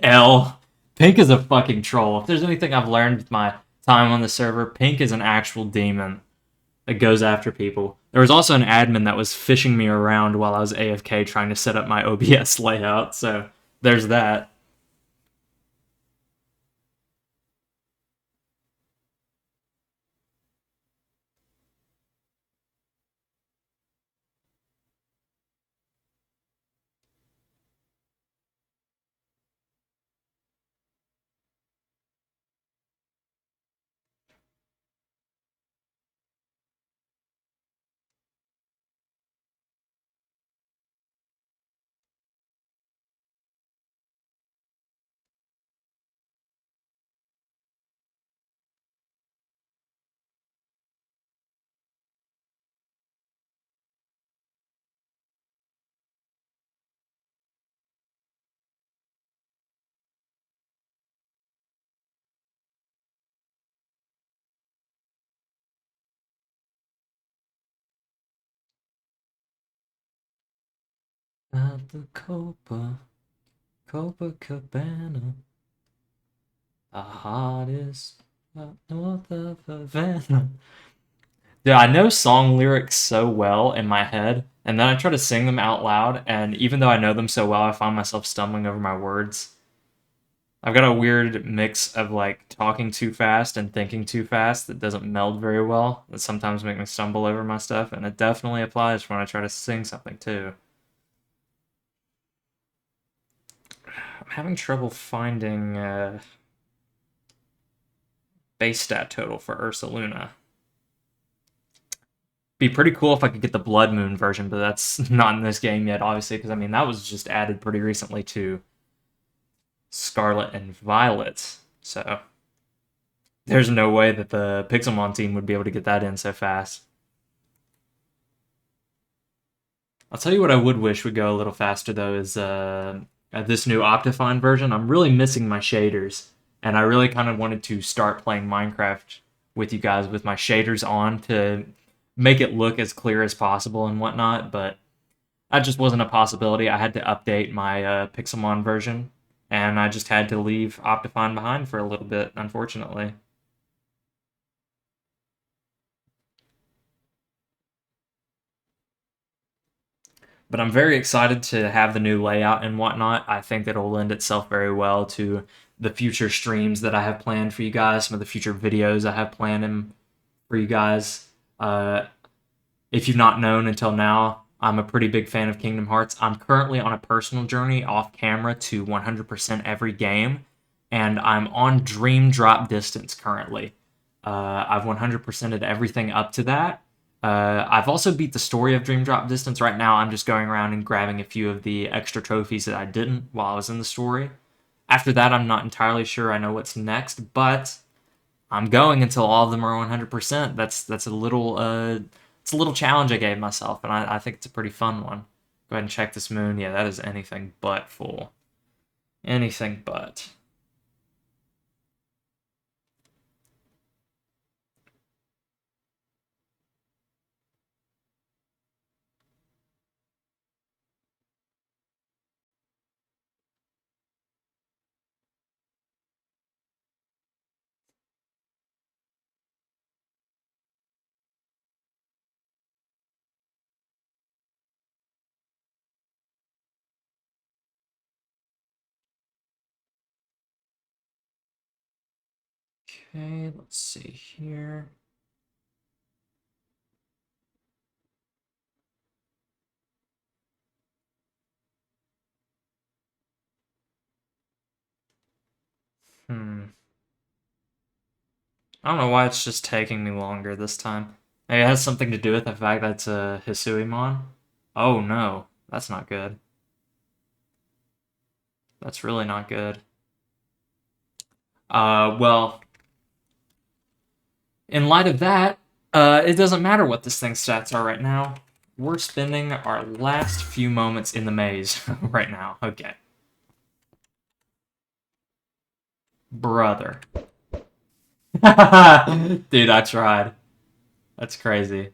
L. Pink is a fucking troll. If there's anything I've learned with my time on the server, Pink is an actual demon that goes after people. There was also an admin that was fishing me around while I was AFK trying to set up my OBS layout, so there's that. At the Copa Copacabana, the hottest north of Havana. Dude, I know song lyrics so well in my head, and then I try to sing them out loud, and even though I know them so well, I find myself stumbling over my words. I've got a weird mix of like talking too fast and thinking too fast that doesn't meld very well, that sometimes make me stumble over my stuff, and it definitely applies when I try to sing something too. I'm having trouble finding base stat total for Ursaluna. Be pretty cool if I could get the Blood Moon version, but that's not in this game yet, obviously, because I mean that was just added pretty recently to Scarlet and Violet. So there's no way that the Pixelmon team would be able to get that in so fast. I'll tell you what I would wish would go a little faster though is this new Optifine version. I'm really missing my shaders, and I really kind of wanted to start playing Minecraft with you guys with my shaders on to make it look as clear as possible and whatnot, but that just wasn't a possibility. I had to update my Pixelmon version, and I just had to leave Optifine behind for a little bit, unfortunately. But I'm very excited to have the new layout and whatnot. I think that it'll lend itself very well to the future streams that I have planned for you guys, some of the future videos I have planned for you guys. If you've not known until now, I'm a pretty big fan of Kingdom Hearts. I'm currently on a personal journey off camera to 100% every game, and I'm on Dream Drop Distance currently. I've 100%ed everything up to that. I've also beat the story of Dream Drop Distance. Right now, I'm just going around and grabbing a few of the extra trophies that I didn't while I was in the story. After that, I'm not entirely sure I know what's next, but I'm going until all of them are 100%. That's a little it's a little challenge I gave myself, and I think it's a pretty fun one. Go ahead and check this moon. Yeah, that is anything but full. Anything but. Okay, let's see here. I don't know why it's just taking me longer this time. Maybe it has something to do with the fact that it's a Hisuiemon. Oh no, that's not good. That's really not good. Well, in light of that, it doesn't matter what this thing's stats are right now. We're spending our last few moments in the maze right now. Okay. Brother. Dude, I tried. That's crazy.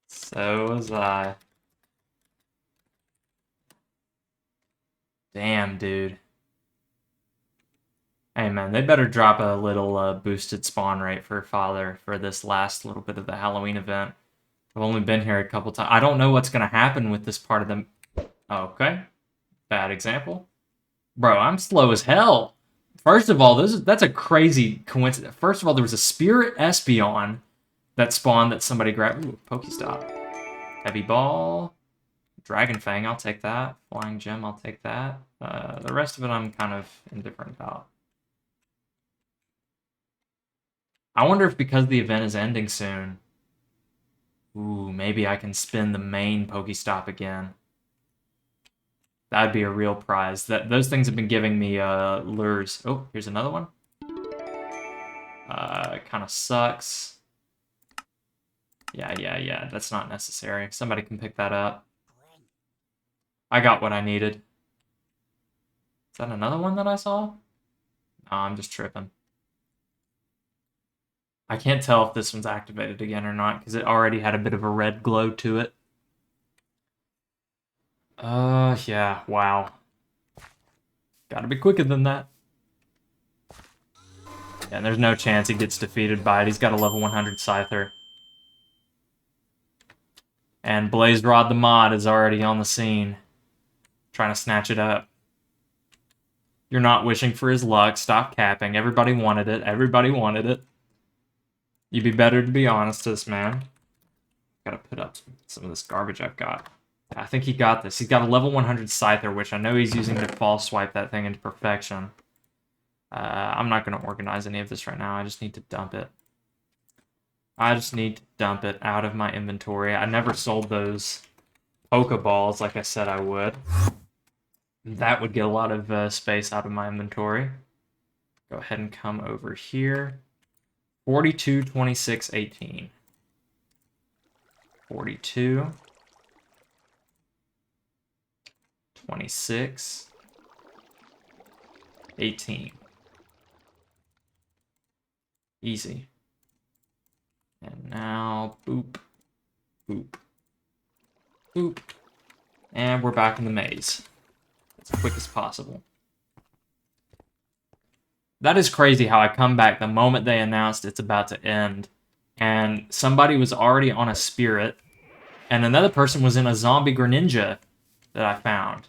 So was I. Damn, dude. Hey, man, they better drop a little boosted spawn rate for Father for this last little bit of the Halloween event. I've only been here a couple times. I don't know what's going to happen with this part of the... Okay. Bad example. Bro, I'm slow as hell. First of all, that's a crazy coincidence. First of all, there was a Spirit Espeon that spawned that somebody grabbed. Ooh, Pokestop. Heavy Ball. Dragon Fang, I'll take that. Flying Gem, I'll take that. The rest of it I'm kind of indifferent about. I wonder if because the event is ending soon... Ooh, maybe I can spin the main Pokestop again. That'd be a real prize. Those things have been giving me lures. Oh, here's another one. Kind of sucks. Yeah. That's not necessary. Somebody can pick that up. I got what I needed. Is that another one that I saw? No, I'm just tripping. I can't tell if this one's activated again or not, because it already had a bit of a red glow to it. Yeah, wow. Gotta be quicker than that. Yeah, and there's no chance he gets defeated by it. He's got a level 100 Scyther. And Blaze Rod the mod is already on the scene, trying to snatch it up. You're not wishing for his luck. Stop capping. Everybody wanted it. Everybody wanted it. You'd be better to be honest to this man. Gotta put up some of this garbage I've got. I think he got this. He's got a level 100 Scyther, which I know he's using to false swipe that thing into perfection. I'm not going to organize any of this right now. I just need to dump it. I just need to dump it out of my inventory. I never sold those Pokeballs like I said I would. That would get a lot of space out of my inventory. Go ahead and come over here. 42, 26, 18. 42. 26. 18. Easy. And now, boop, boop, boop. And we're back in the maze. As quick as possible. That is crazy how I come back the moment they announced it's about to end. And somebody was already on a spirit. And another person was in a zombie Greninja that I found.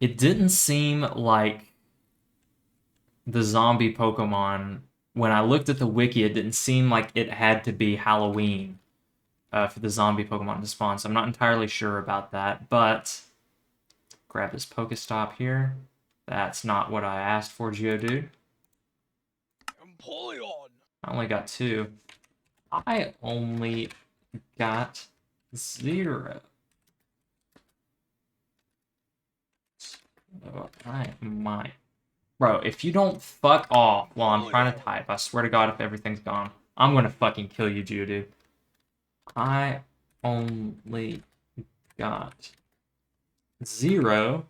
It didn't seem like the zombie Pokemon, when I looked at the wiki, it didn't seem like it had to be Halloween for the zombie Pokemon to spawn, so I'm not entirely sure about that, but grab this Pokestop here. That's not what I asked for, Geodude. Empoleon. I only got 2. I only got 0. Oh, I might. Bro, if you don't fuck off while I'm trying to type, I swear to God, if everything's gone, I'm gonna fucking kill you, Geodude. I only got 0,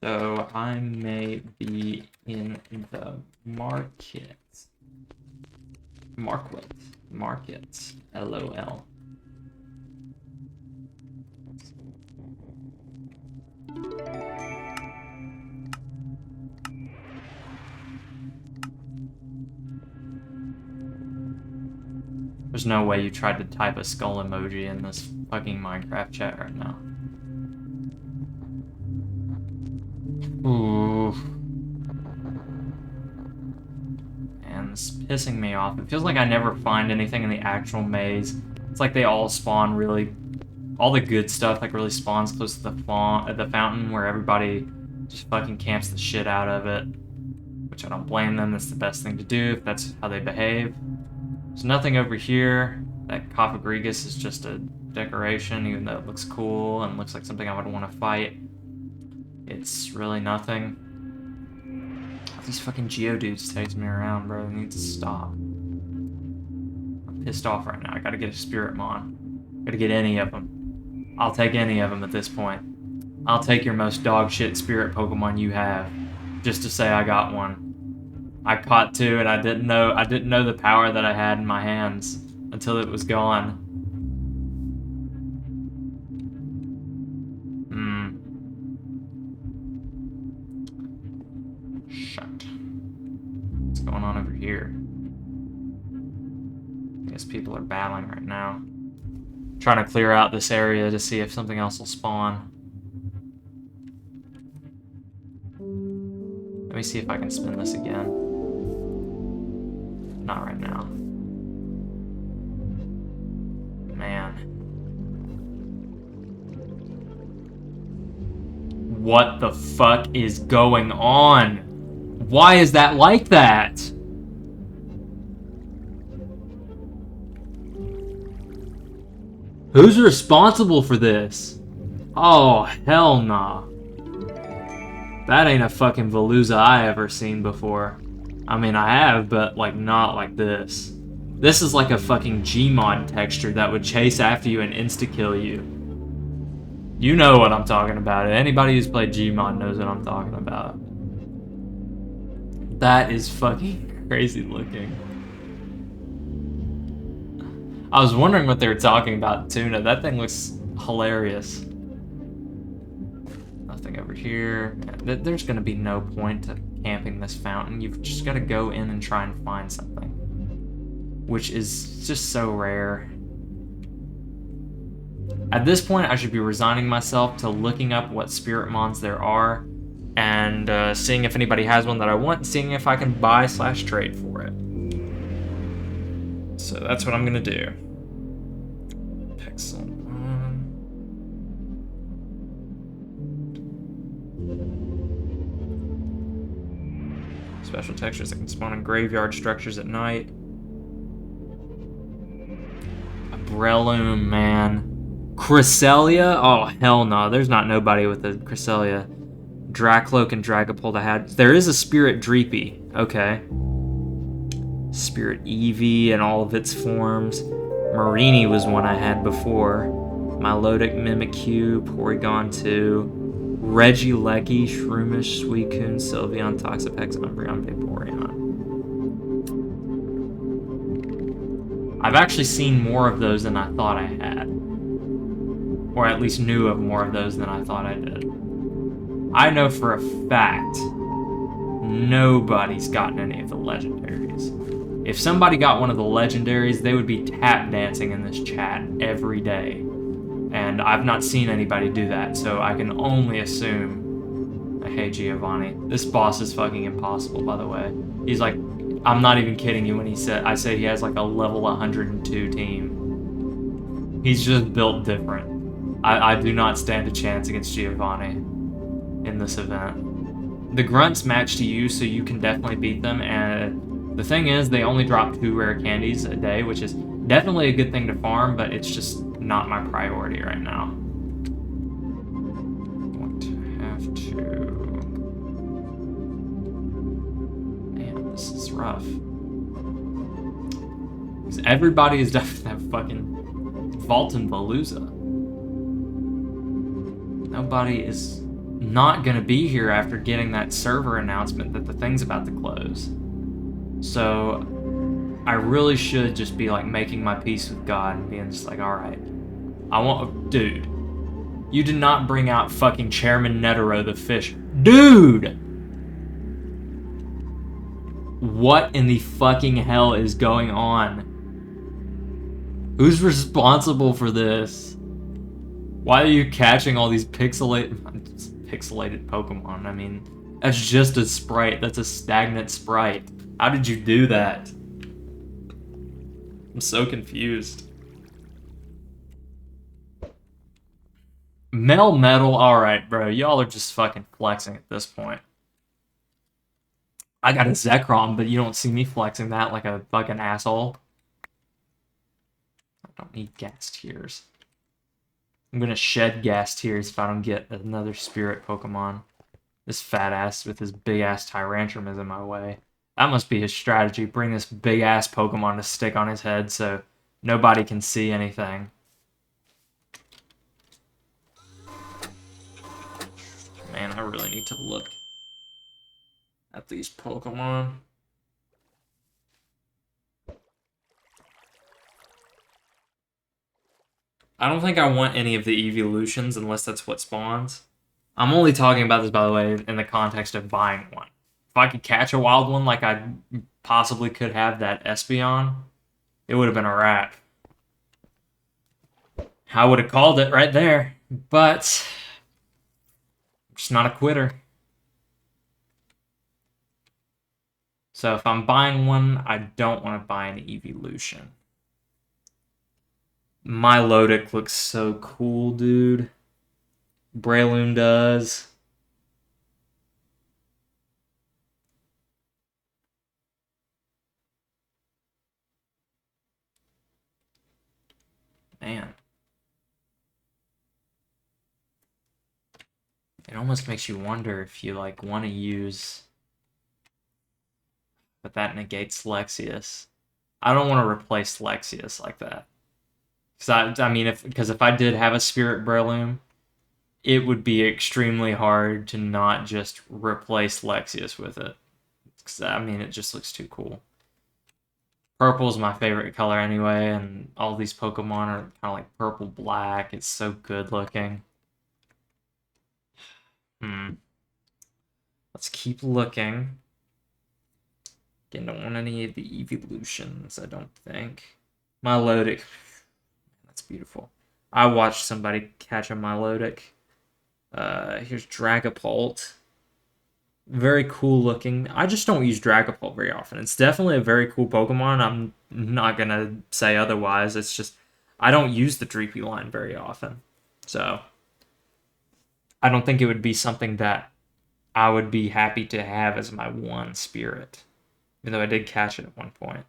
so I may be in the market. Market. LOL. There's no way you tried to type a skull emoji in this fucking Minecraft chat right now. Ooh. And it's pissing me off. It feels like I never find anything in the actual maze. It's like they all spawn really... All the good stuff like really spawns close to the fountain where everybody just fucking camps the shit out of it. Which I don't blame them. That's the best thing to do if that's how they behave. There's nothing over here. That Cofagrigus is just a decoration, even though it looks cool and looks like something I would want to fight. It's really nothing. These fucking Geodudes chase me around, bro. They need to stop. I'm pissed off right now. I gotta get a Spiritmon. Gotta get any of them. I'll take any of them at this point. I'll take your most dog shit spirit Pokemon you have, just to say I got one. I caught 2 and I didn't know the power that I had in my hands until it was gone. Shut. What's going on over here? I guess people are battling right now. Trying to clear out this area to see if something else will spawn. Let me see if I can spin this again. Not right now. Man. What the fuck is going on? Why is that like that? Who's responsible for this? Oh, hell nah. That ain't a fucking Veluza I ever seen before. I mean, I have, but, like, not like this. This is like a fucking Gmod texture that would chase after you and insta-kill you. You know what I'm talking about. Anybody who's played Gmod knows what I'm talking about. That is fucking crazy looking. I was wondering what they were talking about, tuna. That thing looks hilarious. Nothing over here. There's gonna be no point to camping this fountain. You've just gotta go in and try and find something. Which is just so rare. At this point, I should be resigning myself to looking up what Spiritmons there are and seeing if anybody has one that I want, seeing if I can buy/trade for it. So that's what I'm gonna do. Pixelmon. Special textures that can spawn in graveyard structures at night. A Breloom, man. Cresselia? Oh, hell no. There's not nobody with a Cresselia. Dracloak and Dragapult I had. There is a Spirit Dreepy. Okay. Spirit Eevee and all of its forms. Marini was one I had before. Milotic, Mimikyu, Porygon 2, Regieleki, Shroomish, Suicune, Sylveon, Toxapex, Umbreon, Vaporeon. I've actually seen more of those than I thought I had. Or at least knew of more of those than I thought I did. I know for a fact nobody's gotten any of the legendaries. If somebody got one of the legendaries, they would be tap dancing in this chat every day. And I've not seen anybody do that, so I can only assume. Hey Giovanni, this boss is fucking impossible, by the way. He's like, I'm not even kidding you when I say he has like a level 102 team. He's just built different. I do not stand a chance against Giovanni in this event. The grunts match to you, so you can definitely beat them, and the thing is, they only drop 2 rare candies a day, which is definitely a good thing to farm, but it's just not my priority right now. Going to have to... Man, this is rough. Because everybody is definitely that fucking Vaultin Veluza. Nobody is not gonna be here after getting that server announcement that the thing's about to close. So I really should just be like making my peace with God and being just like, alright, dude, you did not bring out fucking Chairman Netero the fish. Dude! What in the fucking hell is going on? Who's responsible for this? Why are you catching all these pixelated Pokemon? I mean, that's just a sprite. That's a stagnant sprite. How did you do that? I'm so confused. Melmetal, alright, bro. Y'all are just fucking flexing at this point. I got a Zekrom, but you don't see me flexing that like a fucking asshole. I don't need gas tears. I'm gonna shed gas tears if I don't get another spirit Pokemon. This fat ass with his big ass Tyrantrum is in my way. That must be his strategy. Bring this big ass Pokemon to stick on his head so nobody can see anything. Man, I really need to look at these Pokemon. I don't think I want any of the evolutions unless that's what spawns. I'm only talking about this, by the way, in the context of buying one. If I could catch a wild one like I possibly could have that Espeon, it would have been a wrap. I would have called it right there, but I'm just not a quitter. So if I'm buying one, I don't want to buy an evolution. Milotic looks so cool, dude. Breloom does. Man. It almost makes you wonder if you, like, want to use... But that negates Lexius. I don't want to replace Lexius like that. Because if I did have a Spirit Breloom, it would be extremely hard to not just replace Lexius with it. because I mean, it just looks too cool. Purple is my favorite color anyway, and all these Pokemon are kind of like purple-black. It's so good looking. Let's keep looking. Again, don't want any of the evolutions, I don't think. Milotic. That's beautiful. I watched somebody catch a Milotic. Here's Dragapult. Very cool looking. I just don't use Dragapult very often. It's definitely a very cool Pokemon. I'm not gonna say otherwise. It's just I don't use the Dreepy line very often. So I don't think it would be something that I would be happy to have as my one spirit. Even though I did catch it at one point.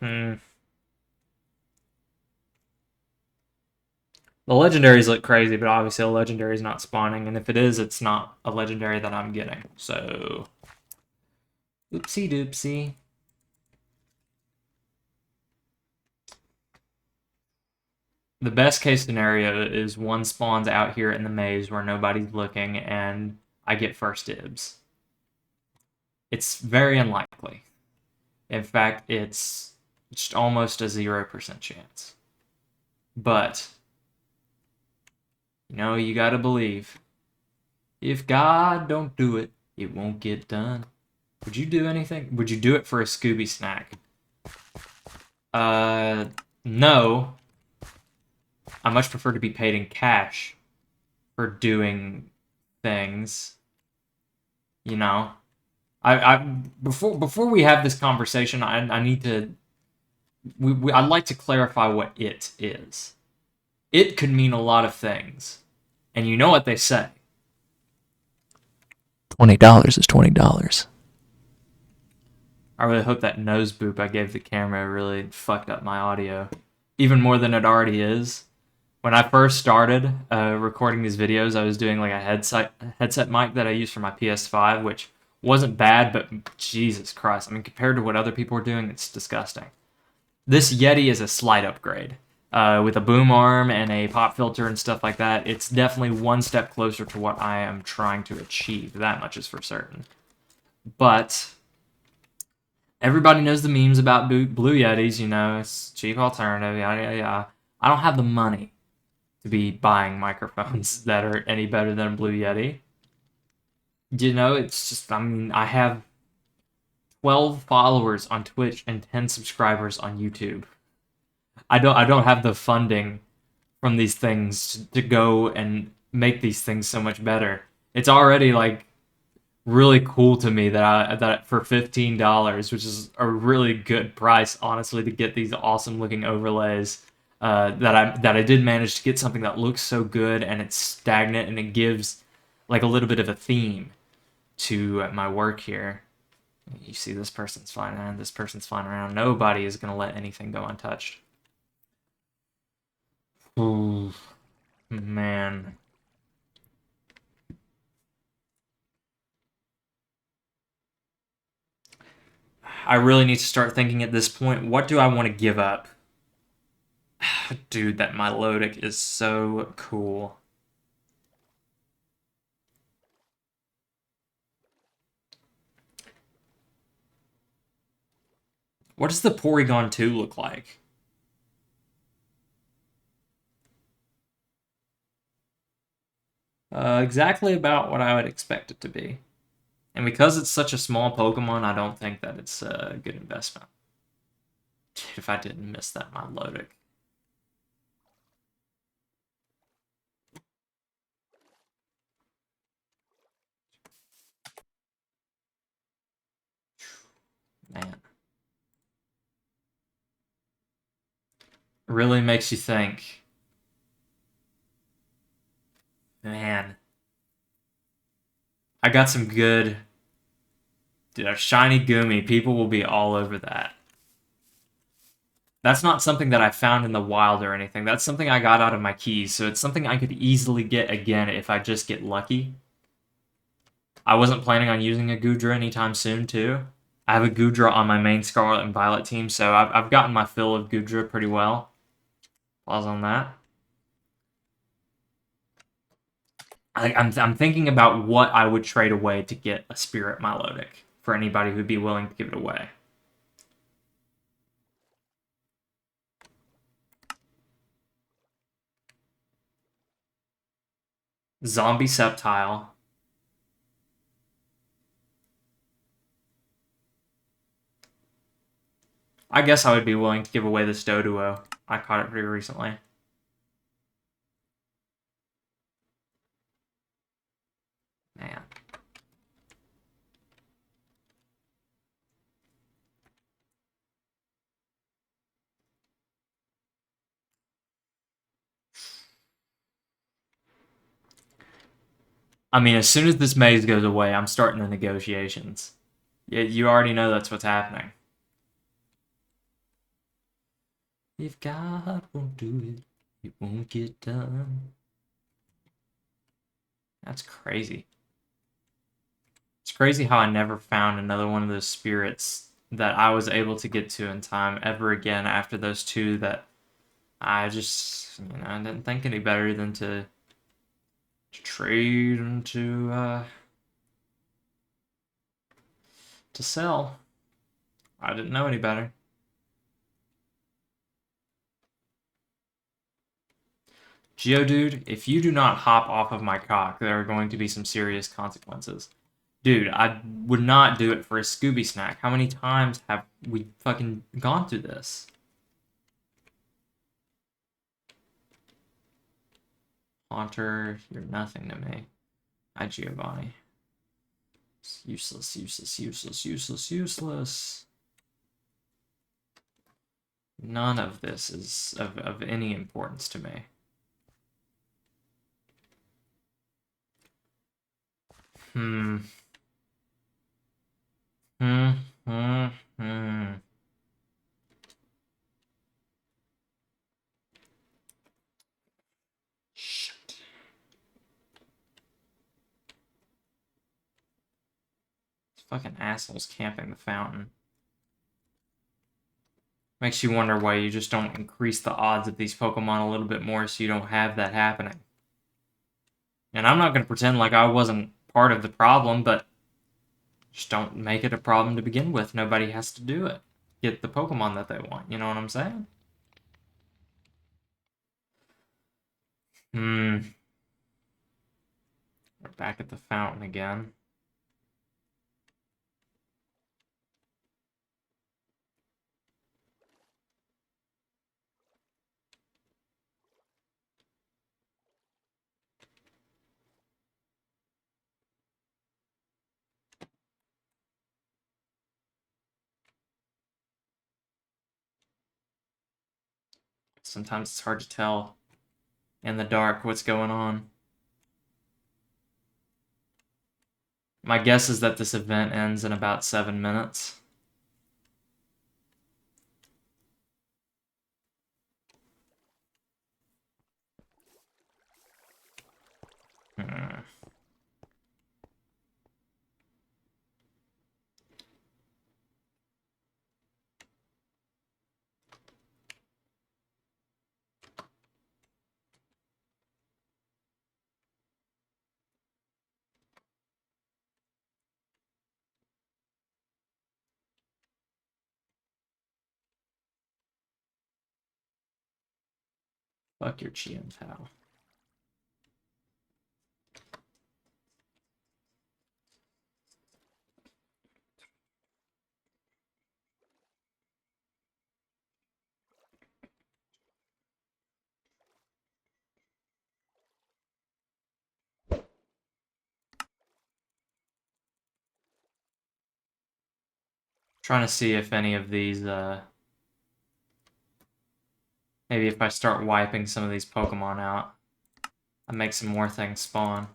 The legendaries look crazy, but obviously a legendary is not spawning, and if it is, it's not a legendary that I'm getting. So, oopsie doopsie. The best case scenario is one spawns out here in the maze where nobody's looking, and I get first dibs. It's very unlikely. In fact, it's just almost a 0% chance. But you know, you gotta believe. If God don't do it, it won't get done. Would you do anything? Would you do it for a Scooby snack? No. I much prefer to be paid in cash for doing things. You know? Before we have this conversation, I need to... I'd like to clarify what it is. It could mean a lot of things. And you know what they say. $20 is $20. I really hope that nose boop I gave the camera really fucked up my audio. Even more than it already is. When I first started recording these videos, I was doing like a headset mic that I used for my PS5, which wasn't bad, but Jesus Christ. I mean, compared to what other people were doing, it's disgusting. This Yeti is a slight upgrade. With a boom arm and a pop filter and stuff like that, it's definitely one step closer to what I am trying to achieve. That much is for certain. But everybody knows the memes about Blue Yetis, you know, it's cheap alternative, yada, yada, yada. I don't have the money to be buying microphones that are any better than a Blue Yeti. You know, it's just, I mean, I have 12 followers on Twitch and 10 subscribers on YouTube. I don't have the funding from these things to go and make these things so much better. It's already like really cool to me that for $15, which is a really good price, honestly, to get these awesome looking overlays. That I did manage to get something that looks so good and it's stagnant and it gives like a little bit of a theme to my work here. You see this person's flying around, this person's flying around. Nobody is going to let anything go untouched. Ooh, man. I really need to start thinking at this point, what do I want to give up? Dude, that Milotic is so cool. What does the Porygon 2 look like? Exactly about what I would expect it to be. And because it's such a small Pokemon, I don't think that it's a good investment. If I didn't miss that Milotic. Man. It really makes you think. Man. I got some good... Dude, a shiny Gumi. People will be all over that. That's not something that I found in the wild or anything. That's something I got out of my keys, so it's something I could easily get again if I just get lucky. I wasn't planning on using a Goodra anytime soon, too. I have a Goodra on my main Scarlet and Violet team, so I've gotten my fill of Goodra pretty well. Pause on that. I'm thinking about what I would trade away to get a Spirit Milotic for anybody who'd be willing to give it away. Zombie Sceptile. I guess I would be willing to give away this Doduo. I caught it pretty recently. Man. I mean, as soon as this maze goes away, I'm starting the negotiations. You already know that's what's happening. If God won't do it, it won't get done. That's crazy. It's crazy how I never found another one of those spirits that I was able to get to in time ever again after those two that I just, I didn't think any better than to trade and to sell. I didn't know any better. Geodude, if you do not hop off of my cock, there are going to be some serious consequences. Dude, I would not do it for a Scooby snack. How many times have we fucking gone through this? Haunter, you're nothing to me. Hi, Giovanni. It's useless, useless, useless, useless, useless. None of this is of any importance to me. Hmm. Hmm. Hmm. Hmm. Shit. These fucking assholes camping the fountain. Makes you wonder why you just don't increase the odds of these Pokemon a little bit more so you don't have that happening. And I'm not going to pretend like I wasn't part of the problem, but just don't make it a problem to begin with. Nobody has to do it. Get the Pokemon that they want. You know what I'm saying? Hmm. We're back at the fountain again. Sometimes it's hard to tell in the dark what's going on. My guess is that this event ends in about 7 minutes. Hmm. Fuck your Chian pal. Trying to see if any of these, maybe if I start wiping some of these Pokemon out, I make some more things spawn.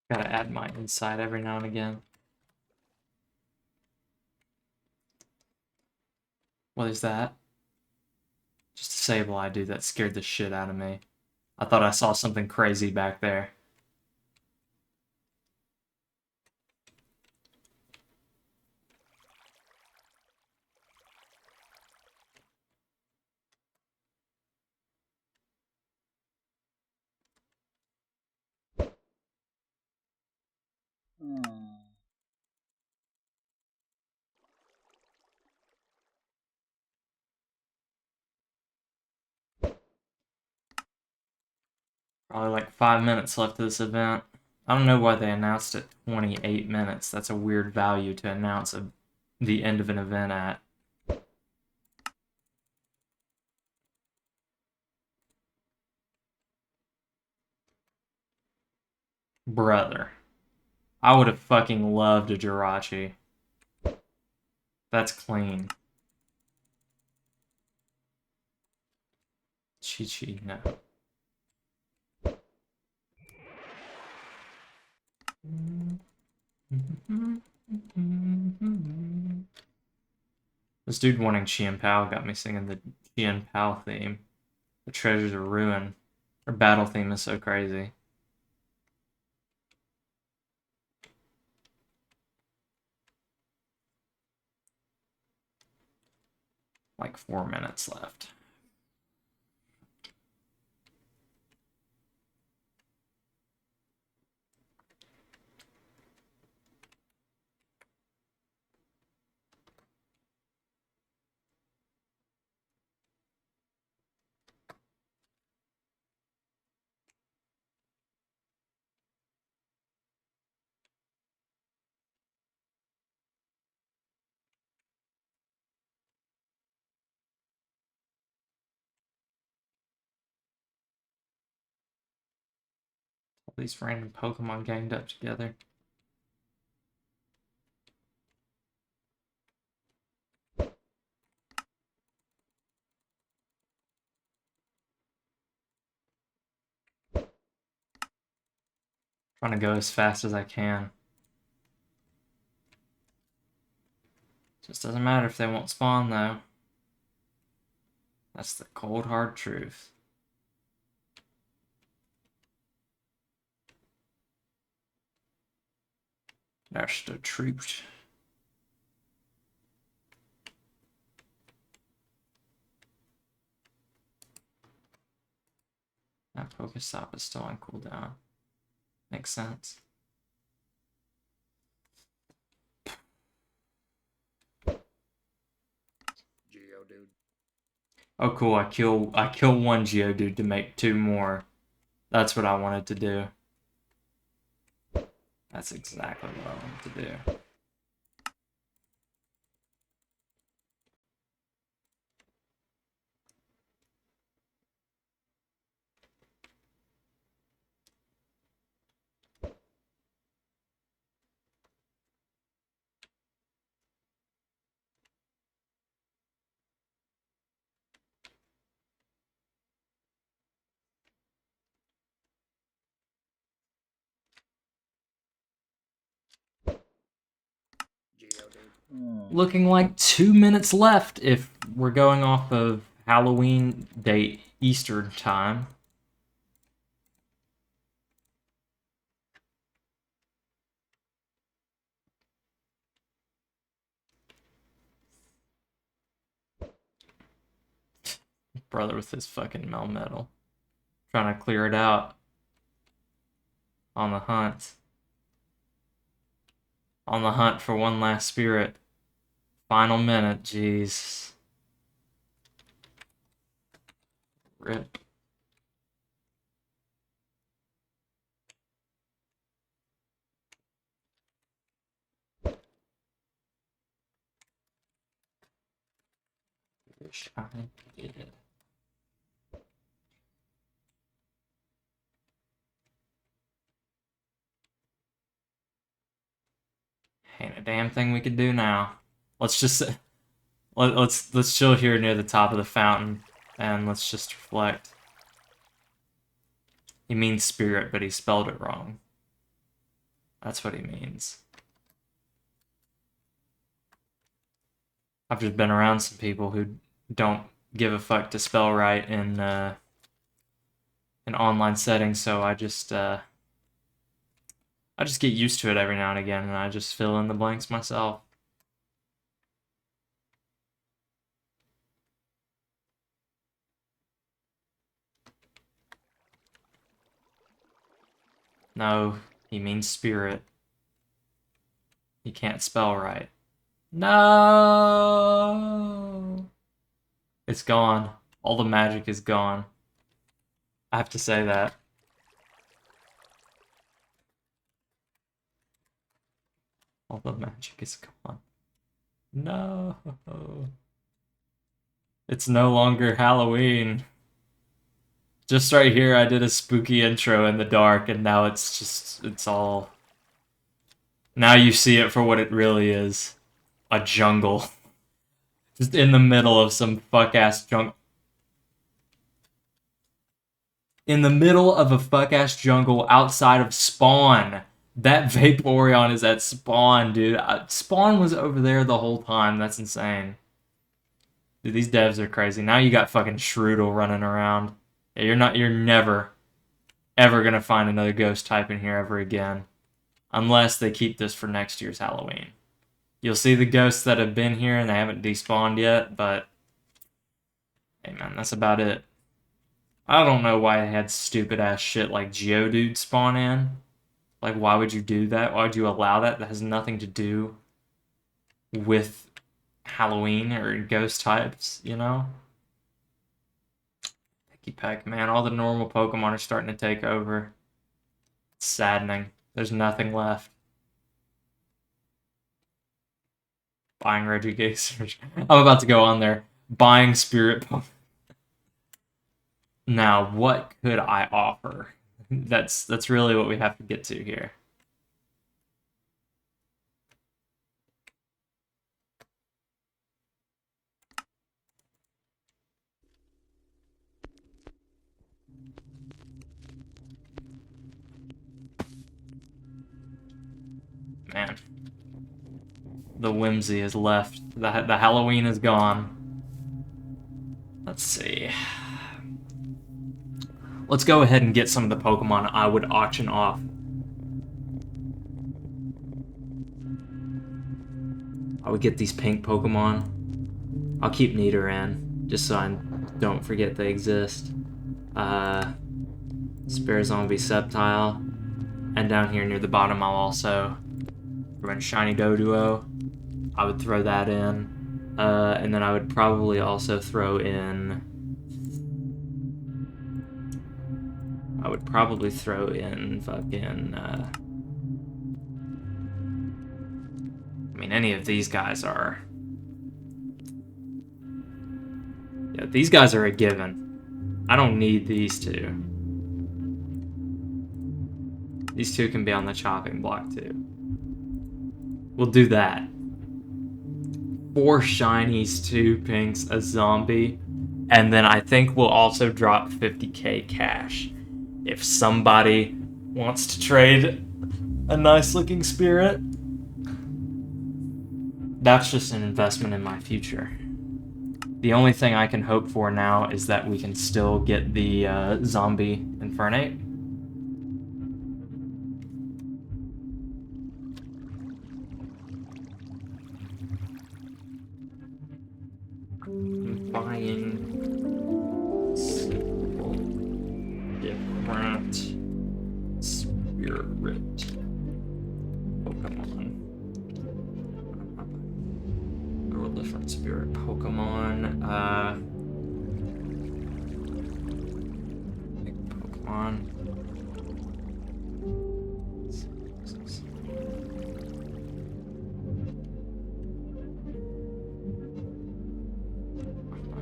Gotta add my insight every now and again. What is that? Just a Sableye, dude. That scared the shit out of me. I thought I saw something crazy back there. Probably like 5 minutes left of this event. I don't know why they announced it 28 minutes. That's a weird value to announce the end of an event at. Brother. I would have fucking loved a Jirachi. That's clean. Chi-Chi, no. This dude wanting Chien Pao got me singing the Chien Pao theme. The Treasures of Ruin. Her battle theme is so crazy. Like 4 minutes left. All these random Pokemon ganged up together. Trying to go as fast as I can. Just doesn't matter if they won't spawn, though. That's the cold, hard truth. There's the truth. That Pokestop is still on cooldown. Makes sense. Geodude. Oh cool, I kill one Geodude to make 2 more. That's what I wanted to do. That's exactly what I wanted to do. Looking like 2 minutes left if we're going off of Halloween date Eastern time. Brother with his fucking Melmetal. Trying to clear it out. On the hunt. On the hunt for one last spirit. Final minute, jeez. Rip. Wish I did. Ain't a damn thing we can do now. Let's just let's chill here near the top of the fountain and let's just reflect. He means spirit, but he spelled it wrong. That's what he means. I've just been around some people who don't give a fuck to spell right in online settings, so I just get used to it every now and again, and I just fill in the blanks myself. No, he means spirit. He can't spell right. No! It's gone. All the magic is gone. I have to say that. All the magic is gone. No! It's no longer Halloween. Just right here, I did a spooky intro in the dark, and now it's all... Now you see it for what it really is. A jungle. Just in the middle of some fuck-ass jungle. In the middle of a fuck-ass jungle outside of Spawn. That Vaporeon is at Spawn, dude. Spawn was over there the whole time. That's insane. Dude, these devs are crazy. Now you got fucking Shroodle running around. Yeah, you're never, ever gonna find another ghost type in here ever again. Unless they keep this for next year's Halloween. You'll see the ghosts that have been here and they haven't despawned yet, but... Hey man, that's about it. I don't know why they had stupid-ass shit like Geodude spawn in. Like, why would you do that? Why would you allow that? That has nothing to do with Halloween or ghost types, you know? Peck, man, all the normal Pokemon are starting to take over. It's saddening. There's nothing left. Buying Regigigas. I'm about to go on there. Buying Spirit Pokemon. Now, what could I offer? That's really what we have to get to here. Man. The whimsy is left. The Halloween is gone. Let's see. Let's go ahead and get some of the Pokemon I would auction off. I would get these pink Pokemon. I'll keep Nidoran, just so I don't forget they exist. Spare Zombie Sceptile. And down here near the bottom, I'll also throw in Shiny Doduo. I would throw that in. And then I would probably also throw in... I would probably throw in fucking... I mean, any of these guys are... Yeah, these guys are a given. I don't need these two. These two can be on the chopping block, too. We'll do that. 4 shinies, 2 pinks, a zombie, and then I think we'll also drop 50k cash. If somebody wants to trade a nice-looking spirit, that's just an investment in my future. The only thing I can hope for now is that we can still get the zombie Infernape. Buying simple, different spirit Pokemon. Several different spirit Pokemon. Big Pokemon.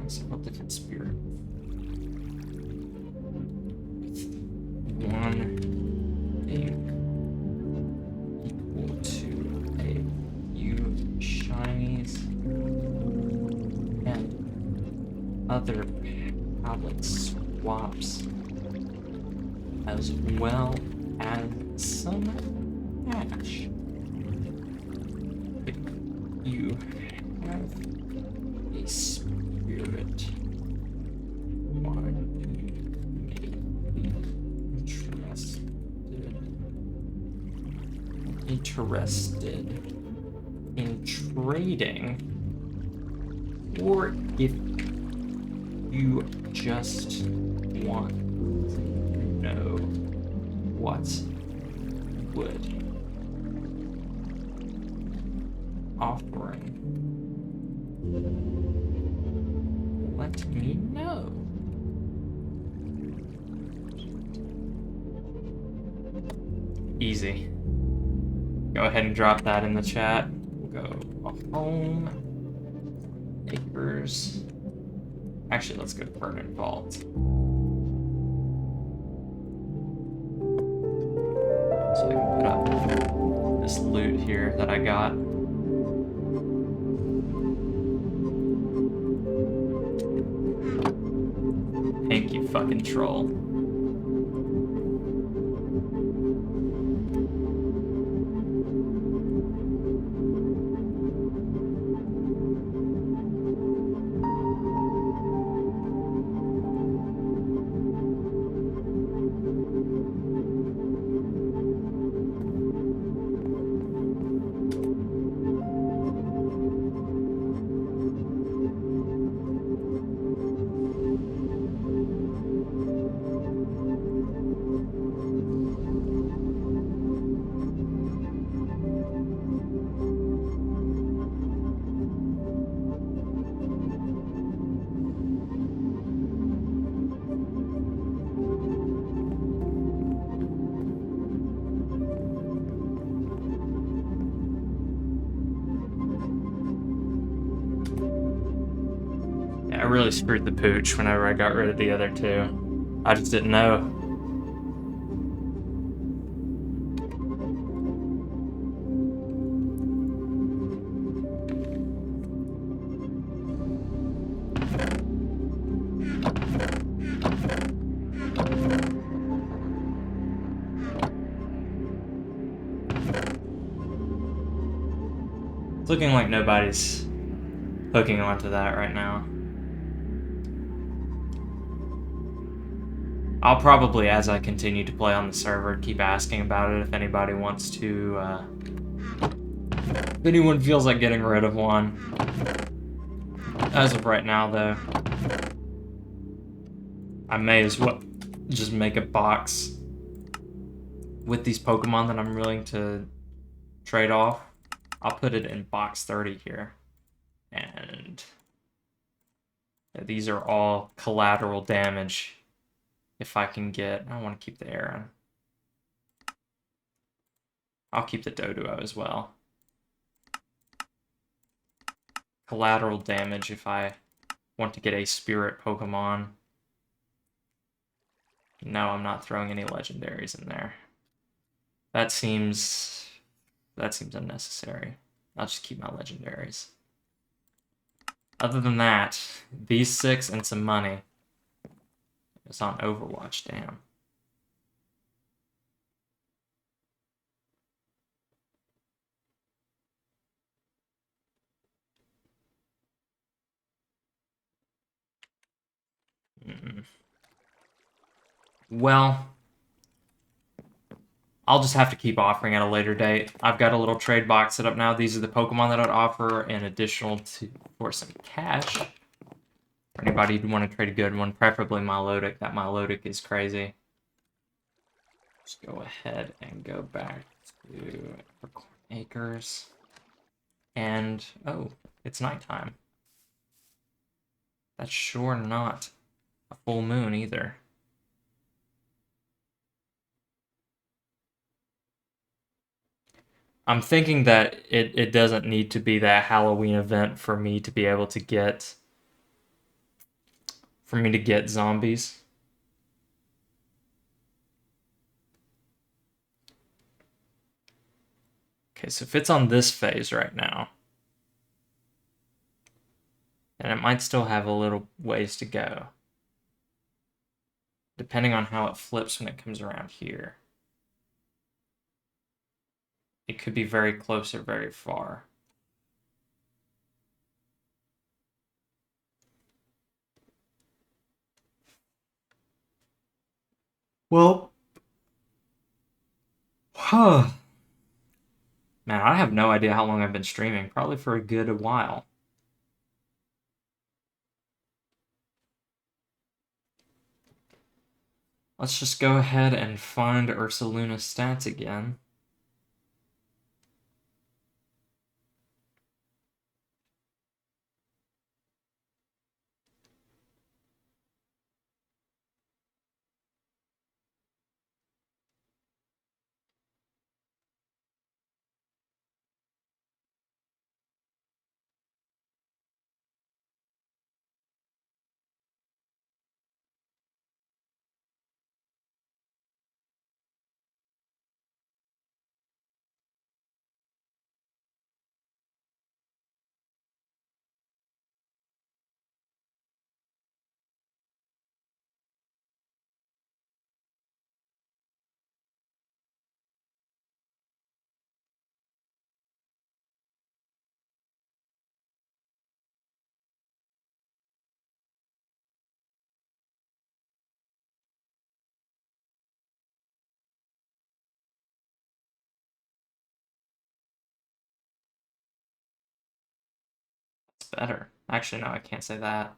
Several different spirit. 1 pink equal to a few shinies and other palette swaps, as well as some Ash. If you have a spirit, why you may be interested in trading, or if you just want to know what would offering, let me know. Easy. Go ahead and drop that in the chat. We'll go home, acres. Actually, let's go to permanent vault. So I can put up this loot here that I got. Thank you, fucking troll. I really screwed the pooch whenever I got rid of the other two. I just didn't know. It's looking like nobody's hooking onto that right now. I'll probably, as I continue to play on the server, keep asking about it if anybody wants to, if anyone feels like getting rid of one. As of right now, though, I may as well just make a box with these Pokemon that I'm willing to trade off. I'll put it in box 30 here. And these are all collateral damage. If I can get, I want to keep the Aron. I'll keep the Doduo as well. Collateral damage if I want to get a Spirit Pokemon. No, I'm not throwing any legendaries in there. That seems unnecessary. I'll just keep my legendaries. Other than that, these 6 and some money. It's on Overwatch, damn. Well, I'll just have to keep offering at a later date. I've got a little trade box set up now. These are the Pokemon that I'd offer in additional to for some cash. For anybody who'd want to trade a good one, preferably Milotic. That Milotic is crazy. Just go ahead and go back to Acres. And, oh, it's nighttime. That's sure not a full moon either. I'm thinking that it doesn't need to be that Halloween event for me to be able to get zombies. Okay, so if it's on this phase right now, then it might still have a little ways to go, depending on how it flips when it comes around here. It could be very close or very far. Well, huh. Man, I have no idea how long I've been streaming. Probably for a good while. Let's just go ahead and find Ursaluna's stats again. It's better. Actually, no, I can't say that.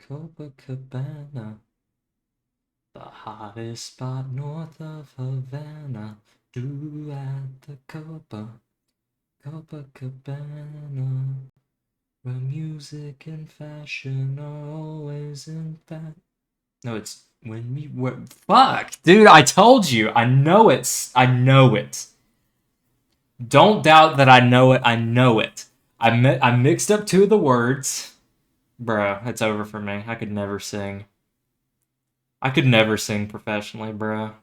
Copacabana, the hottest spot north of Havana. Do at the Copacabana, where music and fashion are always in fact. No, it's when me. What? Fuck, dude! I told you. I know it. I know it. Don't doubt that I know it. I know it. I mixed up two of the words. Bruh, it's over for me. I could never sing. I could never sing professionally, bruh.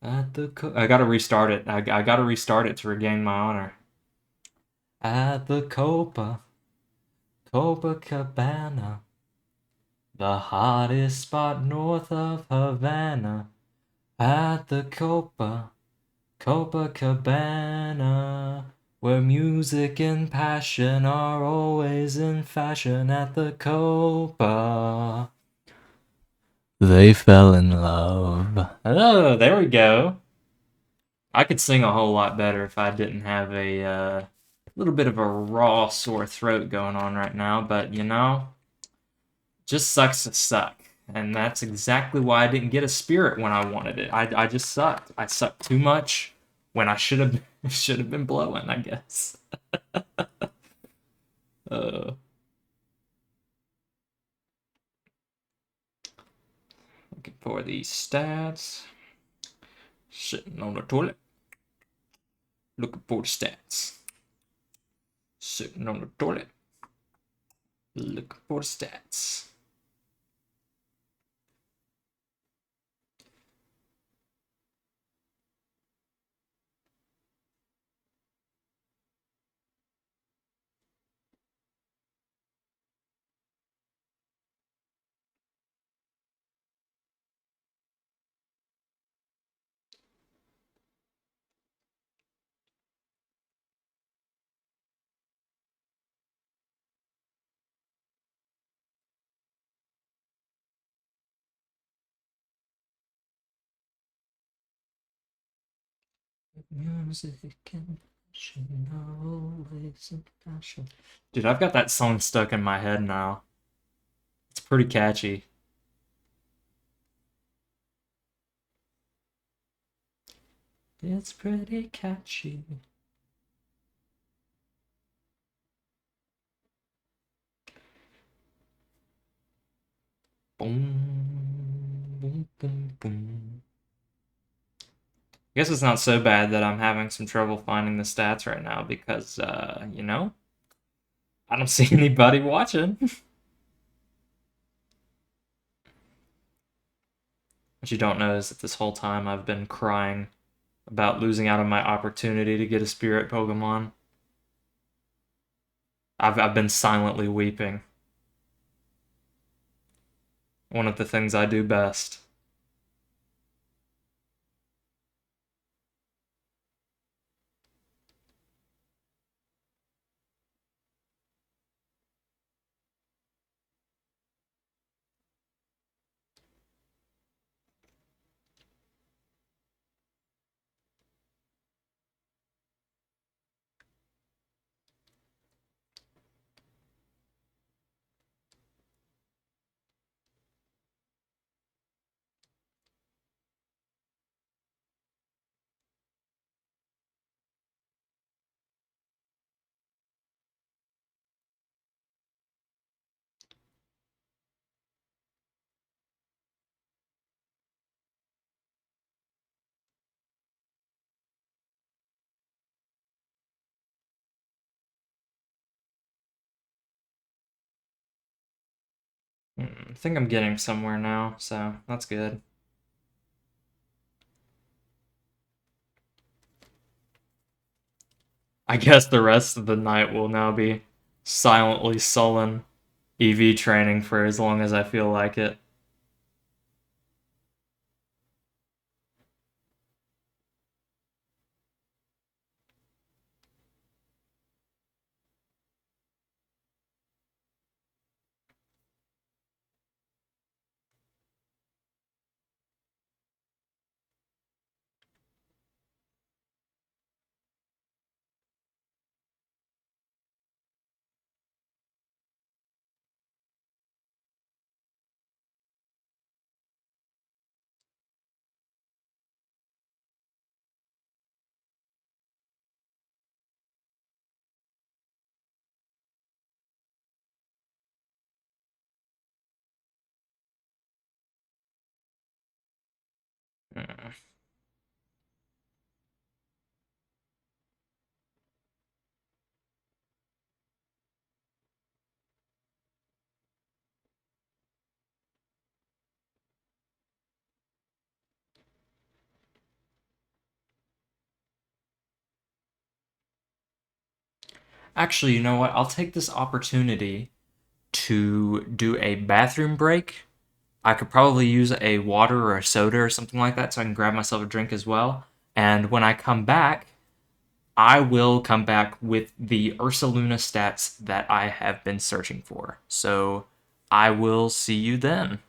I gotta restart it. I gotta restart it to regain my honor. At the Copacabana, the hottest spot north of Havana. At the Copacabana, where music and passion are always in fashion. At the Copa, they fell in love. Oh, there we go. I could sing a whole lot better if I didn't have a little bit of a raw sore throat going on right now, but you know, just sucks to suck. And that's exactly why I didn't get a spirit when I wanted it. I just sucked. I sucked too much when I should have been blowing, I guess. uh, Looking for these stats. Sitting on the toilet. Looking for the stats. Sitting on the toilet. Looking for the stats. Music and Dude, I've got that song stuck in my head now. It's pretty catchy. It's pretty catchy. Boom, boom, boom, boom. I guess it's not so bad that I'm having some trouble finding the stats right now because, you know, I don't see anybody watching. What you don't know is that this whole time I've been crying about losing out on my opportunity to get a spirit Pokemon. I've been silently weeping. One of the things I do best. I think I'm getting somewhere now, so that's good. I guess the rest of the night will now be silently sullen EV training for as long as I feel like it. Mm. Actually, you know what? I'll take this opportunity to do a bathroom break. I could probably use a water or a soda or something like that so I can grab myself a drink as well. And when I come back, I will come back with the Ursaluna stats that I have been searching for. So I will see you then.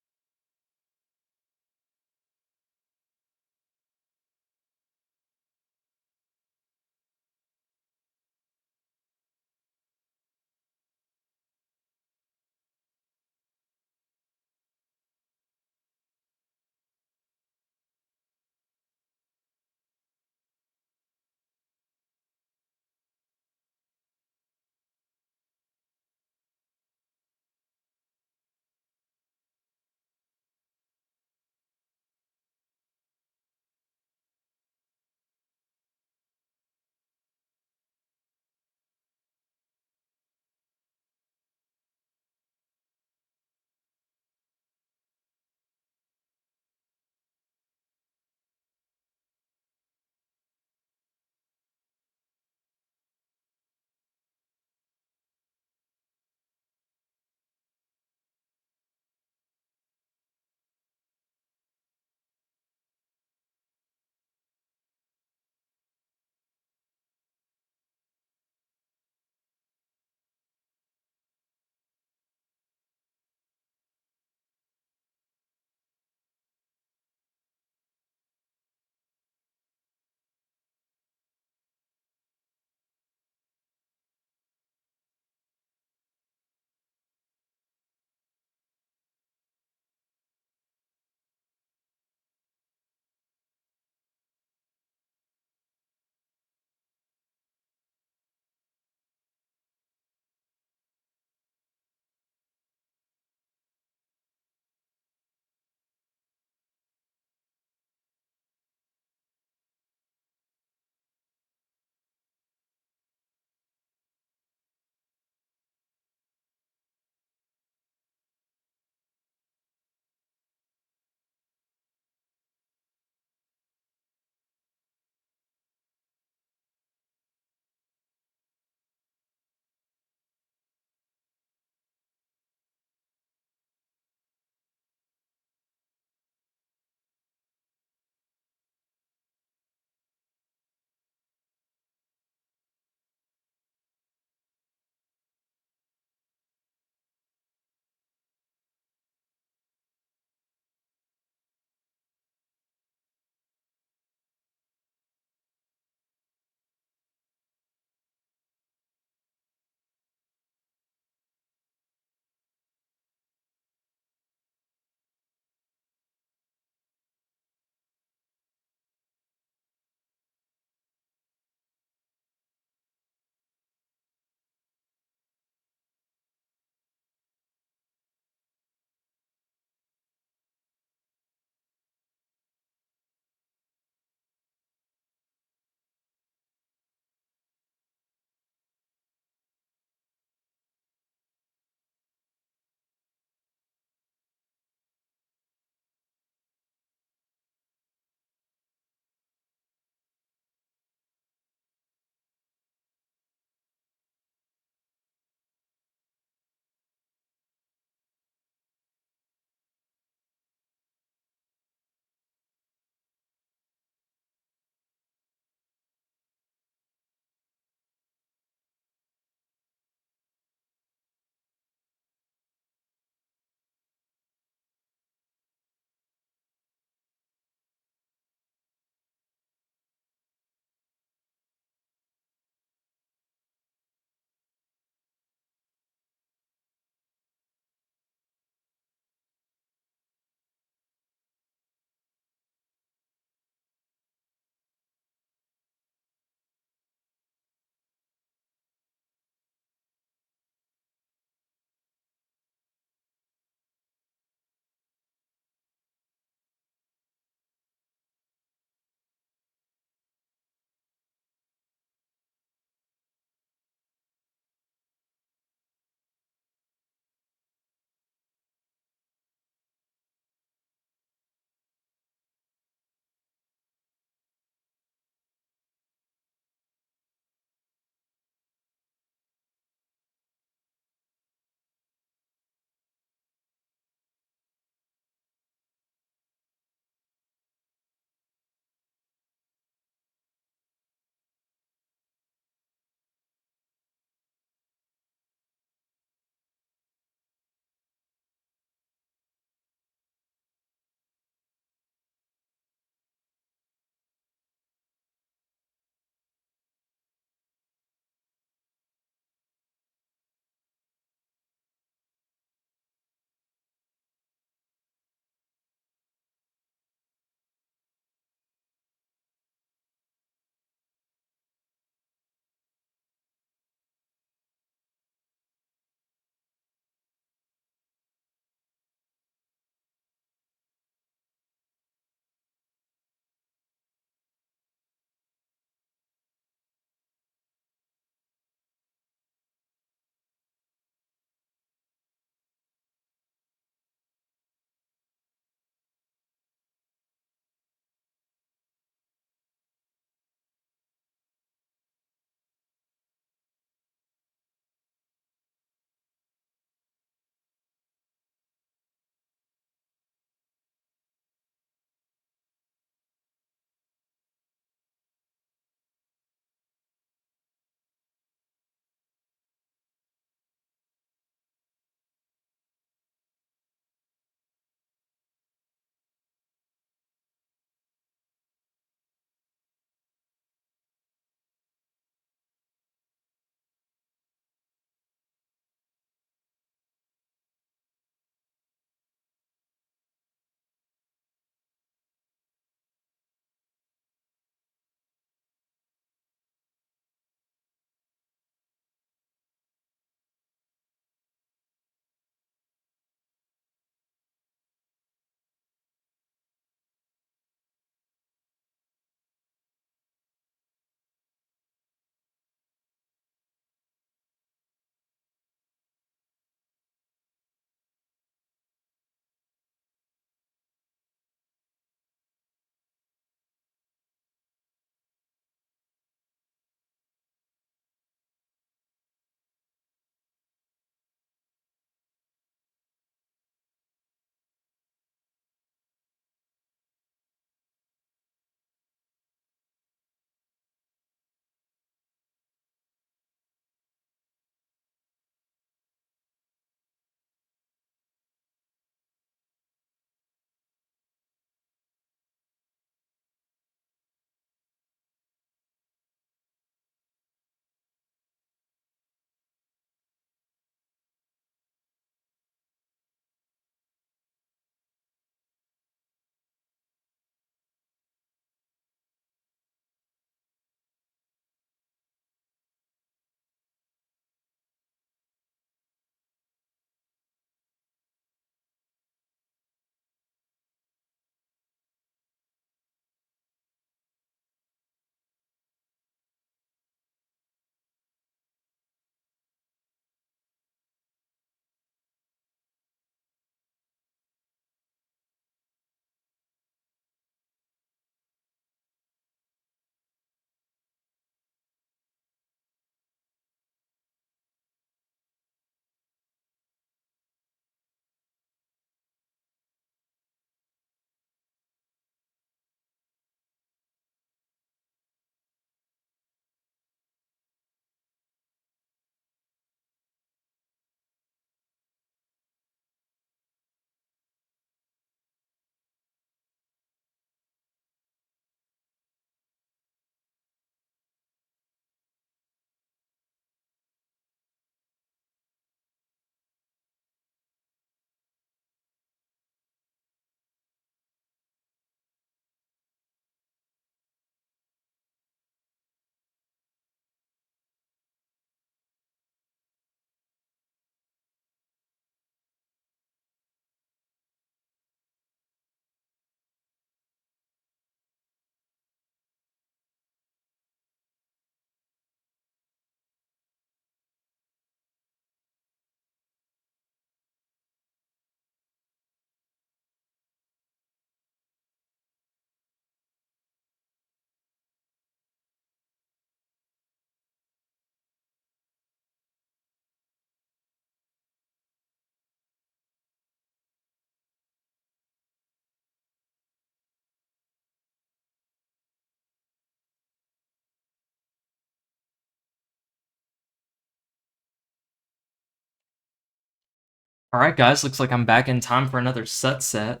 Alright guys, looks like I'm back in time for another set.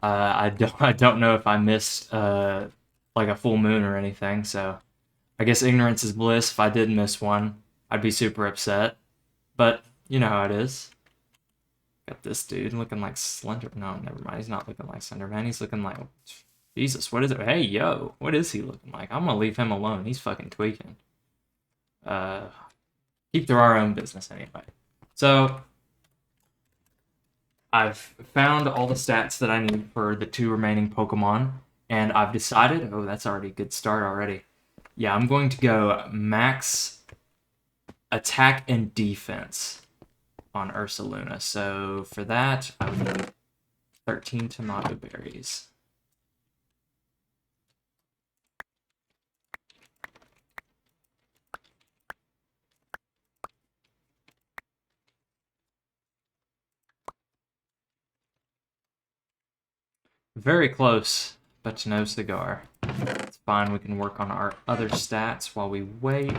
I don't know if I missed like a full moon or anything, so I guess ignorance is bliss. If I did miss one, I'd be super upset. But you know how it is. Got this dude looking like Slender. No, never mind. He's not looking like Slender Man. He's looking like Jesus. What is it? Hey yo, what is he looking like? I'm gonna leave him alone. He's fucking tweaking. Uh, keep to our own business anyway. So I've found all the stats that I need for the 2 remaining Pokemon, and I've decided, oh, that's already a good start already. Yeah, I'm going to go max attack and defense on Ursaluna. So for that, I would need 13 tomato berries. Very close, but no cigar. It's fine, we can work on our other stats while we wait.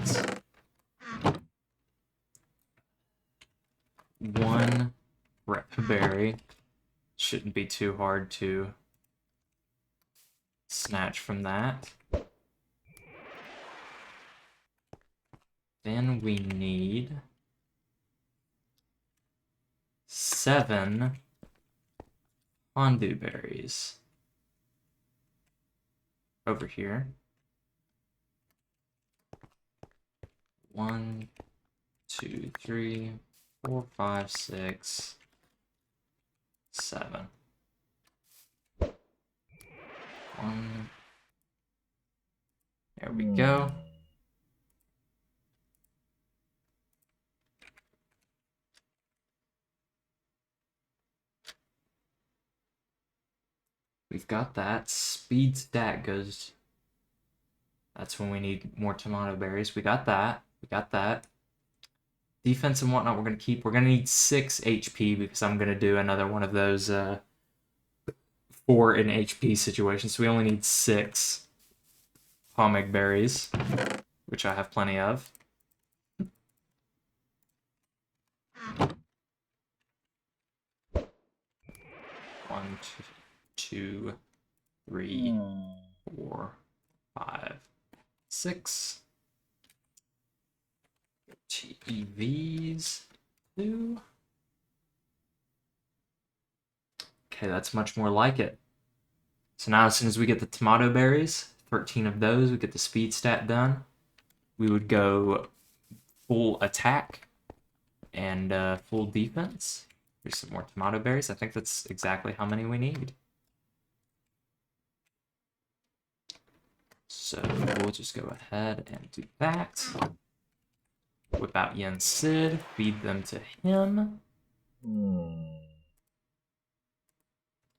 1 rep berry. Shouldn't be too hard to snatch from that. Then we need 7 Hondu berries over here. 1, 2, 3, 4, 5, 6, 7. 1. There we go. We've got that. Speed stat goes. That's when we need more tomato berries. We got that. We got that. Defense and whatnot we're going to keep. We're going to need 6 HP because I'm going to do another one of those 4 in HP situations. So we only need 6 Pomeg berries, which I have plenty of. One, two, 3, 4, 5, 6. EVs 2. Okay, that's much more like it. So now as soon as we get the tomato berries, 13 of those, we get the speed stat done. We would go full attack and full defense. Here's some more tomato berries. I think that's exactly how many we need. So we'll just go ahead and do that. Whip out Yen Sid, feed them to him.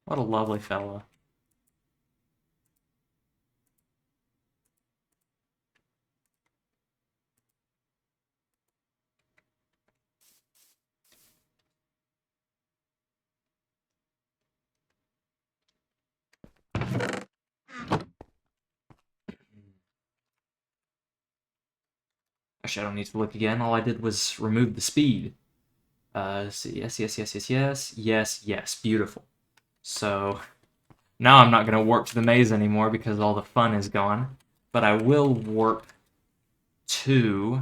What a lovely fella. Actually, I don't need to look again. All I did was remove the speed. So yes. Beautiful. So now I'm not going to warp to the maze anymore because all the fun is gone. But I will warp to...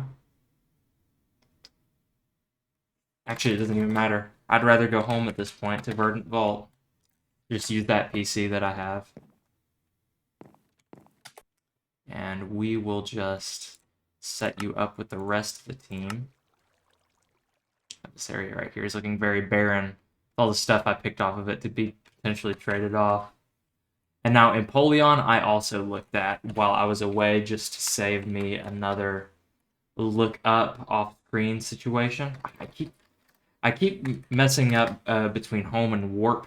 Actually, it doesn't even matter. I'd rather go home at this point to Verdant Vault. Just use that PC that I have. And we will just set you up with the rest of the team. This area right here is looking very barren. All the stuff I picked off of it to be potentially traded off. And now Empoleon I also looked at while I was away just to save me another look up off screen situation. I keep messing up between home and warp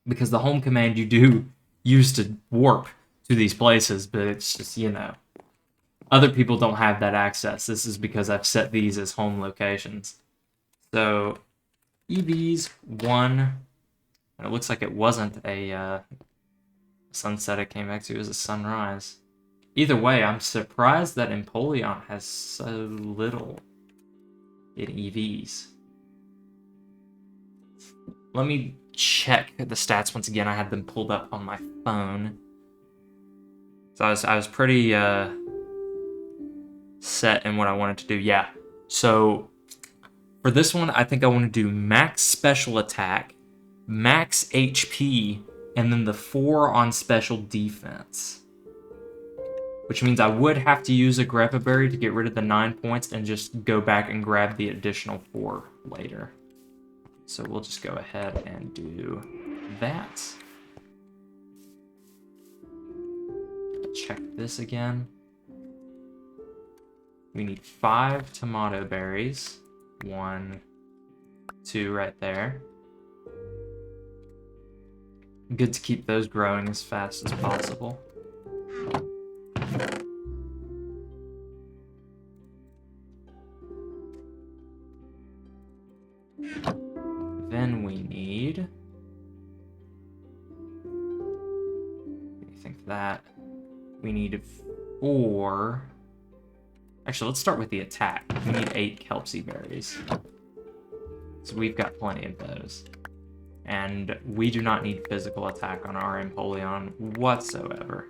because the home command you do use to warp to these places, but it's just, you know, other people don't have that access. This is because I've set these as home locations. So EV's 1, and it looks like it wasn't a sunset it came back to, it was a sunrise. Either way, I'm surprised that Empoleon has so little in EVs. let me check the stats once again. I had them pulled up on my phone. So I was pretty set in what I wanted to do. Yeah. So for this one, I think I want to do max special attack, max HP, and then the 4 on special defense. Which means I would have to use a Greppa Berry to get rid of the 9 points and just go back and grab the additional 4 later. So we'll just go ahead and do that. Check this again. We need 5 tomato berries. 1, 2 right there. Good to keep those growing as fast as possible. Then we need... What do you think of that? We need 4... Actually, let's start with the attack. We need 8 Kelpsy berries. So we've got plenty of those. And we do not need physical attack on our Empoleon whatsoever.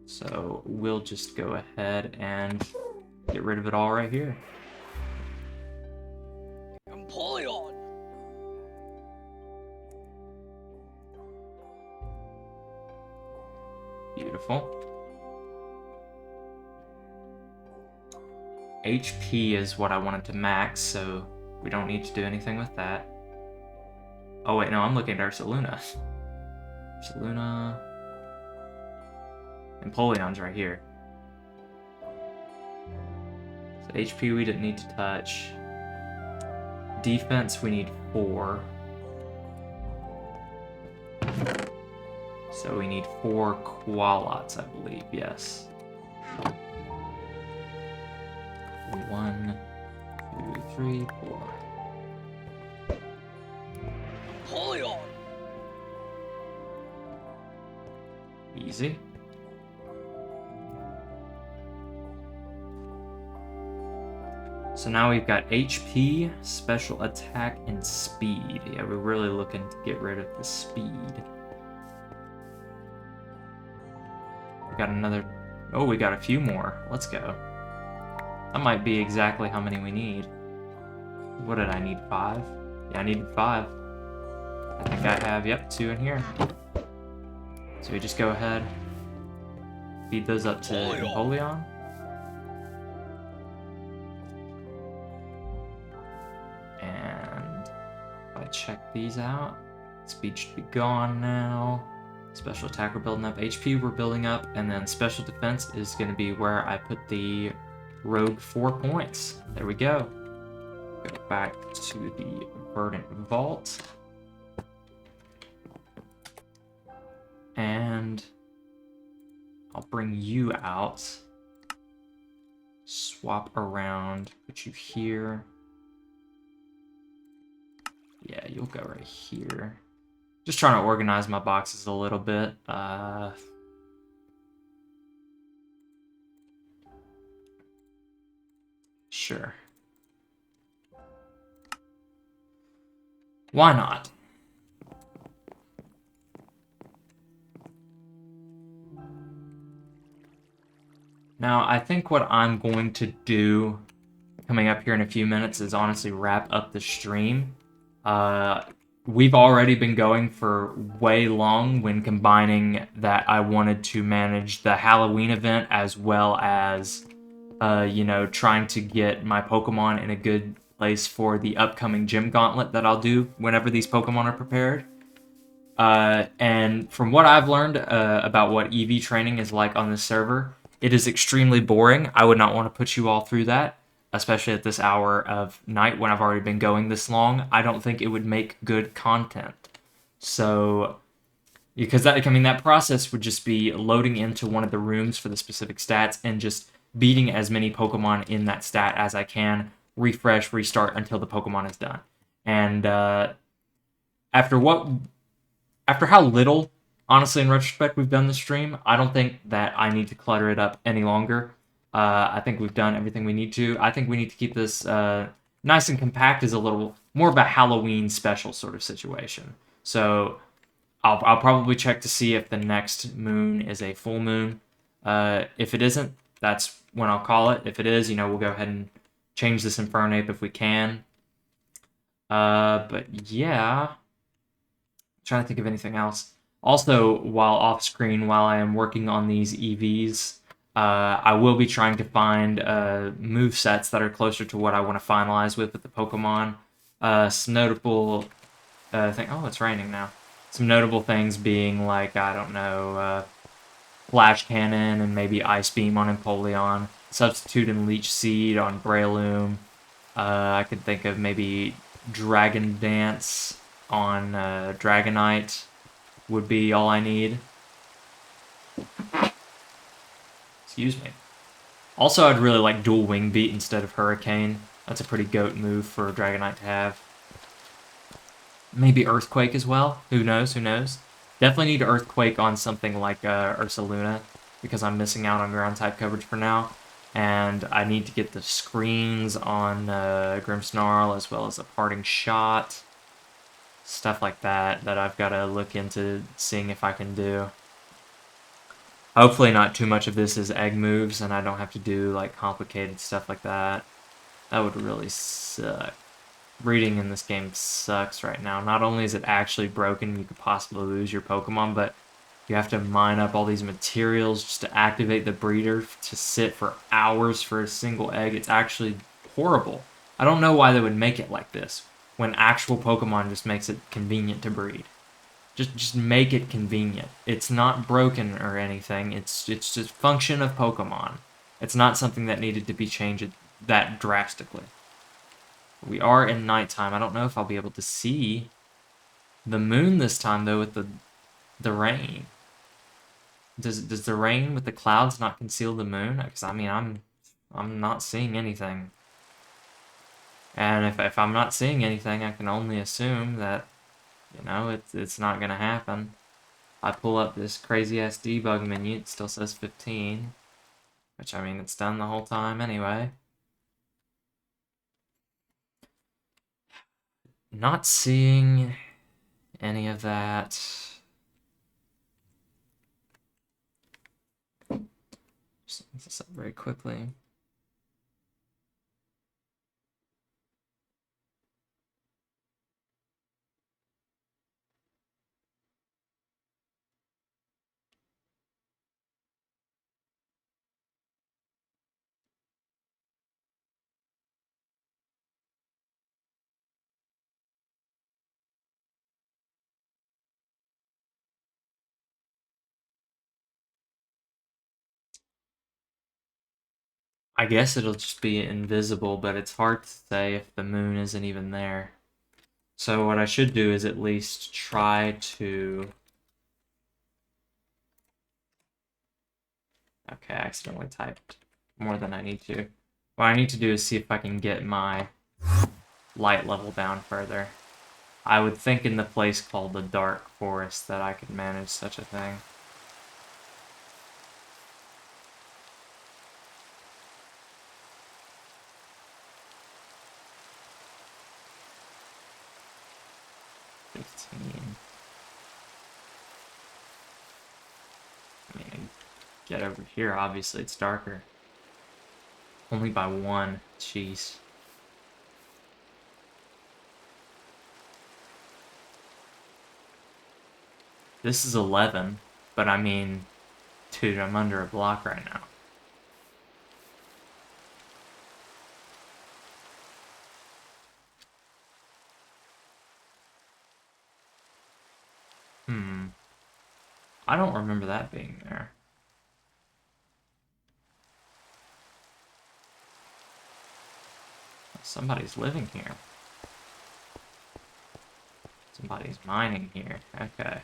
So we'll just go ahead and get rid of it all right here. Empoleon! Beautiful. HP is what I wanted to max, so we don't need to do anything with that. Oh wait, no, I'm looking at Ursaluna. Ursaluna... Empoleon's right here. So HP we didn't need to touch. Defense we need 4. So we need 4 Qualots, I believe, yes. 1, 2, 3, 4. Empoleon! Easy. So now we've got HP, special attack, and speed. Yeah, we're really looking to get rid of the speed. We got another... Oh, we got a few more. Let's go. That might be exactly how many we need. What did I need? 5? Yeah, I needed 5. I think I have, yep, 2 in here. So we just go ahead, feed those up to Empoleon. And if I check these out, speed should be gone now. Special attack we're building up, HP we're building up, and then special defense is going to be where I put the rogue 4 points. There we go. Go back to the Verdant Vault. And I'll bring you out. Swap around, put you here. Yeah, you'll go right here. Just trying to organize my boxes a little bit. Sure. Why not? Now, I think what I'm going to do coming up here in a few minutes is honestly wrap up the stream. We've already been going for way long when combining that I wanted to manage the Halloween event as well as, you know, trying to get my Pokemon in a good place for the upcoming Gym Gauntlet that I'll do whenever these Pokemon are prepared. And from what I've learned about what EV training is like on this server, it is extremely boring. I would not want to put you all through that, especially at this hour of night when I've already been going this long. I don't think it would make good content. So, because that, I mean, that process would just be loading into one of the rooms for the specific stats and just beating as many Pokemon in that stat as I can, refresh, restart until the Pokemon is done. And after how little, honestly, in retrospect, we've done this stream, I don't think that I need to clutter it up any longer. I think we've done everything we need to. I think we need to keep this nice and compact is a little more of a Halloween special sort of situation. So I'll probably check to see if the next moon is a full moon. If it isn't, that's when I'll call it. If it is, we'll go ahead and change this Infernape if we can. But yeah, I'm trying to think of anything else. Also, while off screen, while I am working on these EVs, I will be trying to find move sets that are closer to what I want to finalize with the Pokemon. Some notable thing. Oh, it's raining now. Some notable things being like, I don't know, Flash Cannon and maybe Ice Beam on Empoleon, Substitute and Leech Seed on Breloom. I could think of maybe Dragon Dance on Dragonite would be all I need. Excuse me. Also, I'd really like Dual Wing Beat instead of Hurricane. That's a pretty goat move for Dragonite to have. Maybe Earthquake as well. Who knows? Who knows? Definitely need Earthquake on something like Ursaluna, because I'm missing out on ground type coverage for now. And I need to get the screens on Grimmsnarl as well as a Parting Shot. Stuff like that I've got to look into seeing if I can do. Hopefully not too much of this is egg moves and I don't have to do like complicated stuff like that. That would really suck. Breeding in this game sucks right now. Not only is it actually broken, you could possibly lose your Pokemon, but you have to mine up all these materials just to activate the breeder to sit for hours for a single egg. It's actually horrible. I don't know why they would make it like this when actual Pokemon just makes it convenient to breed. Just make it convenient. It's not broken or anything. It's just function of Pokemon. It's not something that needed to be changed that drastically. We are in nighttime. I don't know if I'll be able to see the moon this time though with the rain. Does the rain with the clouds not conceal the moon? Because I mean I'm not seeing anything. And if I'm not seeing anything, I can only assume that it's not gonna happen. I pull up this crazy ass debug menu, it still says 15. Which I mean it's done the whole time anyway. Not seeing any of that. Just look this up very quickly. I guess it'll just be invisible, but it's hard to say if the moon isn't even there. So what I should do is at least try to... Okay, I accidentally typed more than I need to. What I need to do is see if I can get my light level down further. I would think in the place called the Dark Forest that I could manage such a thing. I mean, get over here, obviously it's darker. Only by 1, jeez. This is 11, but I mean, dude, I'm under a block right now. I don't remember that being there. Somebody's living here. Somebody's mining here. Okay.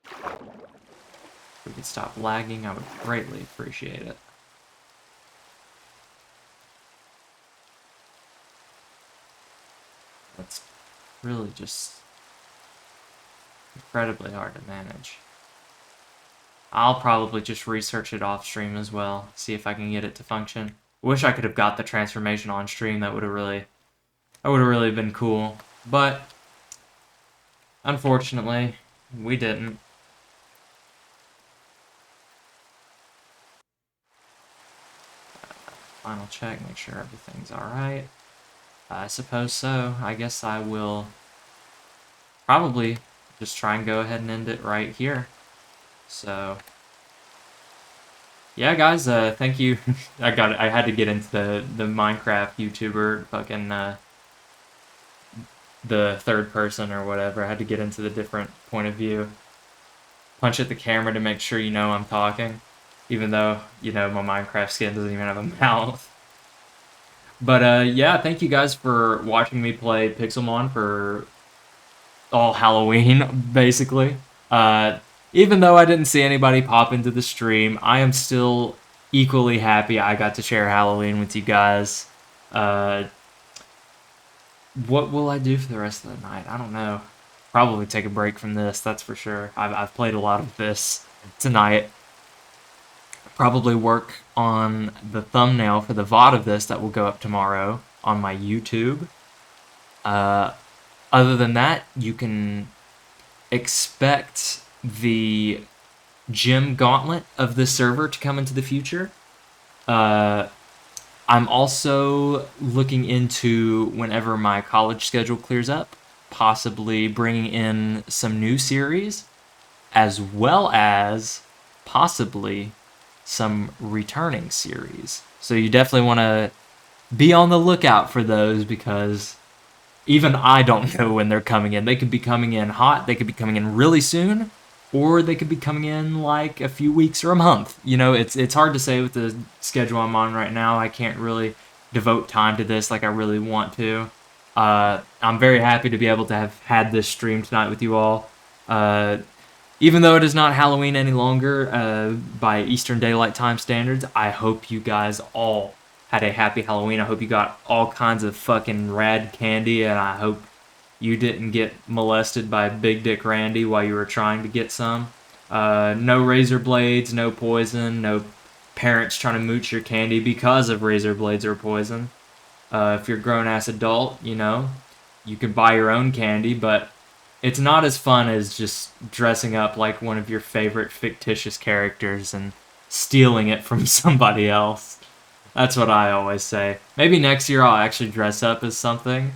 If we could stop lagging, I would greatly appreciate it. That's really just incredibly hard to manage. I'll probably just research it off stream as well, see if I can get it to function. Wish I could have got the transformation on stream. That would have really been cool. But unfortunately, we didn't. Final check, make sure everything's alright. I suppose so. I guess I will probably just try and go ahead and end it right here. So, yeah, guys, thank you. I had to get into the Minecraft YouTuber fucking the third person or whatever. I had to get into the different point of view. Punch at the camera to make sure you know I'm talking, even though, you know, my Minecraft skin doesn't even have a mouth. But yeah, thank you guys for watching me play Pixelmon for all Halloween, basically. Even though I didn't see anybody pop into the stream, I am still equally happy I got to share Halloween with you guys. What will I do for the rest of the night? I don't know. Probably take a break from this, that's for sure. I've played a lot of this tonight. Probably work on the thumbnail for the VOD of this that will go up tomorrow on my YouTube. Other than that, you can expect the gym gauntlet of this server to come into the future. I'm also looking into, whenever my college schedule clears up, possibly bringing in some new series, as well as possibly some returning series. So you definitely want to be on the lookout for those, because even I don't know when they're coming in. They could be coming in hot, they could be coming in really soon, or they could be coming in like a few weeks or a month. You know, it's hard to say with the schedule I'm on right now. I can't really devote time to this like I really want to. I'm very happy to be able to have had this stream tonight with you all. Even though it is not Halloween any longer, by Eastern Daylight Time standards, I hope you guys all had a happy Halloween. I hope you got all kinds of fucking rad candy, and I hope you didn't get molested by Big Dick Randy while you were trying to get some. No razor blades, no poison, no parents trying to mooch your candy because of razor blades or poison. If you're a grown-ass adult, you know, you can buy your own candy, but it's not as fun as just dressing up like one of your favorite fictitious characters and stealing it from somebody else. That's what I always say. Maybe next year I'll actually dress up as something.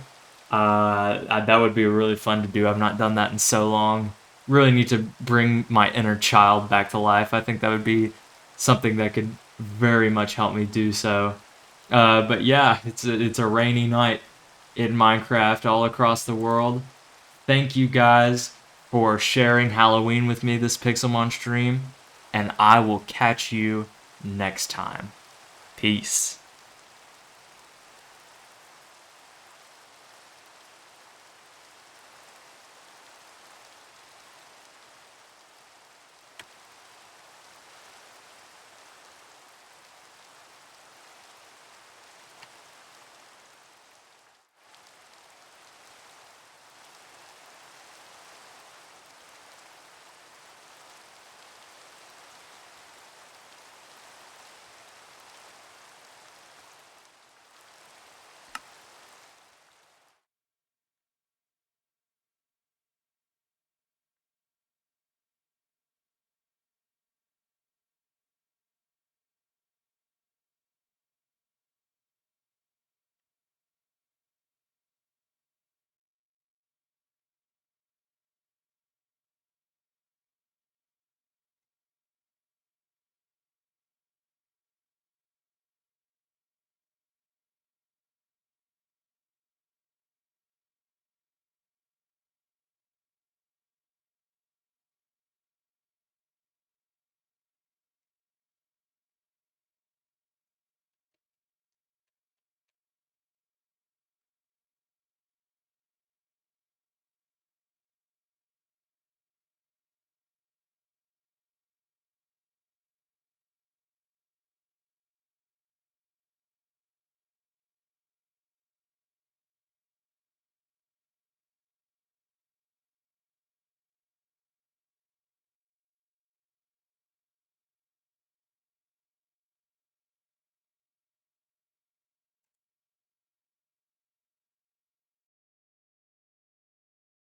That would be really fun to do. I've not done that in so long. Really need to bring my inner child back to life. I think that would be something that could very much help me do so. But yeah, it's a rainy night in Minecraft all across the world. Thank you guys for sharing Halloween with me this Pixelmon stream, and I will catch you next time. Peace.